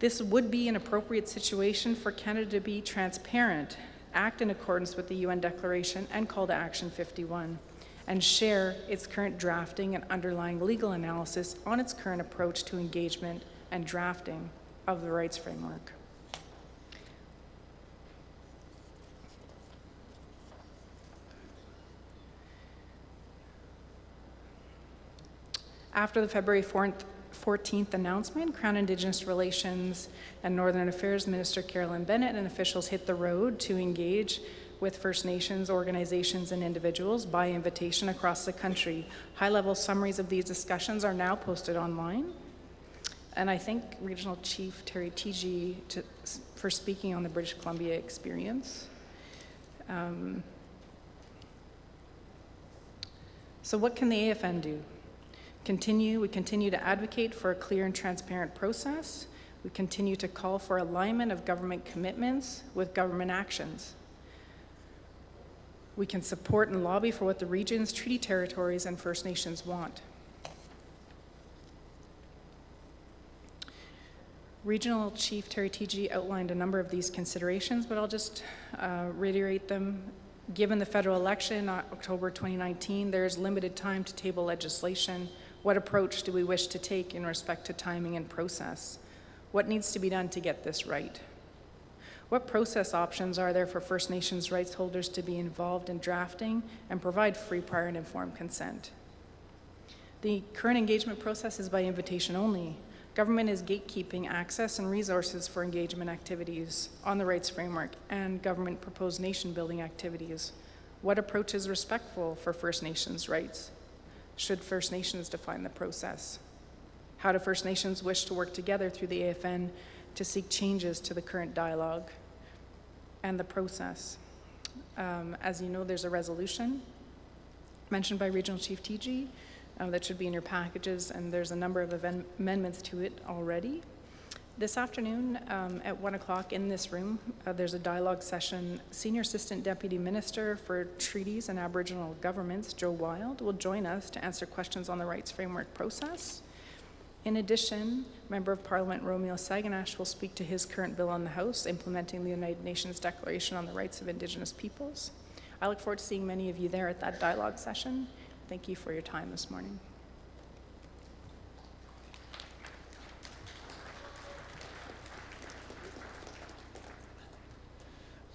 This would be an appropriate situation for Canada to be transparent, act in accordance with the UN Declaration and Call to Action 51, and share its current drafting and underlying legal analysis on its current approach to engagement and drafting of the rights framework. After the February 14th announcement, Crown Indigenous Relations and Northern Affairs Minister Carolyn Bennett and officials hit the road to engage with First Nations organizations and individuals by invitation across the country. High-level summaries of these discussions are now posted online. And I thank Regional Chief Terry Teegee for speaking on the British Columbia experience. So what can the AFN do? We continue to advocate for a clear and transparent process. We continue to call for alignment of government commitments with government actions. We can support and lobby for what the regions, treaty territories, and First Nations want. Regional Chief Terry Teegee outlined a number of these considerations, but I'll just reiterate them. Given the federal election in October 2019, there is limited time to table legislation. What approach do we wish to take in respect to timing and process? What needs to be done to get this right? What process options are there for First Nations rights holders to be involved in drafting and provide free, prior, and informed consent? The current engagement process is by invitation only. Government is gatekeeping access and resources for engagement activities on the rights framework and government proposed nation building activities. What approach is respectful for First Nations rights? Should First Nations define the process? How do First Nations wish to work together through the AFN to seek changes to the current dialogue and the process? As you know, there's a resolution mentioned by Regional Chief Teegee that should be in your packages, and there's a number of amendments to it already. This afternoon at 1 o'clock in this room, there's a dialogue session. Senior Assistant Deputy Minister for Treaties and Aboriginal Governments, Joe Wild, will join us to answer questions on the rights framework process. In addition, Member of Parliament Romeo Saganash will speak to his current bill on the House, implementing the United Nations Declaration on the Rights of Indigenous Peoples. I look forward to seeing many of you there at that dialogue session. Thank you for your time this morning.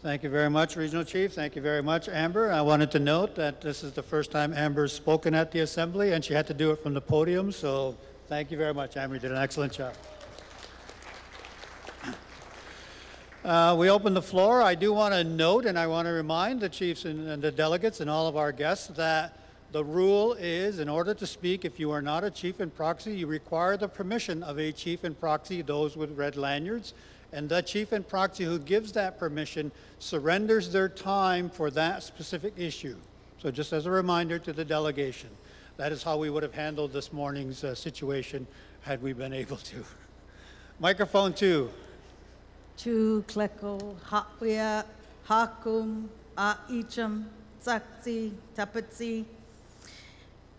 Thank you very much, Regional Chief. Thank you very much, Amber. I wanted to note that this is the first time Amber's spoken at the Assembly, and she had to do it from the podium, so thank you very much, Amber. You did an excellent job. We open the floor. I do want to note, and I want to remind the chiefs and the delegates and all of our guests that the rule is, in order to speak, if you are not a chief and proxy, you require the permission of a chief and proxy, those with red lanyards. And the chief and proxy who gives that permission surrenders their time for that specific issue. So just as a reminder to the delegation, that is how we would have handled this morning's situation had we been able to. Microphone 2. Chu Kleko, Hakwea, Hakum, Aicham, Tsaksi, Tapatsi.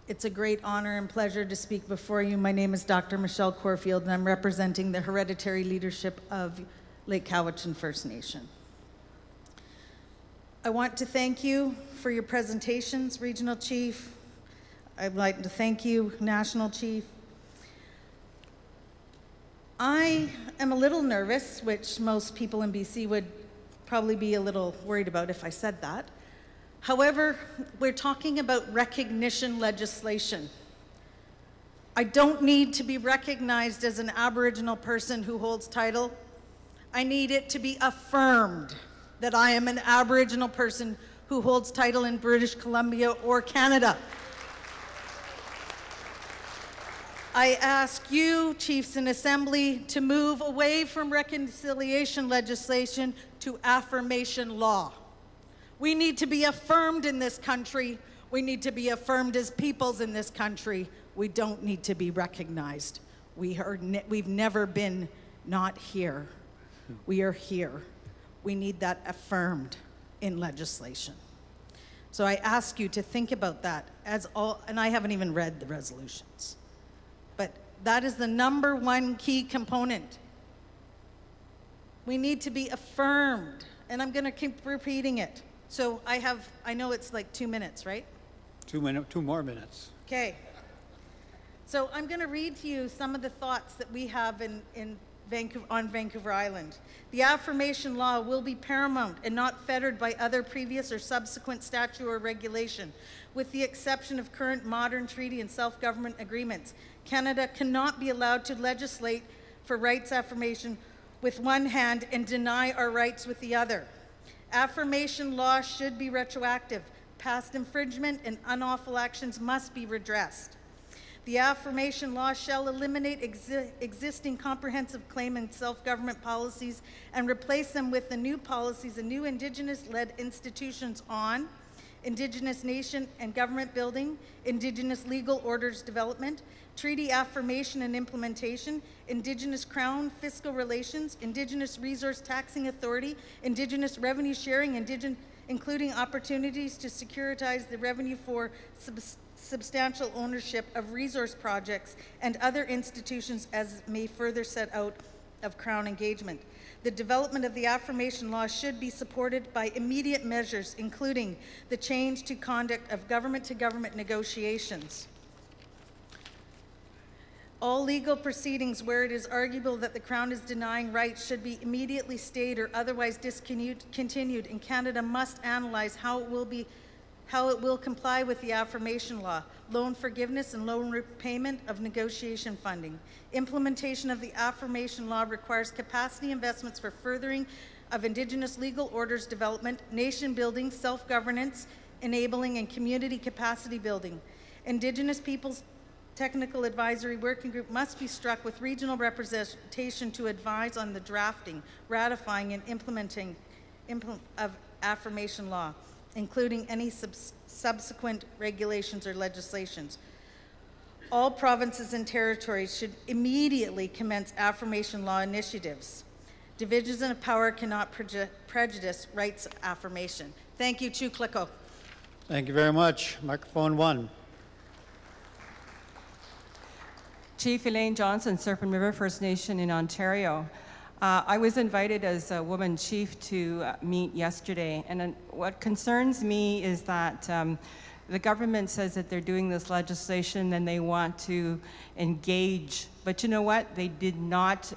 It's a great honor and pleasure to speak before you. My name is Dr. Michelle Corfield, and I'm representing the hereditary leadership of Lake Cowichan First Nation. I want to thank you for your presentations, Regional Chief. I'd like to thank you, National Chief. I am a little nervous, which most people in BC would probably be a little worried about if I said that. However, we're talking about recognition legislation. I don't need to be recognized as an Aboriginal person who holds title. I need it to be affirmed. that I am an Aboriginal person who holds title in British Columbia or Canada. I ask you, Chiefs in Assembly, to move away from reconciliation legislation to affirmation law. We need to be affirmed in this country. We need to be affirmed as peoples in this country. We don't need to be recognized. We've never been not here. We are here. We need that affirmed in legislation. So I ask you to think about that and I haven't even read the resolutions. But that is the #1 key component. We need to be affirmed, and I'm going to keep repeating it. So I know it's like 2 minutes, right? 2 more minutes. Okay. So I'm going to read to you some of the thoughts that we have on Vancouver Island. The affirmation law will be paramount and not fettered by other previous or subsequent statute or regulation. With the exception of current modern treaty and self-government agreements, Canada cannot be allowed to legislate for rights affirmation with one hand and deny our rights with the other. Affirmation law should be retroactive. Past infringement and unlawful actions must be redressed. The affirmation law shall eliminate existing comprehensive claim and self-government policies and replace them with the new policies and new Indigenous-led institutions on Indigenous nation and government building, Indigenous legal orders development, treaty affirmation and implementation, Indigenous Crown fiscal relations, Indigenous resource taxing authority, Indigenous revenue sharing, including opportunities to securitize the revenue for substantial ownership of resource projects and other institutions as may further set out of Crown engagement. The development of the affirmation law should be supported by immediate measures, including the change to conduct of government-to-government negotiations. All legal proceedings where it is arguable that the Crown is denying rights should be immediately stayed or otherwise discontinued, and Canada must analyze how it will comply with the affirmation law, loan forgiveness and loan repayment of negotiation funding. Implementation of the affirmation law requires capacity investments for furthering of Indigenous legal orders development, nation building, self-governance, enabling, and community capacity building. Indigenous peoples Technical Advisory Working Group must be struck with regional representation to advise on the drafting, ratifying, and implementing of affirmation law, including any subsequent regulations or legislations. All provinces and territories should immediately commence affirmation law initiatives. Divisions of power cannot prejudice rights affirmation. Thank you, Chu Kliko. Thank you very much. Microphone 1. Chief Elaine Johnson, Serpent River First Nation in Ontario. I was invited as a woman chief to meet yesterday, and what concerns me is that the government says that they're doing this legislation and they want to engage, but you know what? They did not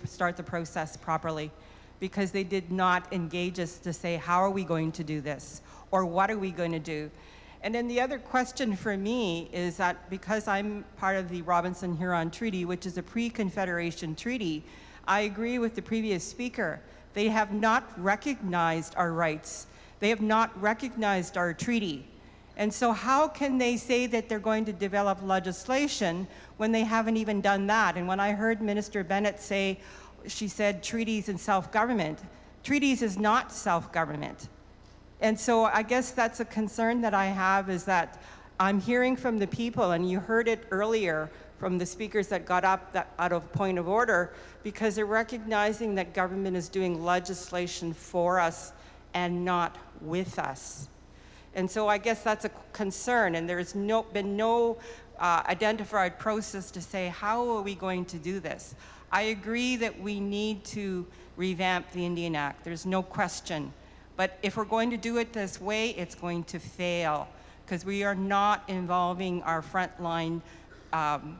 start the process properly, because they did not engage us to say, how are we going to do this? Or what are we going to do? And then the other question for me is that because I'm part of the Robinson-Huron Treaty, which is a pre-Confederation treaty, I agree with the previous speaker. They have not recognized our rights. They have not recognized our treaty. And so how can they say that they're going to develop legislation when they haven't even done that? And when I heard Minister Bennett say, she said treaties and self-government. Treaties is not self-government. And so I guess that's a concern that I have, is that I'm hearing from the people, and you heard it earlier from the speakers that got up out of point of order, because they're recognizing that government is doing legislation for us and not with us. And so I guess that's a concern, and there's been no identified process to say, how are we going to do this? I agree that we need to revamp the Indian Act. There's no question. But if we're going to do it this way, it's going to fail, because we are not involving our frontline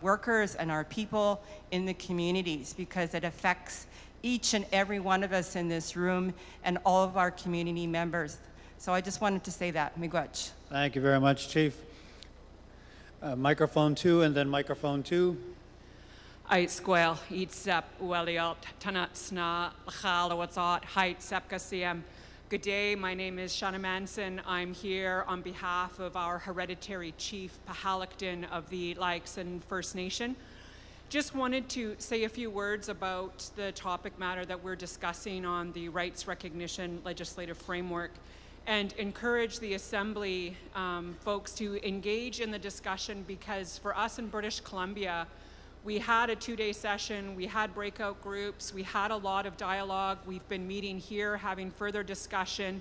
workers and our people in the communities, because it affects each and every one of us in this room and all of our community members. So I just wanted to say that. Miigwech. Thank you very much, Chief. Microphone 2, and then microphone 2. Ait sgwel, eat sep, weliot, tanat sna, lachal, watsot, height, sepkasiam, Good day. My name is Shauna Manson. I'm here on behalf of our hereditary chief, Pahalaktin of the Laixon First Nation. Just wanted to say a few words about the topic matter that we're discussing on the rights recognition legislative framework, and encourage the Assembly folks to engage in the discussion, because for us in British Columbia, we had a 2-day session, we had breakout groups, we had a lot of dialogue, we've been meeting here, having further discussion,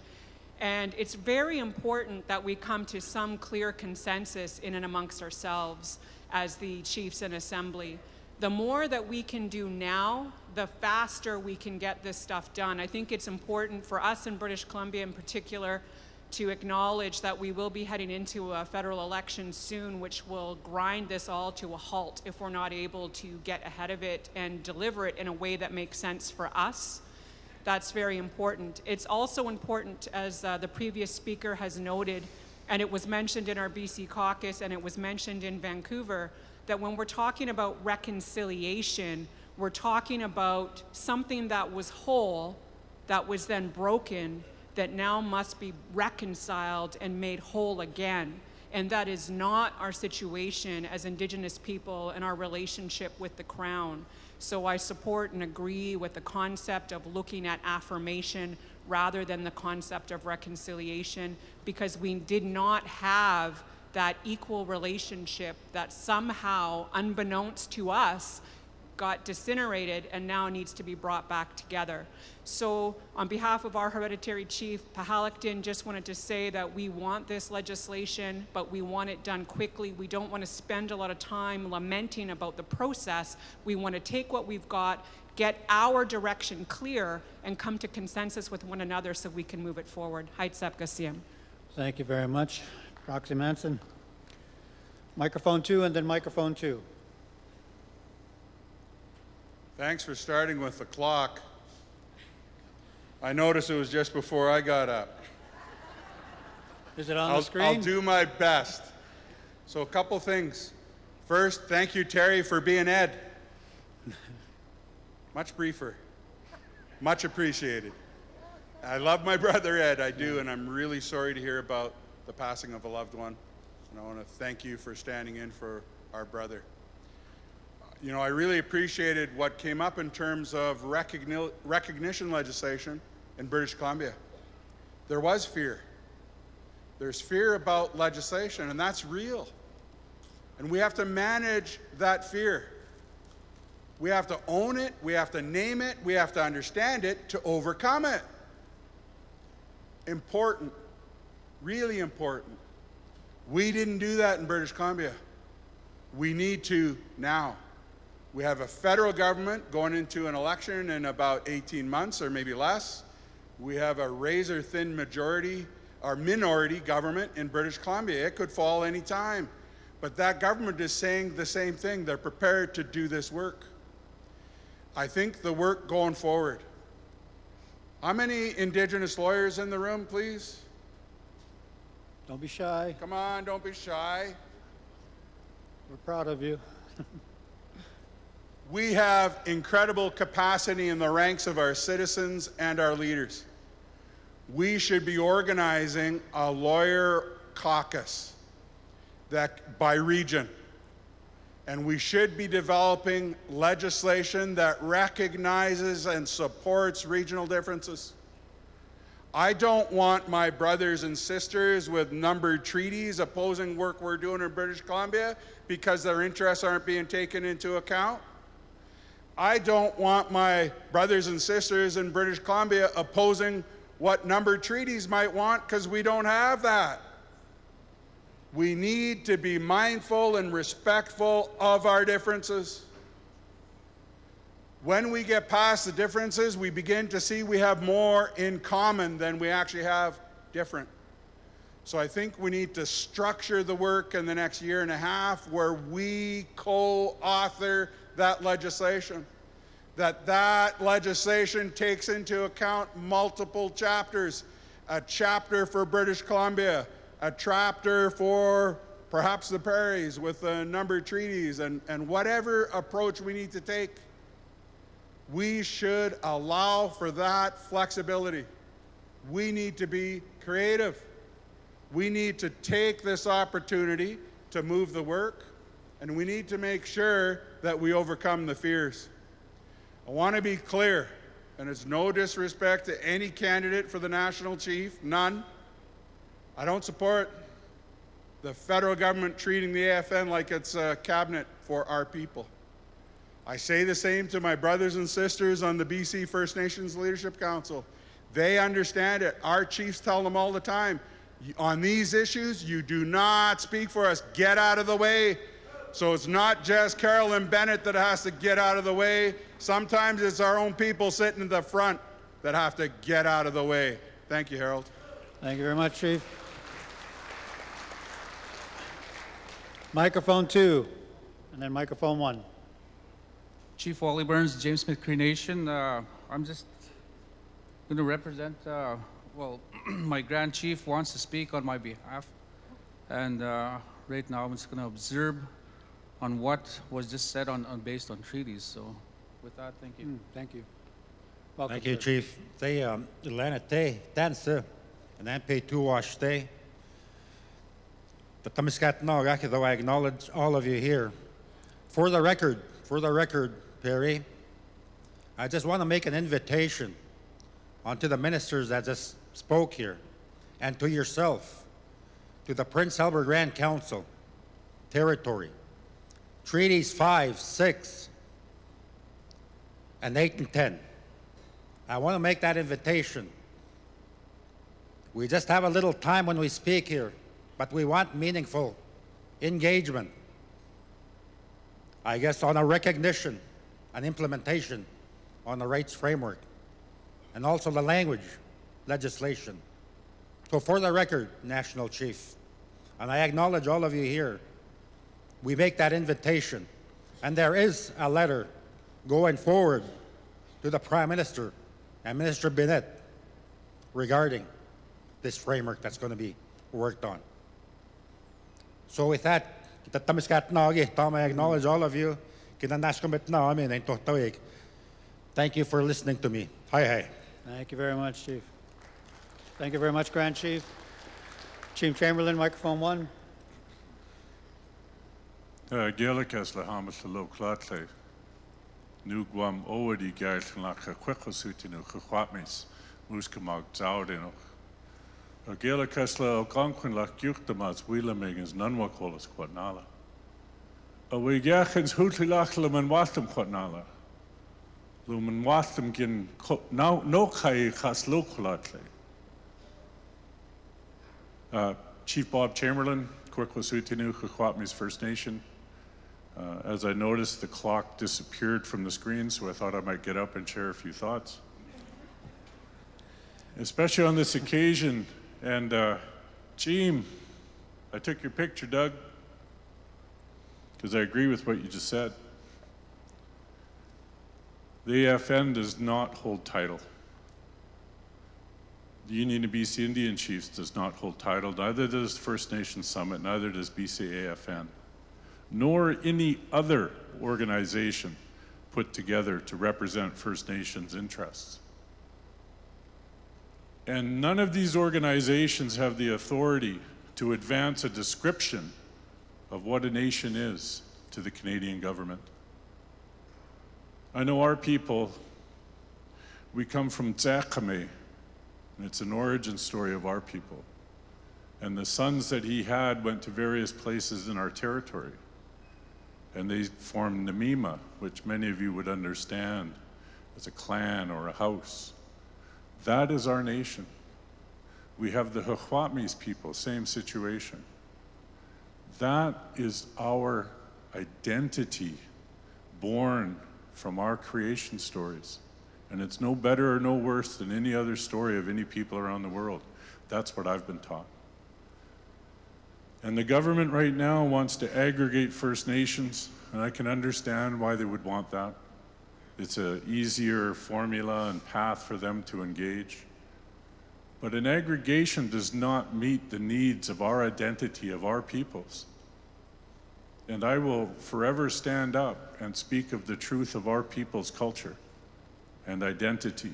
and it's very important that we come to some clear consensus in and amongst ourselves as the chiefs in Assembly. The more that we can do now, the faster we can get this stuff done. I think it's important for us in British Columbia in particular to acknowledge that we will be heading into a federal election soon, which will grind this all to a halt if we're not able to get ahead of it and deliver it in a way that makes sense for us. That's very important. It's also important, as the previous speaker has noted, and it was mentioned in our BC caucus and it was mentioned in Vancouver, that when we're talking about reconciliation, we're talking about something that was whole, that was then broken, that now must be reconciled and made whole again. And that is not our situation as Indigenous people and our relationship with the Crown. So I support and agree with the concept of looking at affirmation rather than the concept of reconciliation, because we did not have that equal relationship that somehow, unbeknownst to us, got disintegrated and now needs to be brought back together. So on behalf of our hereditary chief, Pahalaktin, just wanted to say that we want this legislation, but we want it done quickly. We don't want to spend a lot of time lamenting about the process. We want to take what we've got, get our direction clear, and come to consensus with one another so we can move it forward. Haitsep Gasiem. Thank you very much. Proxy Manson. Microphone 2 and then microphone 2. Thanks for starting with the clock. I noticed it was just before I got up. Is it on the screen? I'll do my best. So a couple things. First, thank you, Terry, for being Ed. Much briefer. Much appreciated. I love my brother Ed, I do, and I'm really sorry to hear about the passing of a loved one. And I want to thank you for standing in for our brother. You know, I really appreciated what came up in terms of recognition legislation in British Columbia. There was fear. There's fear about legislation, and that's real. And we have to manage that fear. We have to own it, we have to name it, we have to understand it to overcome it. Important, really important. We didn't do that in British Columbia. We need to now. We have a federal government going into an election in about 18 months or maybe less. We have a razor-thin majority or minority government in British Columbia. It could fall any time. But that government is saying the same thing. They're prepared to do this work. I think the work going forward. How many Indigenous lawyers in the room, please? Don't be shy. Come on, don't be shy. We're proud of you. We have incredible capacity in the ranks of our citizens and our leaders. We should be organizing a lawyer caucus that by region. And we should be developing legislation that recognizes and supports regional differences. I don't want my brothers and sisters with numbered treaties opposing work we're doing in British Columbia because their interests aren't being taken into account. I don't want my brothers and sisters in British Columbia opposing what numbered treaties might want, because we don't have that. We need to be mindful and respectful of our differences. When we get past the differences, we begin to see we have more in common than we actually have different. So I think we need to structure the work in the next year and a half where we co-author that legislation. That legislation takes into account multiple chapters. A chapter for British Columbia, a chapter for perhaps the prairies with the numbered treaties, and whatever approach we need to take. We should allow for that flexibility. We need to be creative. We need to take this opportunity to move the work, and we need to make sure that we overcome the fears. I want to be clear, and it's no disrespect to any candidate for the national chief, none. I don't support the federal government treating the AFN like it's a cabinet for our people. I say the same to my brothers and sisters on the BC First Nations Leadership Council. They understand it. Our chiefs tell them all the time, on these issues, you do not speak for us. Get out of the way. So it's not just Carolyn Bennett that has to get out of the way. Sometimes it's our own people sitting in the front that have to get out of the way. Thank you, Harold. Thank you very much, Chief. Microphone 2, and then microphone 1. Chief Wally Burns, James Smith Cree Nation. I'm just going to represent, well, my Grand Chief wants to speak on my behalf. And right now I'm just going to observe on what was just said based on treaties. So with that, thank you. Thank you. Welcome, Thank you, sir. Chief. They, Lanate, Dancer, and MP2 Wash Day. But though I acknowledge all of you here. For the record, Perry, I just want to make an invitation onto the ministers that just spoke here, and to yourself, to the Prince Albert Grand Council, territory, Treaties 5, 6, and 8 and 10. I want to make that invitation. We just have a little time when we speak here, but we want meaningful engagement. I guess on a recognition and implementation on the rights framework, and also the language legislation. So for the record, National Chief, and I acknowledge all of you here, we make that invitation. And there is a letter going forward to the Prime Minister and Minister Bennett regarding this framework that's going to be worked on. So with that, I acknowledge all of you. Thank you for listening to me. Hi. Thank you very much, Chief. Thank you very much, Grand Chief. Chief Chamberlain, microphone 1. Gealakas le hamas le clotle. Nu guam owadi gail lach a quequasutinu chwatmis muskamag zaudino. Gealakas le algonquin lach juchtamas wheelamigans nunwakolas quatnala. A we gachens hootly lachlam and wastam quatnala. Lumen wastam gin no kai chas loculatle. Chief Bob Chamberlain, Quequasutinu, Chwatmis First Nation. As I noticed, the clock disappeared from the screen, so I thought I might get up and share a few thoughts. Especially on this occasion, and Jim, I took your picture, Doug, because I agree with what you just said. The AFN does not hold title. The Union of BC Indian Chiefs does not hold title, neither does First Nations Summit, neither does BCAFN, nor any other organization put together to represent First Nations interests. And none of these organizations have the authority to advance a description of what a nation is to the Canadian government. I know our people, we come from Tsakame, and it's an origin story of our people. And the sons that he had went to various places in our territory. And they formed Namima, which many of you would understand as a clan or a house. That is our nation. We have the Chwatmis people, same situation. That is our identity born from our creation stories. And it's no better or no worse than any other story of any people around the world. That's what I've been taught. And the government right now wants to aggregate First Nations, and I can understand why they would want that. It's an easier formula and path for them to engage. But an aggregation does not meet the needs of our identity, of our peoples. And I will forever stand up and speak of the truth of our people's culture and identity.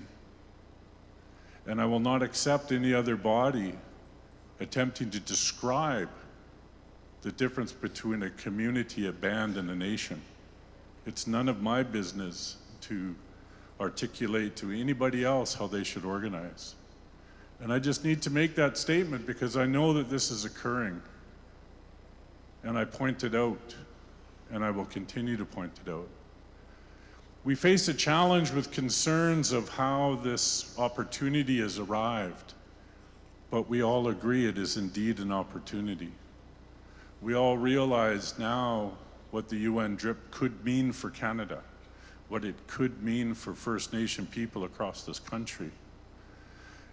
And I will not accept any other body attempting to describe the difference between a community, a band, and a nation. It's none of my business to articulate to anybody else how they should organize. And I just need to make that statement because I know that this is occurring. And I point it out, and I will continue to point it out. We face a challenge with concerns of how this opportunity has arrived, but we all agree it is indeed an opportunity. We all realize now what the UN DRIP could mean for Canada, what it could mean for First Nation people across this country.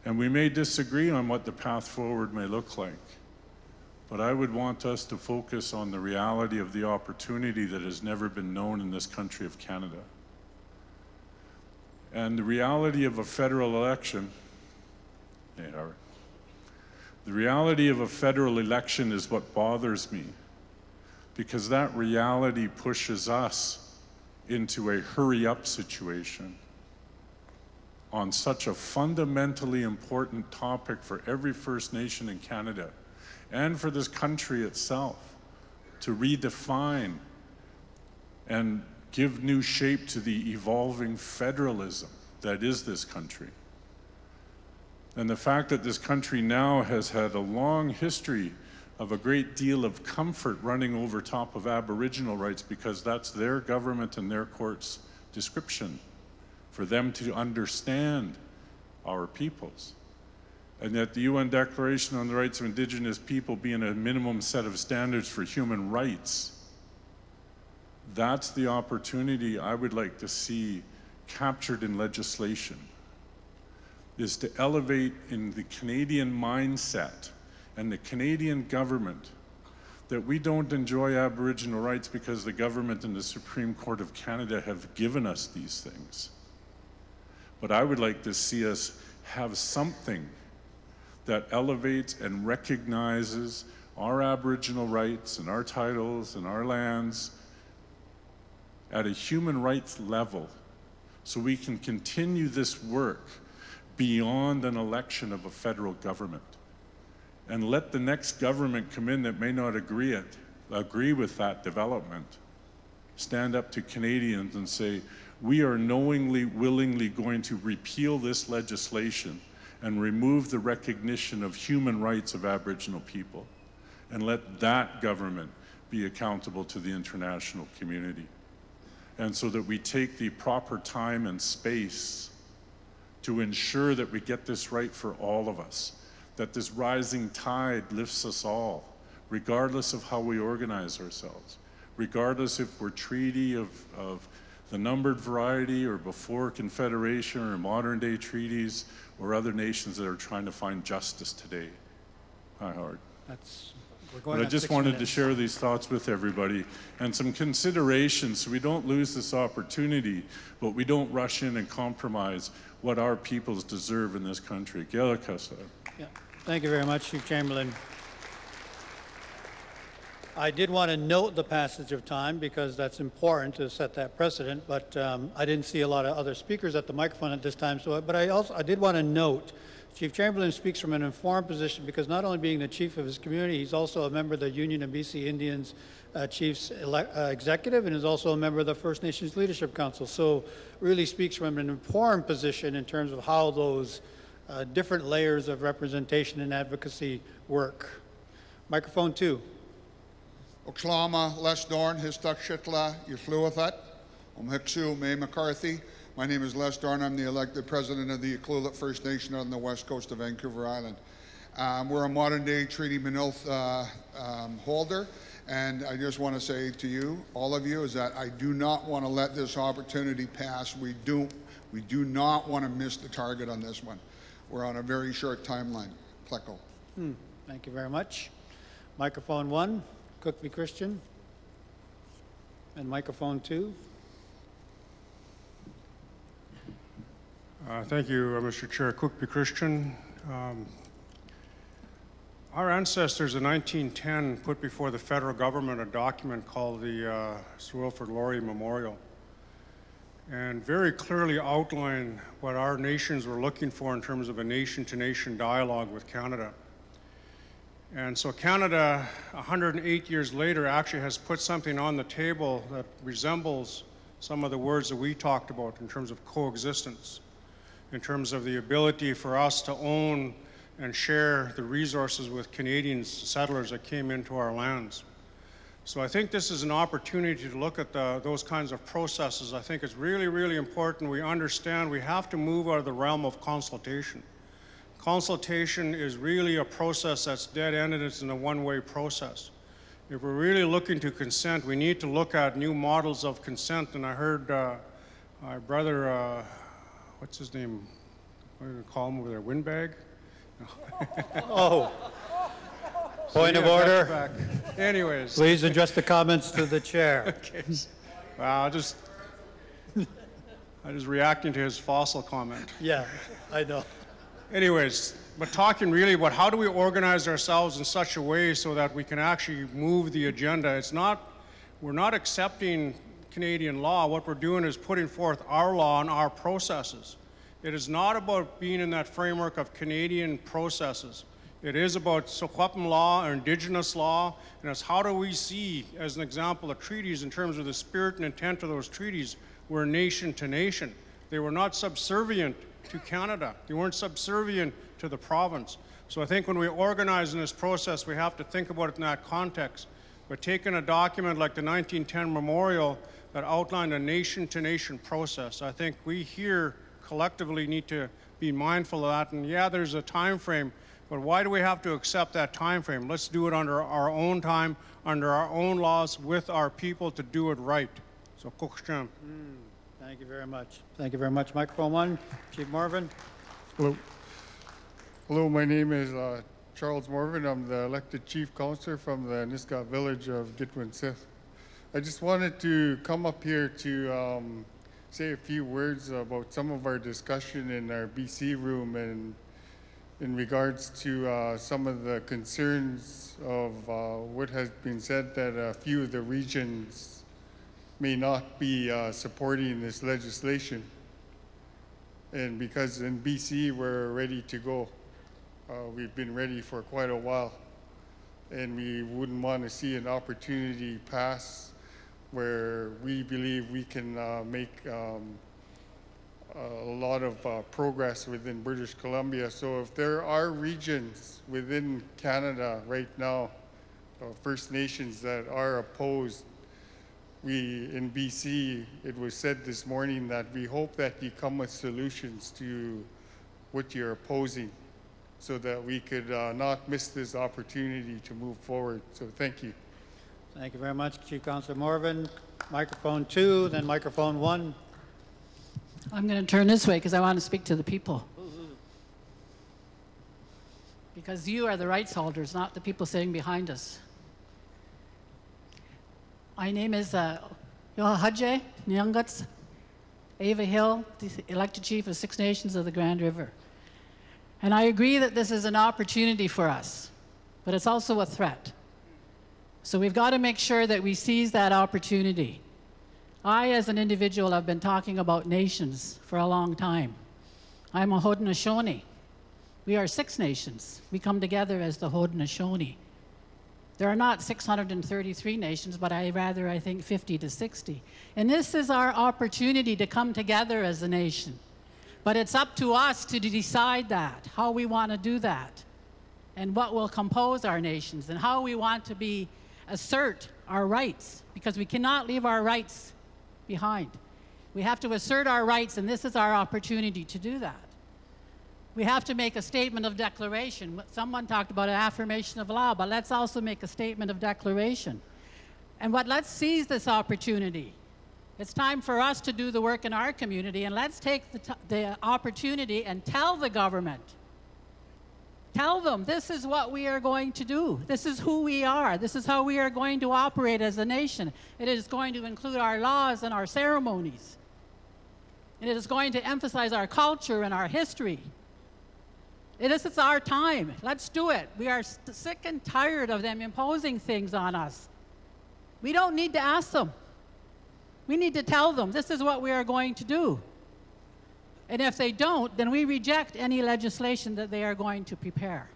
And we may disagree on what the path forward may look like, but I would want us to focus on the reality of the opportunity that has never been known in this country of Canada. And the reality of a federal election, the reality of a federal election is what bothers me, because that reality pushes us into a hurry-up situation on such a fundamentally important topic for every First Nation in Canada and for this country itself to redefine and give new shape to the evolving federalism that is this country. And the fact that this country now has had a long history of a great deal of comfort running over top of Aboriginal rights because that's their government and their court's description for them to understand our peoples. And that the UN Declaration on the Rights of Indigenous People being a minimum set of standards for human rights, that's the opportunity I would like to see captured in legislation, is to elevate in the Canadian mindset and the Canadian government that we don't enjoy Aboriginal rights because the government and the Supreme Court of Canada have given us these things. But I would like to see us have something that elevates and recognizes our Aboriginal rights and our titles and our lands at a human rights level so we can continue this work beyond an election of a federal government. And let the next government come in that may not agree with that development, stand up to Canadians and say, we are knowingly, willingly going to repeal this legislation and remove the recognition of human rights of Aboriginal people, and let that government be accountable to the international community. And so that we take the proper time and space to ensure that we get this right for all of us, that this rising tide lifts us all, regardless of how we organize ourselves, regardless if we're treaty of the numbered variety or before Confederation or modern day treaties or other nations that are trying to find justice today. Hi, Howard. But I just wanted to share these thoughts with everybody and some considerations so we don't lose this opportunity, but we don't rush in and compromise what our peoples deserve in this country. Gela Kasa. Yeah. Thank you very much, Chief Chamberlain. I did want to note the passage of time because that's important to set that precedent, but I didn't see a lot of other speakers at the microphone at this time. But I did want to note, Chief Chamberlain speaks from an informed position because not only being the chief of his community, he's also a member of the Union of BC Indians Chiefs Executive and is also a member of the First Nations Leadership Council. So really speaks from an informed position in terms of how those different layers of representation and advocacy work. Microphone 2. Oklahoma, Les Dorn, Histak Shitla, Yusluathat, Hiksu, May McCarthy. My name is Les Dorn. I'm the elected president of the Iqaluit First Nation on the west coast of Vancouver Island. We're a modern day Treaty Manilth holder, and I just want to say to you, all of you, is that I do not want to let this opportunity pass. We do not want to miss the target on this one. We're on a very short timeline. Pleco. Thank you very much. Microphone 1. Cookby Christian, and microphone 2. Thank you, Mr. Chair. Cookby Christian. Our ancestors in 1910 put before the federal government a document called the Sir Wilfrid Laurier Memorial. and very clearly outlined what our nations were looking for in terms of a nation-to-nation dialogue with Canada. And so Canada, 108 years later, actually has put something on the table that resembles some of the words that we talked about in terms of coexistence, in terms of the ability for us to own and share the resources with Canadian settlers that came into our lands. So I think this is an opportunity to look at those kinds of processes. I think it's really, really important we understand we have to move out of the realm of consultation. Consultation is really a process that's dead-ended. It's in a one-way process. If we're really looking to consent, we need to look at new models of consent. And I heard my brother, what's his name? What do you call him over there? Windbag? Oh. Point of order. Anyways. Please address the comments to the chair. Okay. Well, I'm just reacting to his fossil comment. Yeah, I know. Anyways, but talking really about how do we organize ourselves in such a way so that we can actually move the agenda. We're not accepting Canadian law. What we're doing is putting forth our law and our processes. It is not about being in that framework of Canadian processes. It is about Secwepemc law or Indigenous law, and it's how do we see, as an example, the treaties in terms of the spirit and intent of those treaties were nation to nation. They were not subservient to Canada. They weren't subservient to the province. So I think when we organize in this process, we have to think about it in that context. But taking a document like the 1910 Memorial that outlined a nation-to-nation process, I think we here collectively need to be mindful of that. And yeah, there's a time frame, but why do we have to accept that time frame? Let's do it under our own time, under our own laws, with our people to do it right. So, Kukshan. Thank you very much. Thank you very much. Microphone one, Chief Morvan. Hello. Hello, my name is Charles Morvan. I'm the elected chief counselor from the Niska village of Gitwin-Sith. I just wanted to come up here to say a few words about some of our discussion in our BC room and in regards to some of the concerns of what has been said that a few of the regions may not be supporting this legislation. And because in BC we're ready to go. We've been ready for quite a while. And we wouldn't want to see an opportunity pass where we believe we can make a lot of progress within British Columbia. So if there are regions within Canada right now, First Nations that are opposed, we in BC, it was said this morning that we hope that you come with solutions to what you're opposing so that we could not miss this opportunity to move forward. So thank you. Thank you very much, Chief Councillor Morvan. Microphone two, then microphone one. I'm going to turn this way because I want to speak to the people. Because you are the rights holders, not the people sitting behind us. My name is Yohadje Nyangats Ava Hill, the elected chief of Six Nations of the Grand River. And I agree that this is an opportunity for us, but it's also a threat. So we've got to make sure that we seize that opportunity. I, as an individual, have been talking about nations for a long time. I'm a Haudenosaunee. We are Six Nations. We come together as the Haudenosaunee. There are not 633 nations, but I think 50 to 60. And this is our opportunity to come together as a nation. But it's up to us to decide that, how we want to do that, and what will compose our nations, and how we want to assert our rights, because we cannot leave our rights behind. We have to assert our rights, and this is our opportunity to do that. We have to make a statement of declaration. Someone talked about an affirmation of law, but let's also make a statement of declaration. And let's seize this opportunity. It's time for us to do the work in our community, and let's take the opportunity and tell the government. Tell them this is what we are going to do. This is who we are. This is how we are going to operate as a nation. It is going to include our laws and our ceremonies. And it is going to emphasize our culture and our history. This is our time. Let's do it. We are sick and tired of them imposing things on us. We don't need to ask them. We need to tell them this is what we are going to do. And if they don't, then we reject any legislation that they are going to prepare.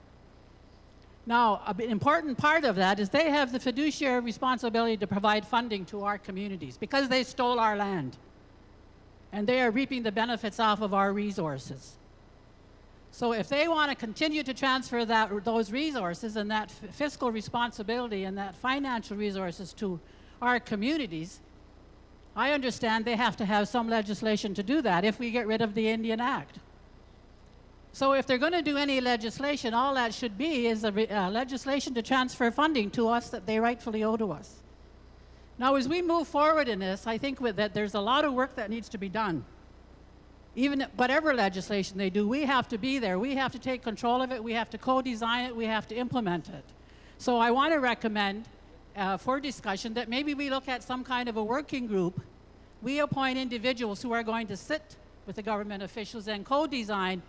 Now, an important part of that is they have the fiduciary responsibility to provide funding to our communities because they stole our land. And they are reaping the benefits off of our resources. So if they want to continue to transfer those resources and that fiscal responsibility and that financial resources to our communities, I understand they have to have some legislation to do that if we get rid of the Indian Act. So if they're going to do any legislation, all that should be is a legislation to transfer funding to us that they rightfully owe to us. Now, as we move forward in this, I think that there's a lot of work that needs to be done. Even whatever legislation they do, we have to be there. We have to take control of it. We have to co-design it. We have to implement it. So I want to recommend for discussion that maybe we look at some kind of a working group. We appoint individuals who are going to sit with the government officials and co-design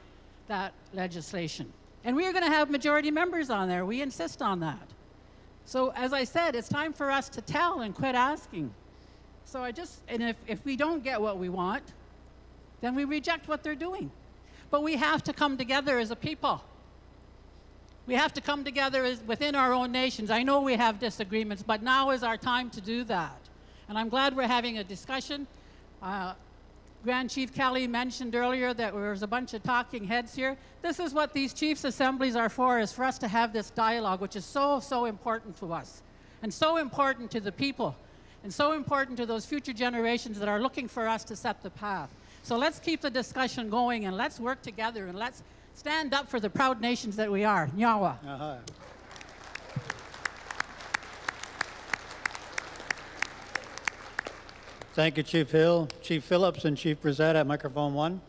that legislation. And we are going to have majority members on there. We insist on that. So as I said, it's time for us to tell and quit asking. So if we don't get what we want, then we reject what they're doing. But we have to come together as a people. We have to come together within our own nations. I know we have disagreements, but now is our time to do that. And I'm glad we're having a discussion. Grand Chief Kelly mentioned earlier that there was a bunch of talking heads here. This is what these chiefs' assemblies are for, is for us to have this dialogue, which is so, so important to us, and so important to the people, and so important to those future generations that are looking for us to set the path. So let's keep the discussion going, and let's work together, and let's stand up for the proud nations that we are. Nyawa. Thank you, Chief Hill. Chief Phillips and Chief Brissette at microphone 1.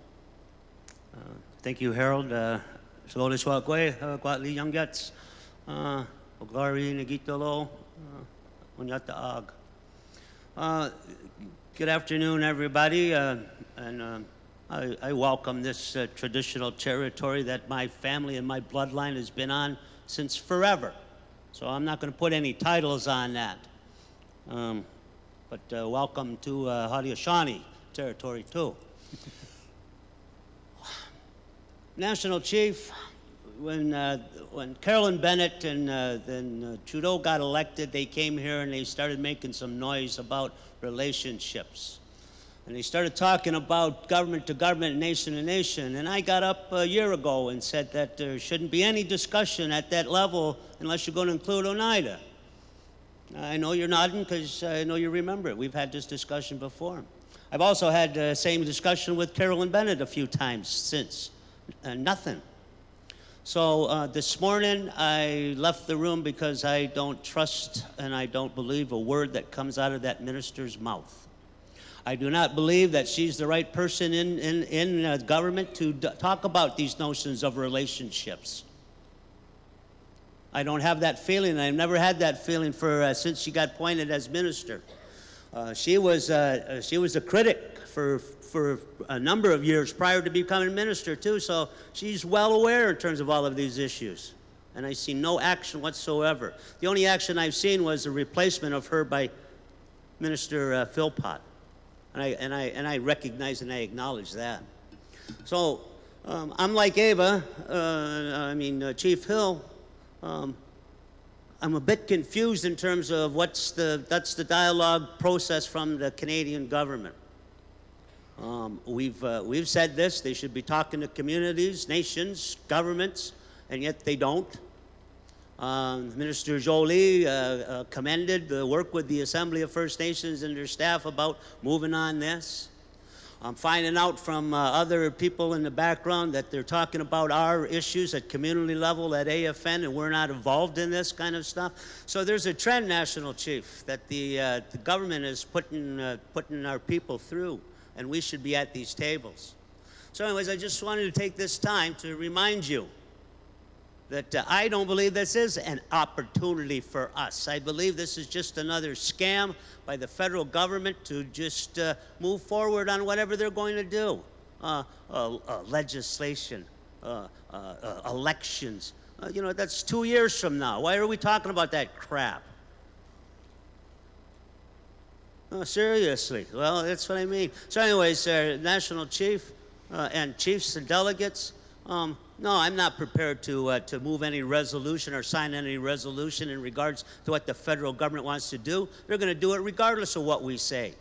Thank you, Harold. Good afternoon, everybody. I welcome this traditional territory that my family and my bloodline has been on since forever. So I'm not going to put any titles on that. But welcome to Haudenosaunee territory, too. National Chief, when Carolyn Bennett and then Trudeau got elected, they came here and they started making some noise about relationships. And they started talking about government to government, nation to nation. And I got up a year ago and said that there shouldn't be any discussion at that level unless you're going to include Oneida. I know you're nodding because I know you remember it. We've had this discussion before. I've also had the same discussion with Carolyn Bennett a few times since. Nothing. So this morning I left the room because I don't trust and I don't believe a word that comes out of that minister's mouth. I do not believe that she's the right person in government to talk about these notions of relationships. I don't have that feeling. I've never had that feeling since she got appointed as minister. She was a critic for a number of years prior to becoming minister too, so she's well aware in terms of all of these issues. And I see no action whatsoever. The only action I've seen was the replacement of her by Minister Philpott. And I recognize and I acknowledge that. So I'm like Ava, Chief Hill. I'm a bit confused in terms of that's the dialogue process from the Canadian government. We've said this, they should be talking to communities, nations, governments, and yet they don't. Minister Jolie commended the work with the Assembly of First Nations and their staff about moving on this. I'm finding out from other people in the background that they're talking about our issues at community level at AFN, and we're not involved in this kind of stuff. So there's a trend, National Chief, that the government is putting our people through, and we should be at these tables. So anyways, I just wanted to take this time to remind you that I don't believe this is an opportunity for us. I believe this is just another scam by the federal government to just move forward on whatever they're going to do. Legislation, elections. That's 2 years from now. Why are we talking about that crap? No, seriously. Well, that's what I mean. So anyways, National Chief and chiefs and delegates, no, I'm not prepared to move any resolution or sign any resolution in regards to what the federal government wants to do. They're going to do it regardless of what we say.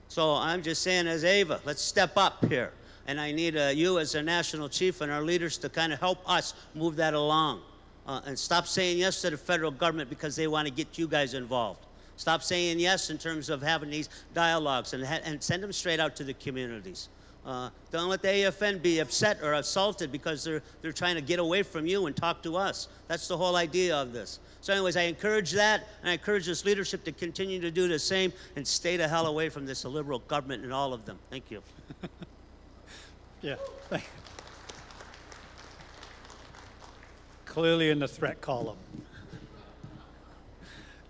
So I'm just saying, as Ava, let's step up here. And I need you as a national chief and our leaders to kind of help us move that along. And stop saying yes to the federal government because they want to get you guys involved. Stop saying yes in terms of having these dialogues and send them straight out to the communities. Don't let the AFN be upset or assaulted because they're trying to get away from you and talk to us. That's the whole idea of this. So anyways, I encourage that, and I encourage this leadership to continue to do the same and stay the hell away from this illiberal government and all of them. Thank you. Yeah, thank you. Clearly in the threat column.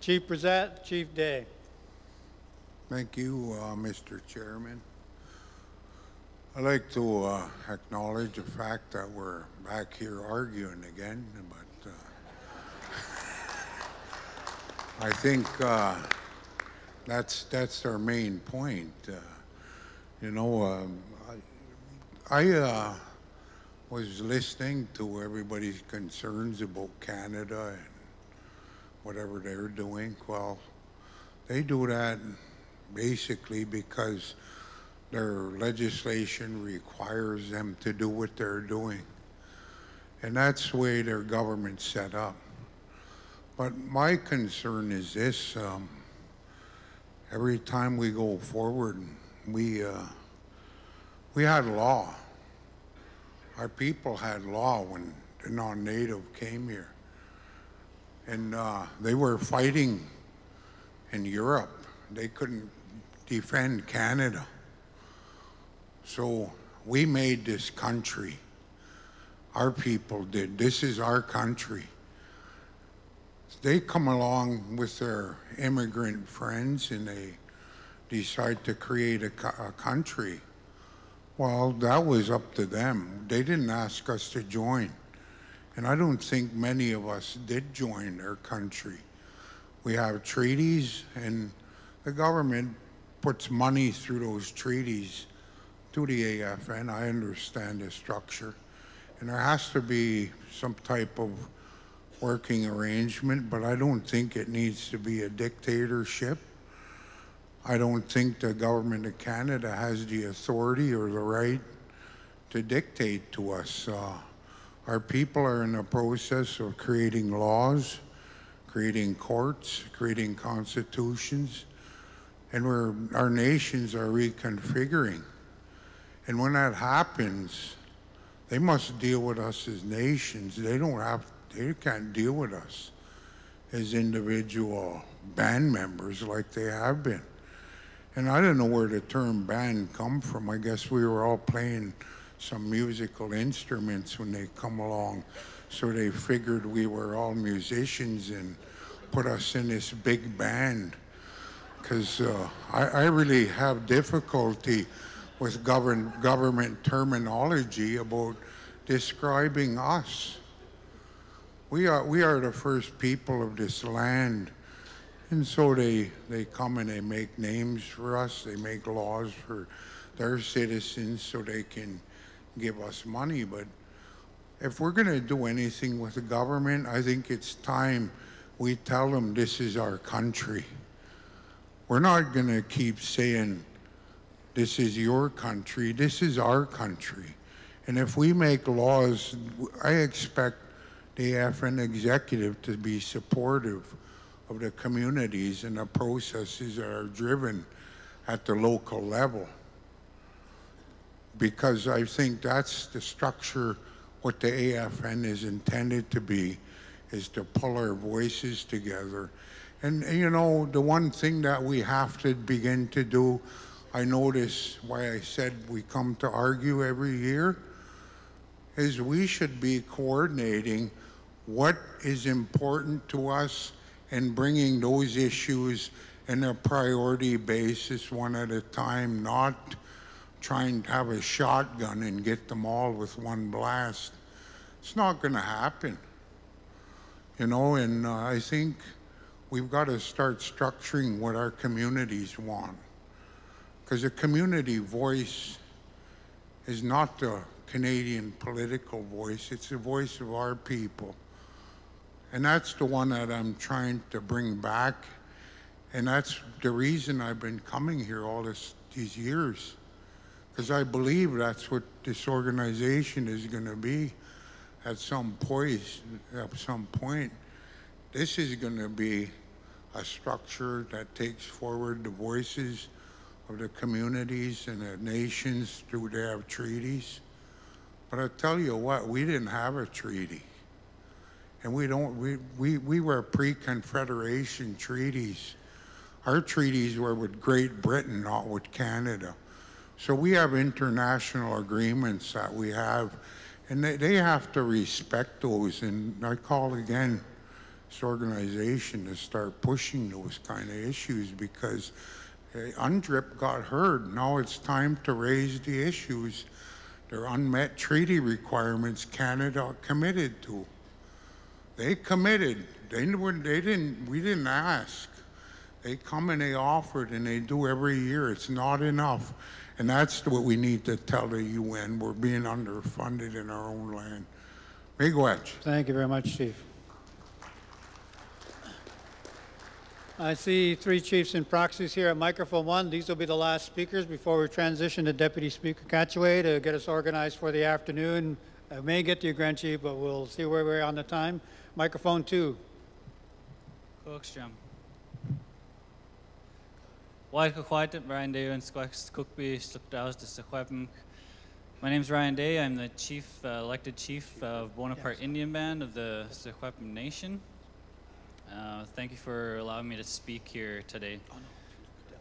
Chief Brissett, Chief Day. Thank you, Mr. Chairman. I'd like to acknowledge the fact that we're back here arguing again, but I think that's our main point. You know, I was listening to everybody's concerns about Canada and whatever they're doing. Well, they do that basically because their legislation requires them to do what they're doing. And that's the way their government's set up. But my concern is this, every time we go forward, we had law. Our people had law when the non-native came here. And they were fighting in Europe. They couldn't defend Canada. So we made this country. Our people did. This is our country. They come along with their immigrant friends and they decide to create a country. Well, that was up to them. They didn't ask us to join. And I don't think many of us did join their country. We have treaties, and the government puts money through those treaties to the AFN. I understand the structure. And there has to be some type of working arrangement, but I don't think it needs to be a dictatorship. I don't think the government of Canada has the authority or the right to dictate to us. Our people are in the process of creating laws, creating courts, creating constitutions, and our nations are reconfiguring. And when that happens, they must deal with us as nations. They can't deal with us as individual band members like they have been. And I don't know where the term band come from. I guess we were all playing some musical instruments when they come along. So they figured we were all musicians and put us in this big band. Because I really have difficulty with government terminology about describing us. We are the first people of this land. And so they come and they make names for us. They make laws for their citizens so they can give us money. But if we're going to do anything with the government, I think it's time we tell them this is our country. We're not going to keep saying this is your country. This is our country. And if we make laws, I expect the AFN executive to be supportive of the communities and the processes that are driven at the local level. Because I think that's the structure, what the AFN is intended to be, is to pull our voices together. And you know, the one thing that we have to begin to do, I notice why I said we come to argue every year, is we should be coordinating what is important to us and bringing those issues in a priority basis one at a time, not trying to have a shotgun and get them all with one blast. It's not going to happen. You know, and I think we've got to start structuring what our communities want. Because a community voice is not the Canadian political voice, it's the voice of our people. And that's the one that I'm trying to bring back. And that's the reason I've been coming here all these years. Because I believe that's what this organization is going to be at some point. This is going to be a structure that takes forward the voices of the communities and the nations through their treaties. But I tell you what, we didn't have a treaty. And we were pre-Confederation treaties. Our treaties were with Great Britain, not with Canada. So we have international agreements that we have, and they have to respect those. And I call again this organization to start pushing those kind of issues, because UNDRIP got heard. Now it's time to raise the issues. They're unmet treaty requirements Canada committed to. They committed. We didn't ask. They come and they offered, and they do every year. It's not enough. And that's what we need to tell the UN. We're being underfunded in our own land. Miigwech. Thank you very much, Chief. I see 3 chiefs and proxies here at microphone 1. These will be the last speakers before we transition to Deputy Speaker Katchaway to get us organized for the afternoon. I may get to you, Grand Chief, but we'll see where we're on the time. Microphone 2. Cookstrom. Waika Kwaitat, Ryan Day, and Squax Cookby, Slipdaus, the Sequepim. My name is Ryan Day. I'm the chief, elected chief of Bonaparte Indian Band of the Sequepim Nation. Thank you for allowing me to speak here today.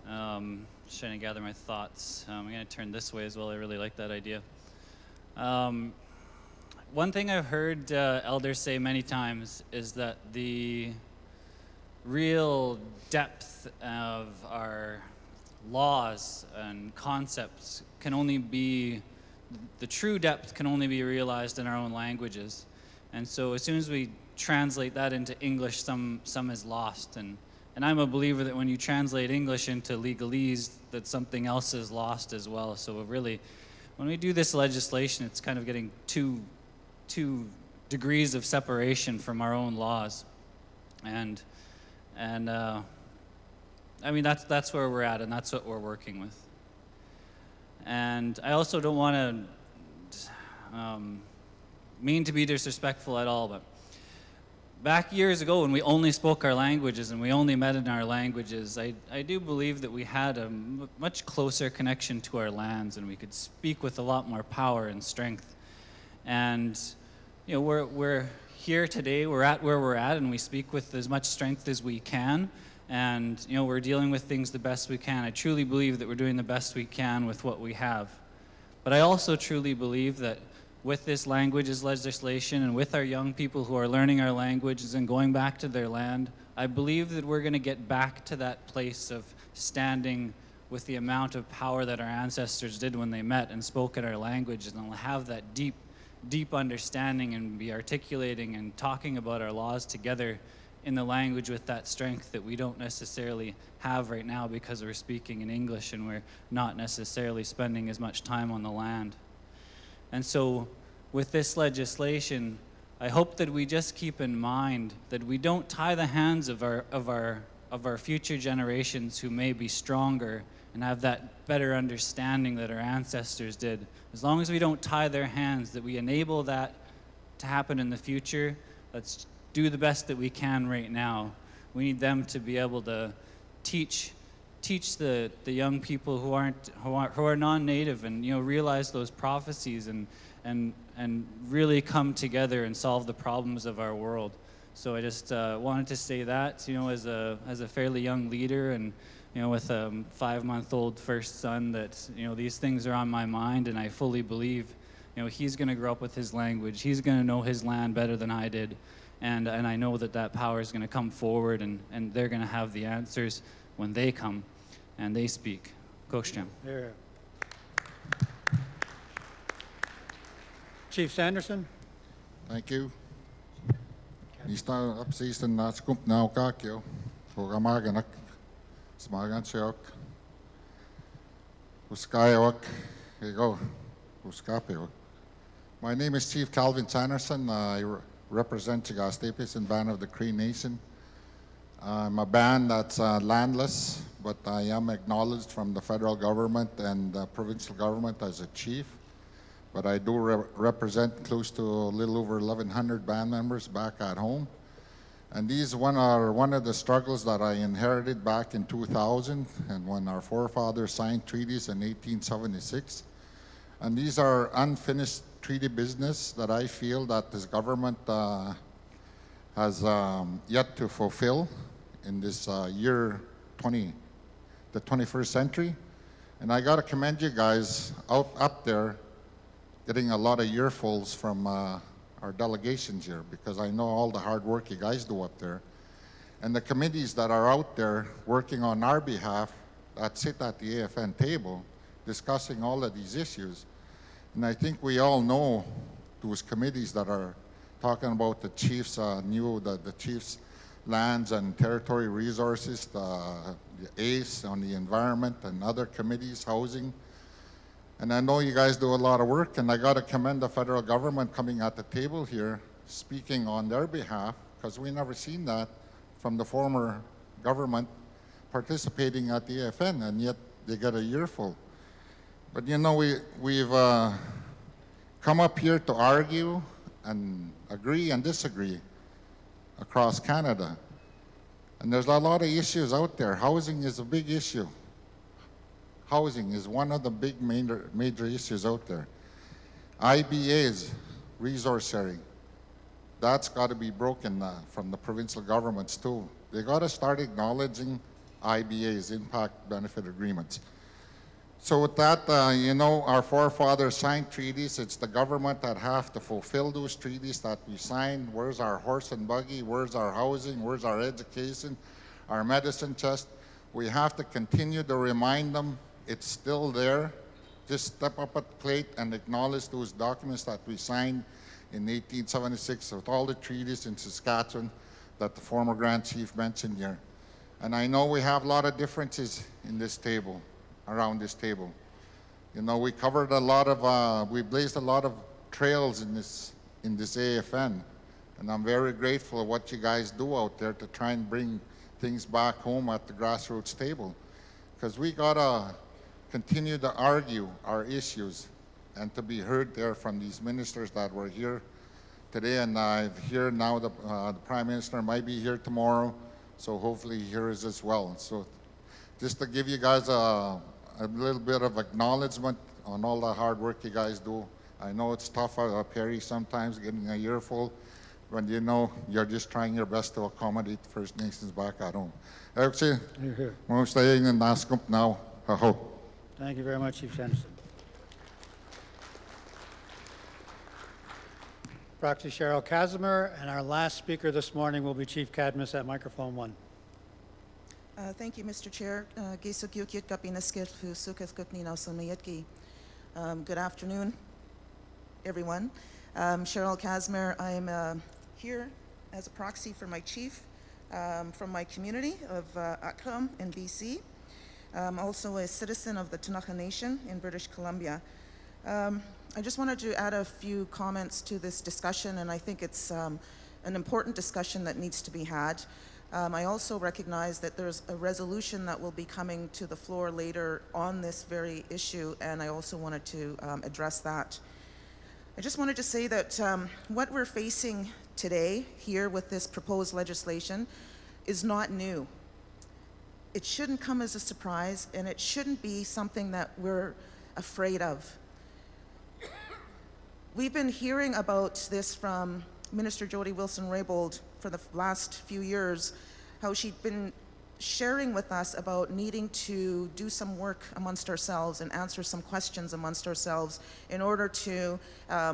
Just trying to gather my thoughts. I'm going to turn this way as well. I really like that idea. One thing I've heard elders say many times is that the real depth of our laws and concepts can only be, the true depth can only be realized in our own languages. And so as soon as we translate that into English, some is lost. And I'm a believer that when you translate English into legalese, that something else is lost as well. So really, when we do this legislation, it's kind of getting two degrees of separation from our own laws. And I mean, that's where we're at, and that's what we're working with. And I also don't want to mean to be disrespectful at all, but back years ago when we only spoke our languages and we only met in our languages, I do believe that we had a much closer connection to our lands, and we could speak with a lot more power and strength. And you know, we're here today, we're at where we're at, and we speak with as much strength as we can. And you know, we're dealing with things the best we can. I truly believe that we're doing the best we can with what we have. But I also truly believe that with this languages legislation and with our young people who are learning our languages and going back to their land, I believe that we're going to get back to that place of standing with the amount of power that our ancestors did when they met and spoke in our languages, and they'll have that deep understanding and be articulating and talking about our laws together in the language with that strength that we don't necessarily have right now because we're speaking in English and we're not necessarily spending as much time on the land. And so with this legislation, I hope that we just keep in mind that we don't tie the hands of our future generations who may be stronger and have that better understanding that our ancestors did. As long as we don't tie their hands, that we enable that to happen in the future, let's do the best that we can right now. We need them to be able to teach the young people who are non-native, and you know, realize those prophecies and really come together and solve the problems of our world. So I just wanted to say that, you know, as a fairly young leader, and you know, with a 5-month-old first son, that you know, these things are on my mind, and I fully believe, you know, he's going to grow up with his language. He's going to know his land better than I did. And I know that that power is going to come forward, and they're going to have the answers when they come and they speak. Coachjam. Chief Sanderson. Thank you. Nista upseisten naats komt nou kakio. Tugamaganak, Smaganchok, Uskayok, here you go, Uskapio. My name is Chief Calvin Sanderson. I represent Chigas-Tepesin Band of the Cree Nation. I'm a band that's landless, but I am acknowledged from the federal government and the provincial government as a chief. But I do represent close to a little over 1,100 band members back at home. And these are one of the struggles that I inherited back in 2000 and when our forefathers signed treaties in 1876. And these are unfinished treaty business that I feel that this government has yet to fulfill in this year the 21st century. And I gotta commend you guys up there getting a lot of earfuls from our delegations here, because I know all the hard work you guys do up there. And the committees that are out there working on our behalf that sit at the AFN table discussing all of these issues. And I think we all know those committees that are talking about the chiefs, the chiefs' lands and territory resources, the ACE on the environment and other committees, housing. And I know you guys do a lot of work, and I got to commend the federal government coming at the table here, speaking on their behalf, because we never seen that from the former government participating at the AFN, and yet they get a earful. But you know, we've come up here to argue and agree and disagree across Canada. And there's a lot of issues out there. Housing is a big issue. Housing is one of the big major issues out there. IBAs, resource sharing, that's got to be broken from the provincial governments too. They got to start acknowledging IBAs, impact benefit agreements. So with that, you know, our forefathers signed treaties. It's the government that have to fulfill those treaties that we signed. Where's our horse and buggy? Where's our housing? Where's our education? Our medicine chest? We have to continue to remind them it's still there. Just step up at the plate and acknowledge those documents that we signed in 1876 with all the treaties in Saskatchewan that the former Grand Chief mentioned here. And I know we have a lot of differences in this table, around this table. You know, we covered a lot of, we blazed a lot of trails in this AFN. And I'm very grateful for what you guys do out there to try and bring things back home at the grassroots table. Because we gotta continue to argue our issues and to be heard there from these ministers that were here today. And I've heard now the Prime Minister might be here tomorrow, so hopefully he hears as well. So just to give you guys a little bit of acknowledgement on all the hard work you guys do. I know it's tough up here sometimes getting a earful, when you know you're just trying your best to accommodate First Nations back at home. Actually, we're staying in NASCOMP now. Thank you very much, Chief Sanderson. Proxy Cheryl Casimir, and our last speaker this morning will be Chief Cadmus at microphone 1. Thank you, Mr. Chair. Good afternoon, everyone. Cheryl Casimir, I am here as a proxy for my chief from my community of Atcom in BC. I'm also a citizen of the Tanaka Nation in British Columbia. I just wanted to add a few comments to this discussion, and I think it's an important discussion that needs to be had. I also recognize that there's a resolution that will be coming to the floor later on this very issue, and I also wanted to address that. I just wanted to say that what we're facing today here with this proposed legislation is not new. It shouldn't come as a surprise, and it shouldn't be something that we're afraid of. We've been hearing about this from Minister Jody Wilson-Raybould for the last few years, how she'd been sharing with us about needing to do some work amongst ourselves and answer some questions amongst ourselves in order to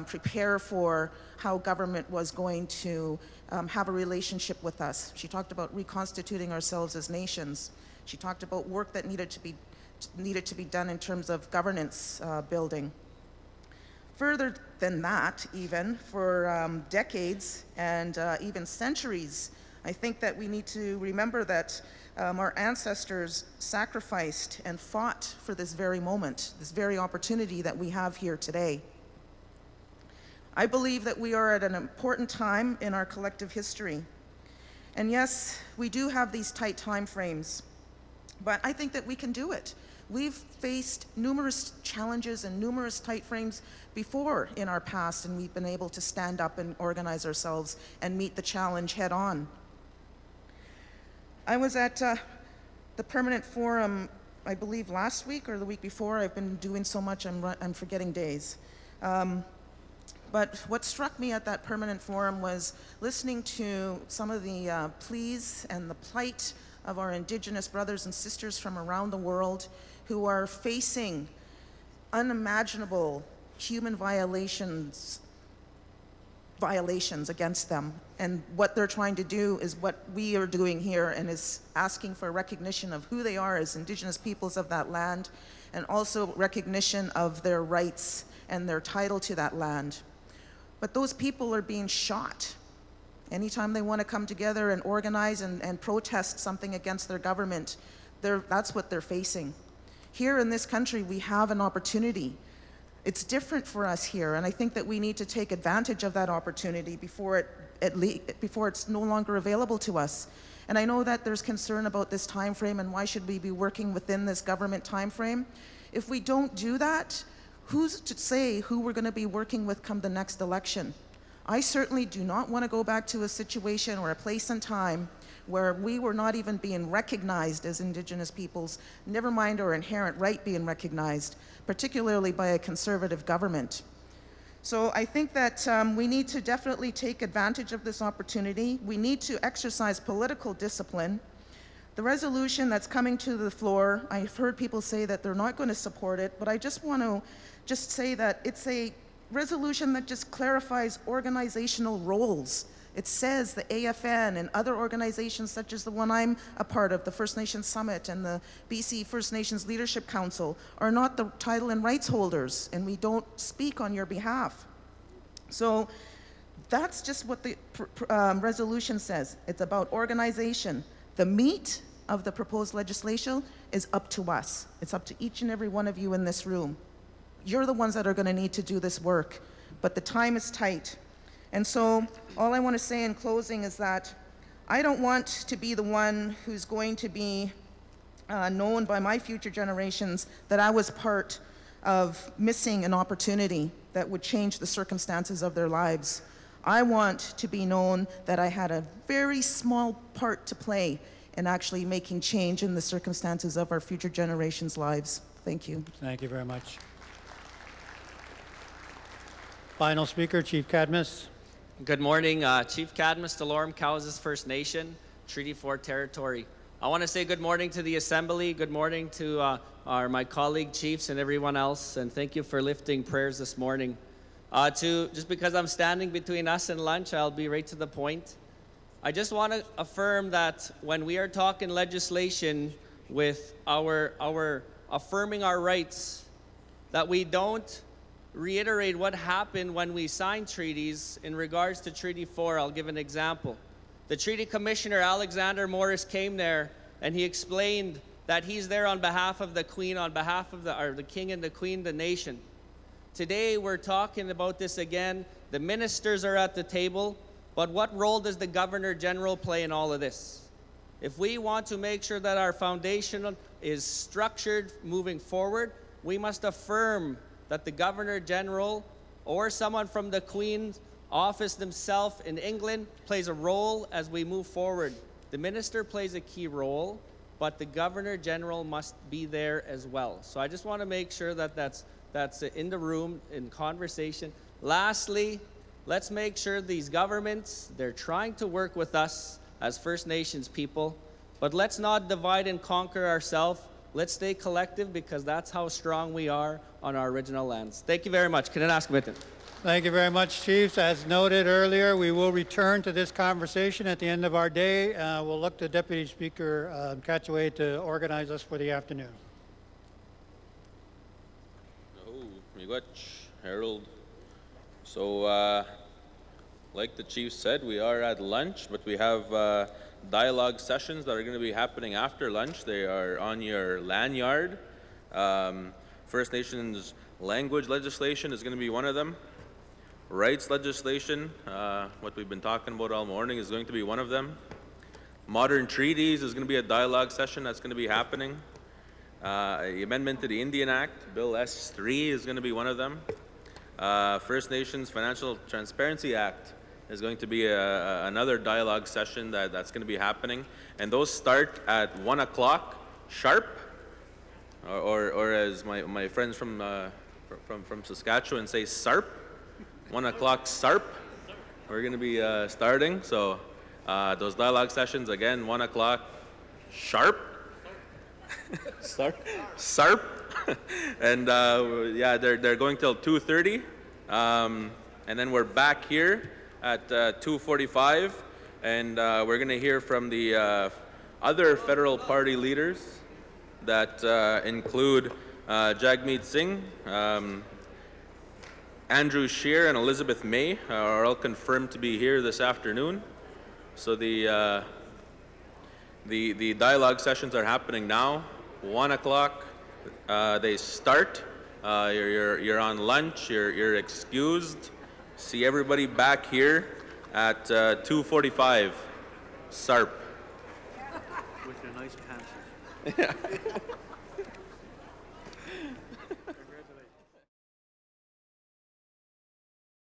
prepare for how government was going to have a relationship with us. She talked about reconstituting ourselves as nations. She talked about work that needed to be done in terms of governance building. Further than that, even, for decades and even centuries, I think that we need to remember that our ancestors sacrificed and fought for this very moment, this very opportunity that we have here today. I believe that we are at an important time in our collective history. And yes, we do have these tight time frames, but I think that we can do it. We've faced numerous challenges and numerous tight frames before in our past, and we've been able to stand up and organize ourselves and meet the challenge head on. I was at the Permanent Forum, I believe last week or the week before. I've been doing so much, I'm forgetting days. But what struck me at that Permanent Forum was listening to some of the pleas and the plight of our Indigenous brothers and sisters from around the world who are facing unimaginable human violations against them. And what they're trying to do is what we are doing here, and is asking for recognition of who they are as Indigenous peoples of that land, and also recognition of their rights and their title to that land. But those people are being shot anytime they want to come together and organize and protest something against their government. That's what they're facing. Here in this country, we have an opportunity. It's different for us here, and I think that we need to take advantage of that opportunity before it's no longer available to us. And I know that there's concern about this time frame and why should we be working within this government time frame. If we don't do that, who's to say who we're going to be working with come the next election? I certainly do not want to go back to a situation or a place and time where we were not even being recognized as Indigenous peoples, never mind our inherent right being recognized, particularly by a conservative government. So I think that we need to definitely take advantage of this opportunity. We need to exercise political discipline. The resolution that's coming to the floor, I've heard people say that they're not going to support it, but I just want to say that it's a resolution that just clarifies organizational roles. It says the AFN and other organizations such as the one I'm a part of, the First Nations Summit and the BC First Nations Leadership Council, are not the title and rights holders, and we don't speak on your behalf. So that's just what the resolution says. It's about organization. The meat of the proposed legislation is up to us. It's up to each and every one of you in this room. You're the ones that are going to need to do this work, but the time is tight. And so all I want to say in closing is that I don't want to be the one who's going to be known by my future generations that I was part of missing an opportunity that would change the circumstances of their lives. I want to be known that I had a very small part to play in actually making change in the circumstances of our future generations' lives. Thank you. Thank you very much. Final speaker, Chief Cadmus. Good morning, Chief Cadmus, Delorme, Cowes First Nation, Treaty 4 territory. I want to say good morning to the Assembly, good morning to my colleague chiefs and everyone else, and thank you for lifting prayers this morning. Just because I'm standing between us and lunch, I'll be right to the point. I just want to affirm that when we are talking legislation with our affirming our rights, that we don't reiterate what happened when we signed treaties in regards to Treaty 4. I'll give an example. The Treaty Commissioner, Alexander Morris, came there and he explained that he's there on behalf of the Queen, on behalf of the King and the Queen, the nation. Today we're talking about this again. The ministers are at the table, but what role does the Governor General play in all of this? If we want to make sure that our foundation is structured moving forward, we must affirm that the Governor General or someone from the Queen's office themselves in England plays a role as we move forward. The minister plays a key role, but the Governor General must be there as well. So I just want to make sure that that's in the room, in conversation. Lastly, let's make sure these governments, they're trying to work with us as First Nations people, but let's not divide and conquer ourselves. Let's stay collective because that's how strong we are on our original lands. Thank you very much. Thank you very much, Chiefs. As noted earlier, we will return to this conversation at the end of our day. We'll look to Deputy Speaker Katchaway to organize us for the afternoon. Oh, Miigwech, Harold. So like the chief said, we are at lunch, but we have dialogue sessions that are going to be happening after lunch. They are on your lanyard. First Nations language legislation is going to be one of them. Rights legislation, what we've been talking about all morning, is going to be one of them. Modern treaties is going to be a dialogue session that's going to be happening. The amendment to the Indian Act, Bill S3, is going to be one of them. First Nations Financial Transparency Act is going to be another dialogue session that's going to be happening. And those start at 1 o'clock sharp, or as my friends from Saskatchewan say, SARP, 1 o'clock SARP. We're going to be starting. So those dialogue sessions, again, 1 o'clock sharp. SARP. And yeah, they're going till 2:30. And then we're back here at 2:45. And we're going to hear from the other federal party leaders that include Jagmeet Singh, Andrew Scheer, and Elizabeth May are all confirmed to be here this afternoon. So the dialogue sessions are happening now. 1 o'clock they start. You're on lunch. You're excused. See everybody back here at 2:45. SARP. With your nice pants.